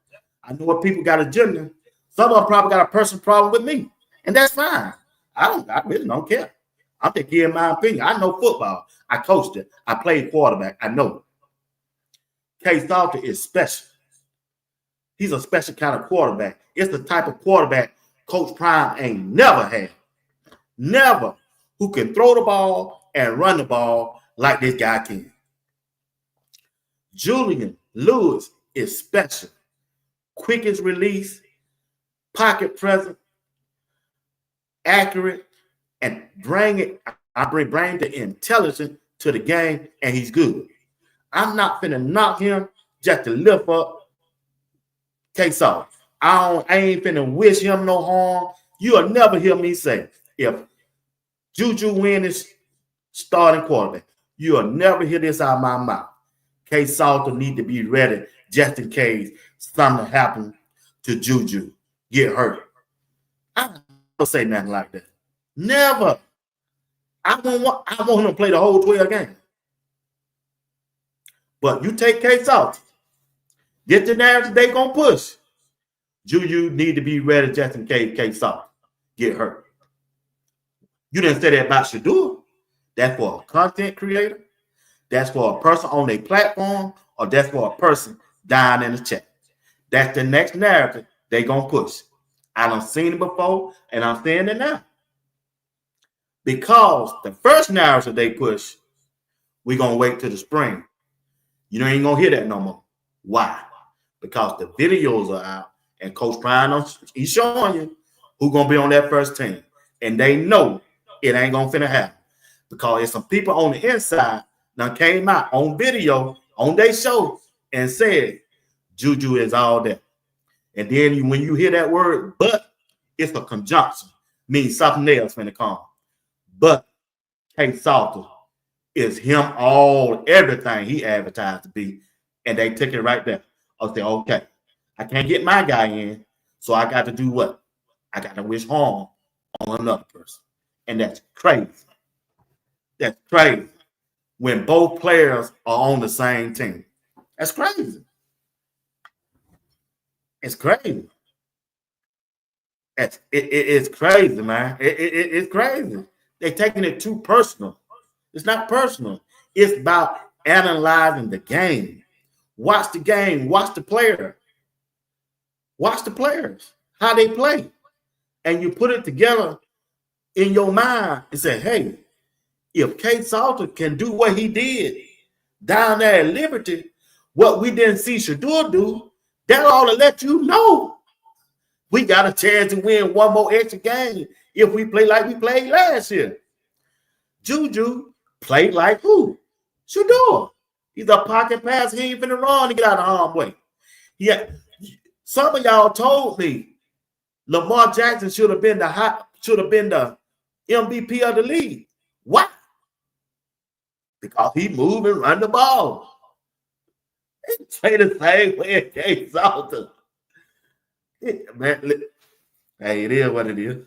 I know what people got agenda. Some of them probably got a personal problem with me, and that's fine. I really don't care. I'm just giving my opinion. I know football. I coached it. I played quarterback. I know it. K. Salter is special. He's a special kind of quarterback. It's the type of quarterback Coach Prime ain't never had. Never. Who can throw the ball and run the ball like this guy can. Julian Lewis is special. Quickest release, pocket present, accurate, and bring the intelligence to the game, and he's good. I'm not finna knock him just to lift up K. Salter. I ain't finna wish him no harm. You'll never hear me say, if Juju win is starting quarterback, you'll never hear this out of my mouth. K. Salter need to be ready just in case something happen to Juju, get hurt. I don't say nothing like that. Never. I want him to play the whole 12 games. But you take K. Salter, get the narrative they gonna push. Juju need to be ready just in case K. Salter get hurt. You didn't say that about Shadua. That's for a content creator. That's for a person on their platform, or that's for a person down in the chat. That's the next narrative they gonna push. I done seen it before, and I'm saying it now. Because the first narrative they push, we're gonna wait till the spring. You ain't gonna hear that no more. Why? Because the videos are out, and Coach Prime, he's showing you who's gonna be on that first team. And they know it ain't gonna finna happen. Because there's some people on the inside that came out on video on their show and said Juju is all that. And then when you hear that word, but, it's a conjunction, means something else when it comes. But K Salter is him everything he advertised to be. And they took it right there. I said, okay, I can't get my guy in, so I got to do what? I got to wish harm on another person. And that's crazy. That's crazy. When both players are on the same team. That's crazy. It's crazy. It's crazy, man. It's crazy. They're taking it too personal. It's not personal. It's about analyzing the game. Watch the game. Watch the player. Watch the players, how they play. And you put it together in your mind and say, hey, if K Salter can do what he did down there at Liberty, what we didn't see Shador do, that ought to let you know we got a chance to win one more extra game if we play like we played last year. Juju played like who? Shador. He's a pocket pass. He ain't finna run to get out of harm's way. Yeah, some of y'all told me Lamar Jackson should have been the MVP of the league. Why? Because he move and run the ball. He play the same way as K Salter. Man, hey, it is what it is.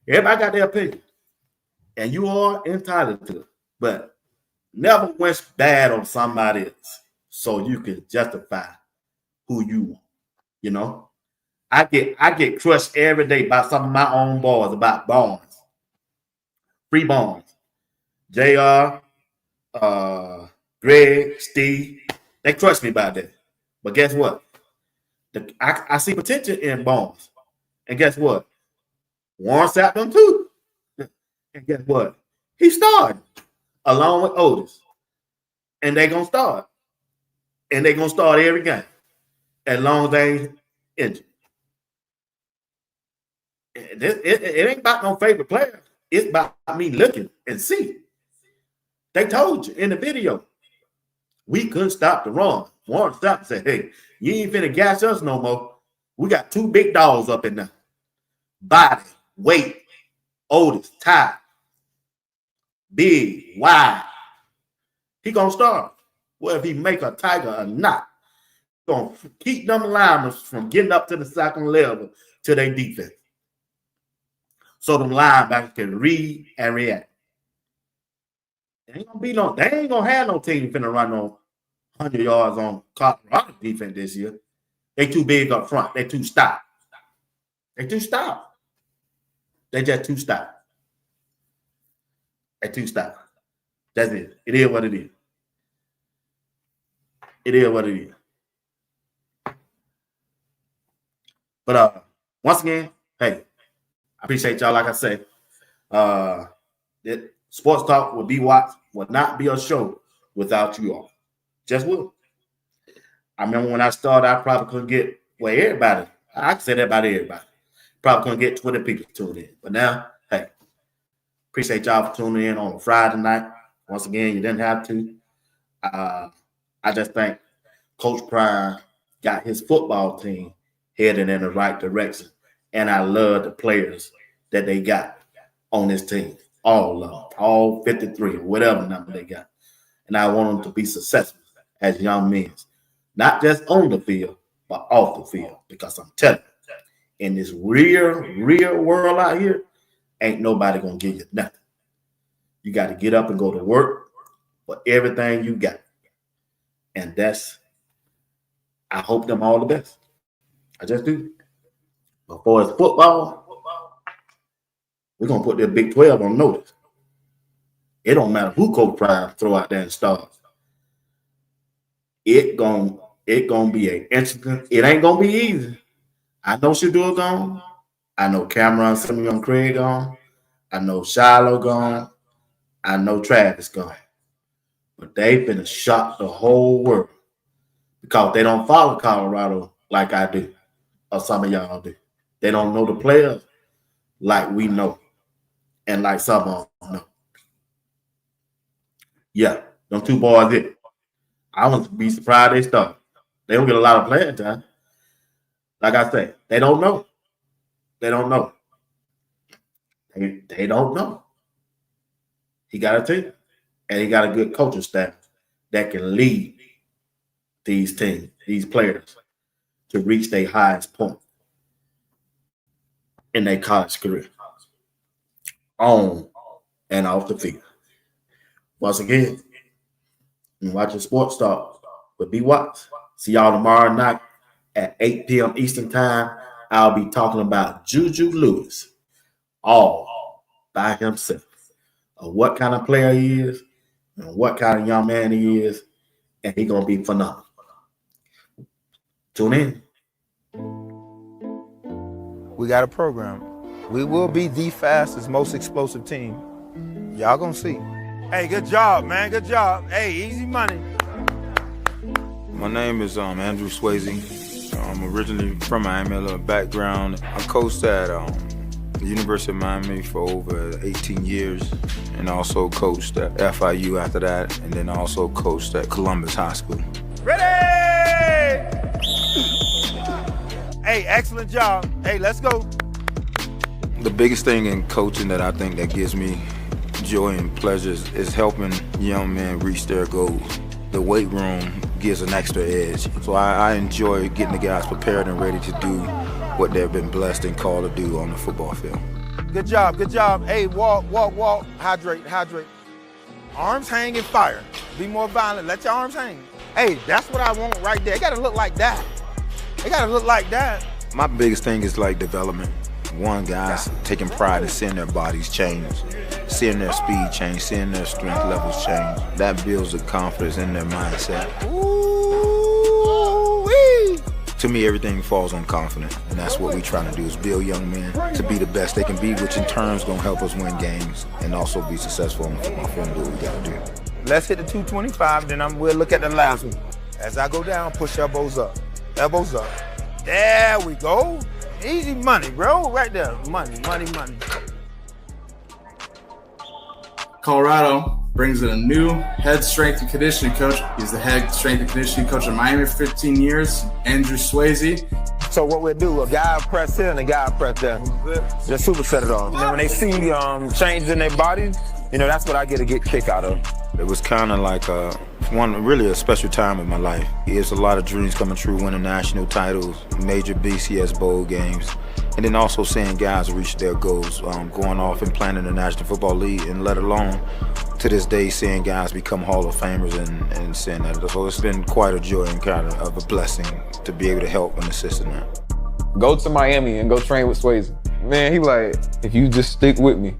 Everybody got their opinion. And you are entitled to it. But never wish bad on somebody else so you can justify who you want. You know? I get crushed every day by some of my own boys about Barnes. Free Barnes. JR, Greg, Steve, they crush me about that. But guess what? I see potential in Barnes. And guess what? Warren sapped them too. And guess what? He started along with Otis. And they're going to start. And they're going to start every game as long as they ain't injured. It ain't about no favorite player. It's about me looking and see. They told you in the video, we couldn't stop the run. Warren stopped and said, hey, you ain't finna gas us no more. We got two big dogs up in there. Body, weight, Otis, Ty, big, wide. He gonna start. Whether he make a tiger or not, gonna keep them linemen from getting up to the second level to their defense. So them linebackers can read and react. They ain't gonna have no team finna run no 100 yards on Colorado defense this year. They too big up front. They too stout. They just too stout. They too stout. That's it. It is what it is. It is what it is. But once again, hey, I appreciate y'all. Like I say, that Sports Talk would not be a show without you all. Just will. I remember when I started, I probably couldn't get everybody. I can say that about everybody. Probably couldn't get 20 people to tune in. But now, hey, appreciate y'all for tuning in on a Friday night. Once again, you didn't have to. I just think Coach Prime got his football team headed in the right direction. And I love the players that they got on this team. All of them, all 53, whatever number they got. And I want them to be successful as young men. Not just on the field, but off the field. Because I'm telling you, in this real world out here, ain't nobody going to give you nothing. You got to get up and go to work for everything you got. And I hope them all the best. I just do. Before it's football, we're going to put the Big 12 on notice. It don't matter who Coach Prime throw out there and start. It gonna be an interesting. It ain't gonna be easy. I know Shador gone. I know Cameron Simeon Craig gone. I know Shiloh gone. I know Travis gone. But they've been shocked the whole world because they don't follow Colorado like I do, or some of y'all do. They don't know the players like we know, and like some of them know. Yeah, them two boys did. I wouldn't be surprised they start. They don't get a lot of playing time. Like I say, they don't know. They don't know. They don't know. He got a team, and he got a good coaching staff that can lead these teams, these players, to reach their highest point in their college career, on and off the field. Once again, you're watching Sports Talk with B. Watts. See y'all tomorrow night at 8 p.m. Eastern Time. I'll be talking about Juju Lewis all by himself, of what kind of player he is and what kind of young man he is, and he's going to be phenomenal. Tune in. We got a program. We will be the fastest, most explosive team. Y'all gonna see. Hey, good job, man. Good job. Hey, easy money. My name is Andrew Swayze. I'm originally from Miami, a little background. I coached at the University of Miami for over 18 years, and also coached at FIU after that, and then also coached at Columbus High School. Ready! Hey, excellent job. Hey, let's go. The biggest thing in coaching that I think that gives me joy and pleasure is helping young men reach their goals. The weight room gives an extra edge. So I enjoy getting the guys prepared and ready to do what they've been blessed and called to do on the football field. Good job, good job. Hey, walk. Hydrate. Arms hang and fire. Be more violent, let your arms hang. Hey, that's what I want right there. It gotta look like that. My biggest thing is like development. One, guys taking pride in seeing their bodies change, seeing their speed change, seeing their strength levels change. That builds the confidence in their mindset. Ooh-wee. To me, everything falls on confidence, and that's what we're trying to do, is build young men to be the best they can be, which in turn is going to help us win games and also be successful on the football field and do what we got to do. Let's hit the 225, then we'll look at the last one. As I go down, push elbows up. Elbows up. There we go. Easy money, bro. Right there. Money. Colorado brings in a new head strength and conditioning coach. He's the head strength and conditioning coach in Miami for 15 years, Andrew Swayze. So what we'll do, a guy press here and a guy press there. Just superset it on. And then when they see changes in their bodies, that's what I get a kick out of. It was kind of like really a special time in my life. It's a lot of dreams coming true, winning national titles, major BCS bowl games, and then also seeing guys reach their goals, going off and playing in the National Football League, and let alone to this day seeing guys become Hall of Famers and seeing that. So it's been quite a joy and kind of a blessing to be able to help and assist in that. Go to Miami and go train with Swayze. Man, he like, if you just stick with me,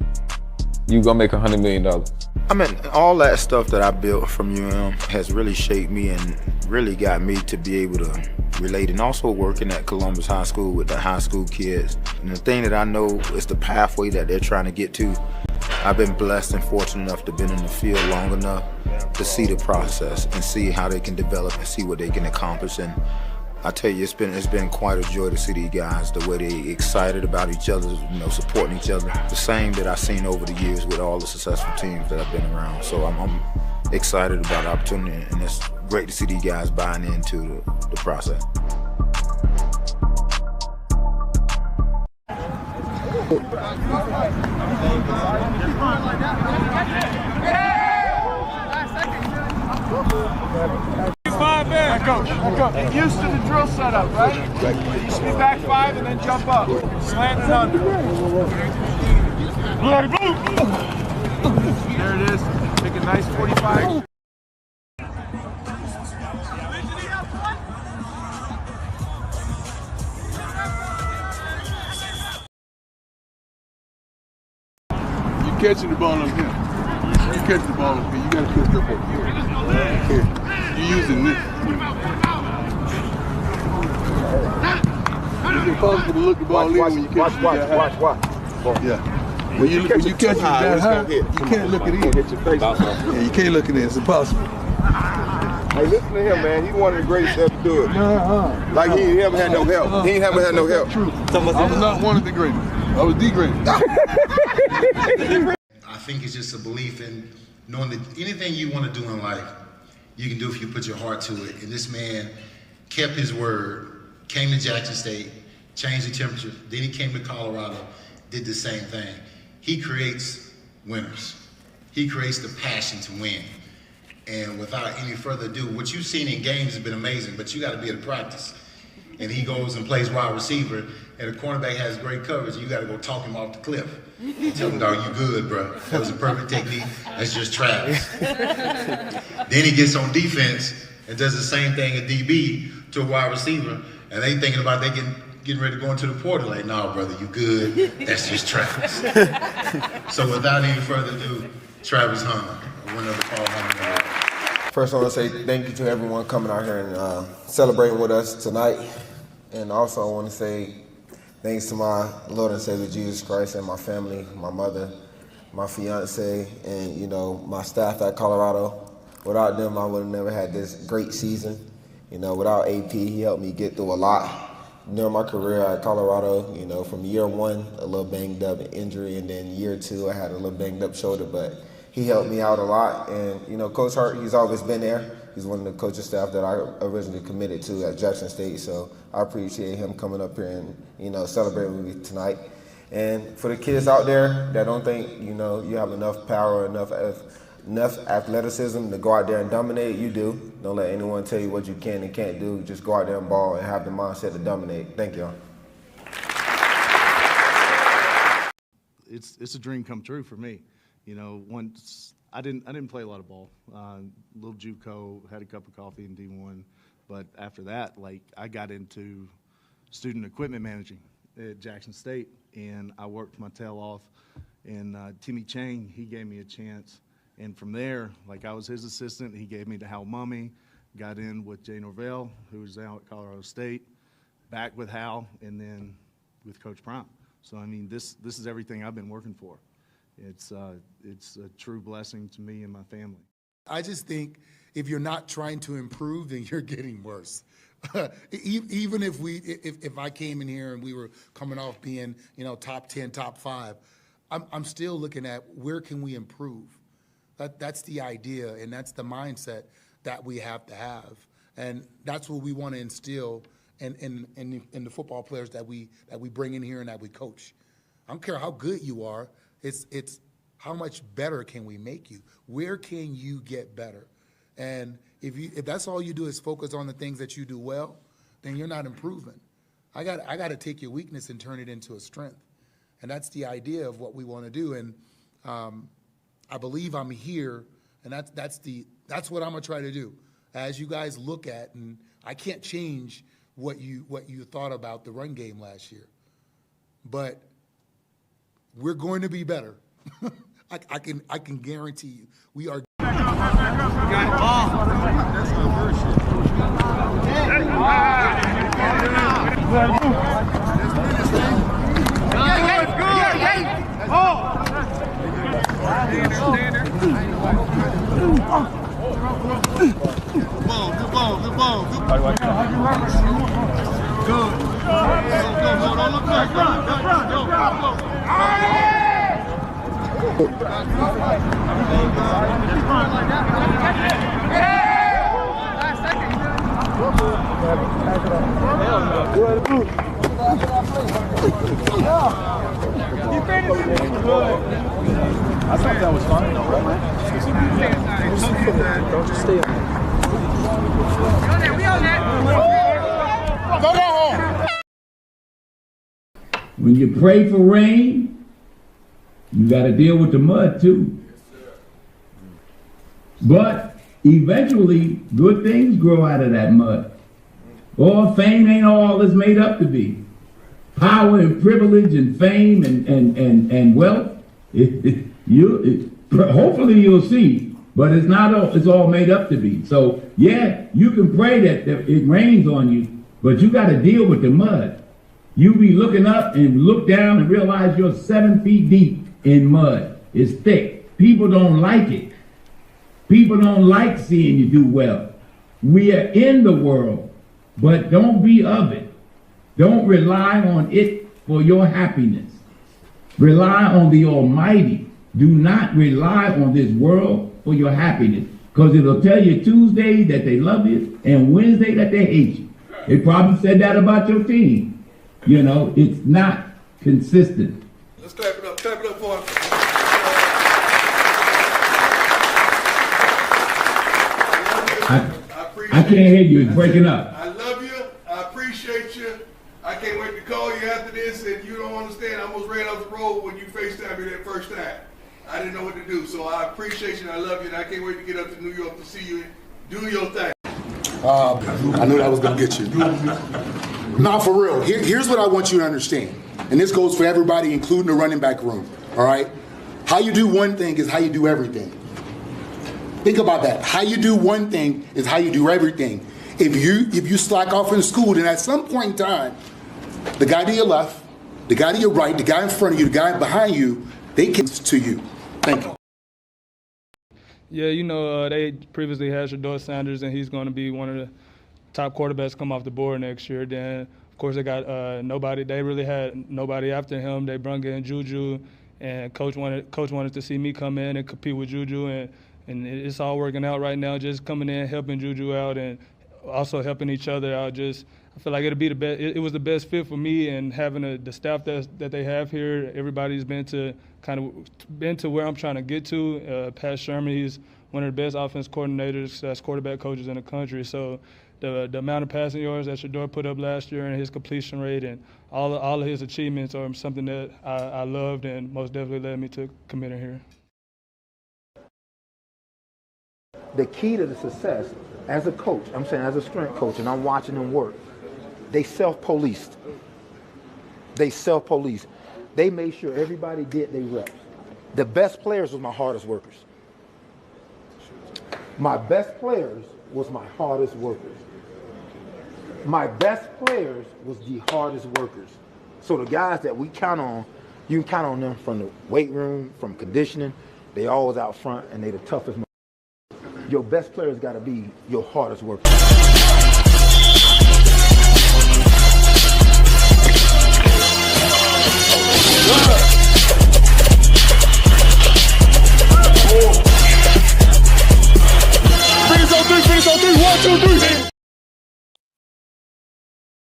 you gonna make $100 million. I mean, all that stuff that I built from UM has really shaped me and really got me to be able to relate, and also working at Columbus High School with the high school kids. And the thing that I know is the pathway that they're trying to get to. I've been blessed and fortunate enough to have been in the field long enough to see the process and see how they can develop and see what they can accomplish. And I tell you, it's been quite a joy to see these guys, the way they excited about each other, supporting each other. The same that I've seen over the years with all the successful teams that I've been around. So I'm excited about the opportunity, and it's great to see these guys buying into the process. Back up. Get used to the drill setup, right? It used to be back 5 and then jump up. Slant and under. There it is. Make a nice 45. You catching the ball up here. You catch the ball up here. You gotta catch the ball here. You're using this. It's impossible to look the ball in when you catch it. Watch. Yeah. When you catch it that high, you can't look it in. Yeah, you can't look it in. It's impossible. Hey, listen to him, man. He's one of the greatest ever to do it. Like he ain't ever had no help. He ain't ever had no help. True. I was not one of the greatest. I was the greatest. I think it's just a belief in knowing that anything you want to do in life, you can do if you put your heart to it. And this man kept his word, came to Jackson State, changed the temperature. Then he came to Colorado, did the same thing. He creates winners. He creates the passion to win. And without any further ado, what you've seen in games has been amazing, but you got to be able to practice. And he goes and plays wide receiver, and the cornerback has great coverage. You got to go talk him off the cliff. You tell him, dog, you good, bro. That was a perfect technique. That's just Travis. Then he gets on defense and does the same thing at DB to a wide receiver, and they thinking about they getting ready to go into the portal. Like, no, brother, you good. That's just Travis. So without any further ado, Travis Hunter, a winner of the Paul Hunter Award. First, I want to say thank you to everyone coming out here and celebrating with us tonight. And also, I want to say thanks to my Lord and Savior Jesus Christ and my family, my mother, my fiance, and, you know, my staff at Colorado. Without them, I would have never had this great season. You know, without AP, he helped me get through a lot during my career at Colorado. You know, from year one, a little banged up injury, and then year two, I had a little banged up shoulder, but he helped me out a lot. And, you know, Coach Hart, he's always been there. He's one of the coaching staff that I originally committed to at Jackson State, so I appreciate him coming up here and, you know, celebrating with me tonight. And for the kids out there that don't think, you know, you have enough power, enough athleticism to go out there and dominate, you do. Don't let anyone tell you what you can and can't do. Just go out there and ball and have the mindset to dominate. Thank y'all. It's a dream come true for me. You know, once I didn't play a lot of ball. Little JUCO, had a cup of coffee in D1, but after that, like, I got into student equipment managing at Jackson State, and I worked my tail off. And Timmy Chang, he gave me a chance, and from there, like, I was his assistant. He gave me to Hal Mummy, got in with Jay Norvell, who was now at Colorado State, back with Hal, and then with Coach Prime. So I mean, this is everything I've been working for. It's a true blessing to me and my family. I just think if you're not trying to improve, then you're getting worse. Even if I came in here and we were coming off being, you know, top 10, top 5, I'm still looking at where can we improve. That's the idea, and that's the mindset that we have to have, and that's what we want to instill in the football players that we bring in here and that we coach. I don't care how good you are. It's how much better can we make you? Where can you get better? And if that's all you do is focus on the things that you do well, then you're not improving. I got to take your weakness and turn it into a strength, and that's the idea of what we want to do. And I believe I'm here, and that's what I'm gonna try to do. As you guys look at, and I can't change what you thought about the run game last year, but we're going to be better. I can guarantee you. We are. I thought that was fine, though, right? Don't just stay on. Go home. When you pray for rain, you got to deal with the mud too. But eventually, good things grow out of that mud. All fame ain't all it's made up to be. Power and privilege and fame and wealth, hopefully you'll see, but it's not all, it's all made up to be. So yeah, you can pray that it rains on you, but you got to deal with the mud. You be looking up and look down and realize you're 7 feet deep in mud. It's thick. People don't like it. People don't like seeing you do well. We are in the world, but don't be of it. Don't rely on it for your happiness. Rely on the Almighty. Do not rely on this world for your happiness, because it'll tell you Tuesday that they love you and Wednesday that they hate you. They probably said that about your team. You know, it's not consistent. Let's clap it up for him. I can't hear you. It's breaking up. I love you. I appreciate you. I can't wait to call you after this, and you don't understand. I almost ran off the road when you FaceTimed me that first time. I didn't know what to do, so I appreciate you and I love you, and I can't wait to get up to New York to see you do your thing. I knew that was going to get you. Nah, for real. Here's what I want you to understand, and this goes for everybody, including the running back room, all right? How you do one thing is how you do everything. Think about that. How you do one thing is how you do everything. If you slack off in school, then at some point in time, the guy to your left, the guy to your right, the guy in front of you, the guy behind you, they can to you. Thank you. Yeah, you know, they previously had Shedeur Sanders, and he's going to be one of the top quarterbacks come off the board next year. Then, of course, they got nobody. They really had nobody after him. They brung in Juju, and coach wanted to see me come in and compete with Juju, and it's all working out right now. Just coming in, helping Juju out, and also helping each other out. I feel like it'll be the best. It was the best fit for me, and having the staff that they have here. Everybody's been to where I'm trying to get to. Pat Sherman, he's one of the best offense coordinators, that's quarterback coaches in the country. So the amount of passing yards that Shedeur put up last year and his completion rate and all of his achievements are something that I loved and most definitely led me to committing here. The key to the success as a coach, I'm saying as a strength coach, and I'm watching them work, they self-policed. They made sure everybody did their reps. The best players was my hardest workers. My best players was my hardest workers. My best players was the hardest workers. So the guys that we count on, you can count on them from the weight room, from conditioning. They always out front, and they the toughest. Your best players got to be your hardest workers.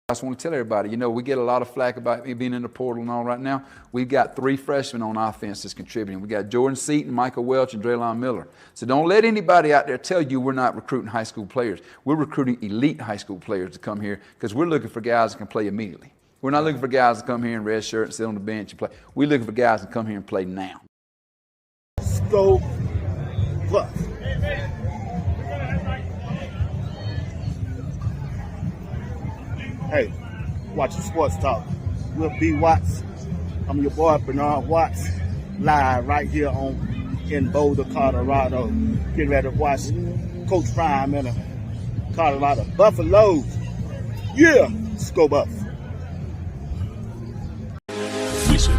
I just want to tell everybody, you know, we get a lot of flack about me being in the portal and all right now. We've got 3 freshmen on offense that's contributing. We got Jordan Seaton, Mikell Welch, and Drelon Miller. So don't let anybody out there tell you we're not recruiting high school players. We're recruiting elite high school players to come here because we're looking for guys that can play immediately. We're not looking for guys to come here in red shirt and sit on the bench and play. We're looking for guys to come here and play now. Go plus. Hey, watching Sports Talk with B. Watts. I'm your boy Bernard Watts, live right here in Boulder, Colorado. Getting ready to watch Coach Prime in a Colorado Buffaloes. Yeah, let's go Buffs. We should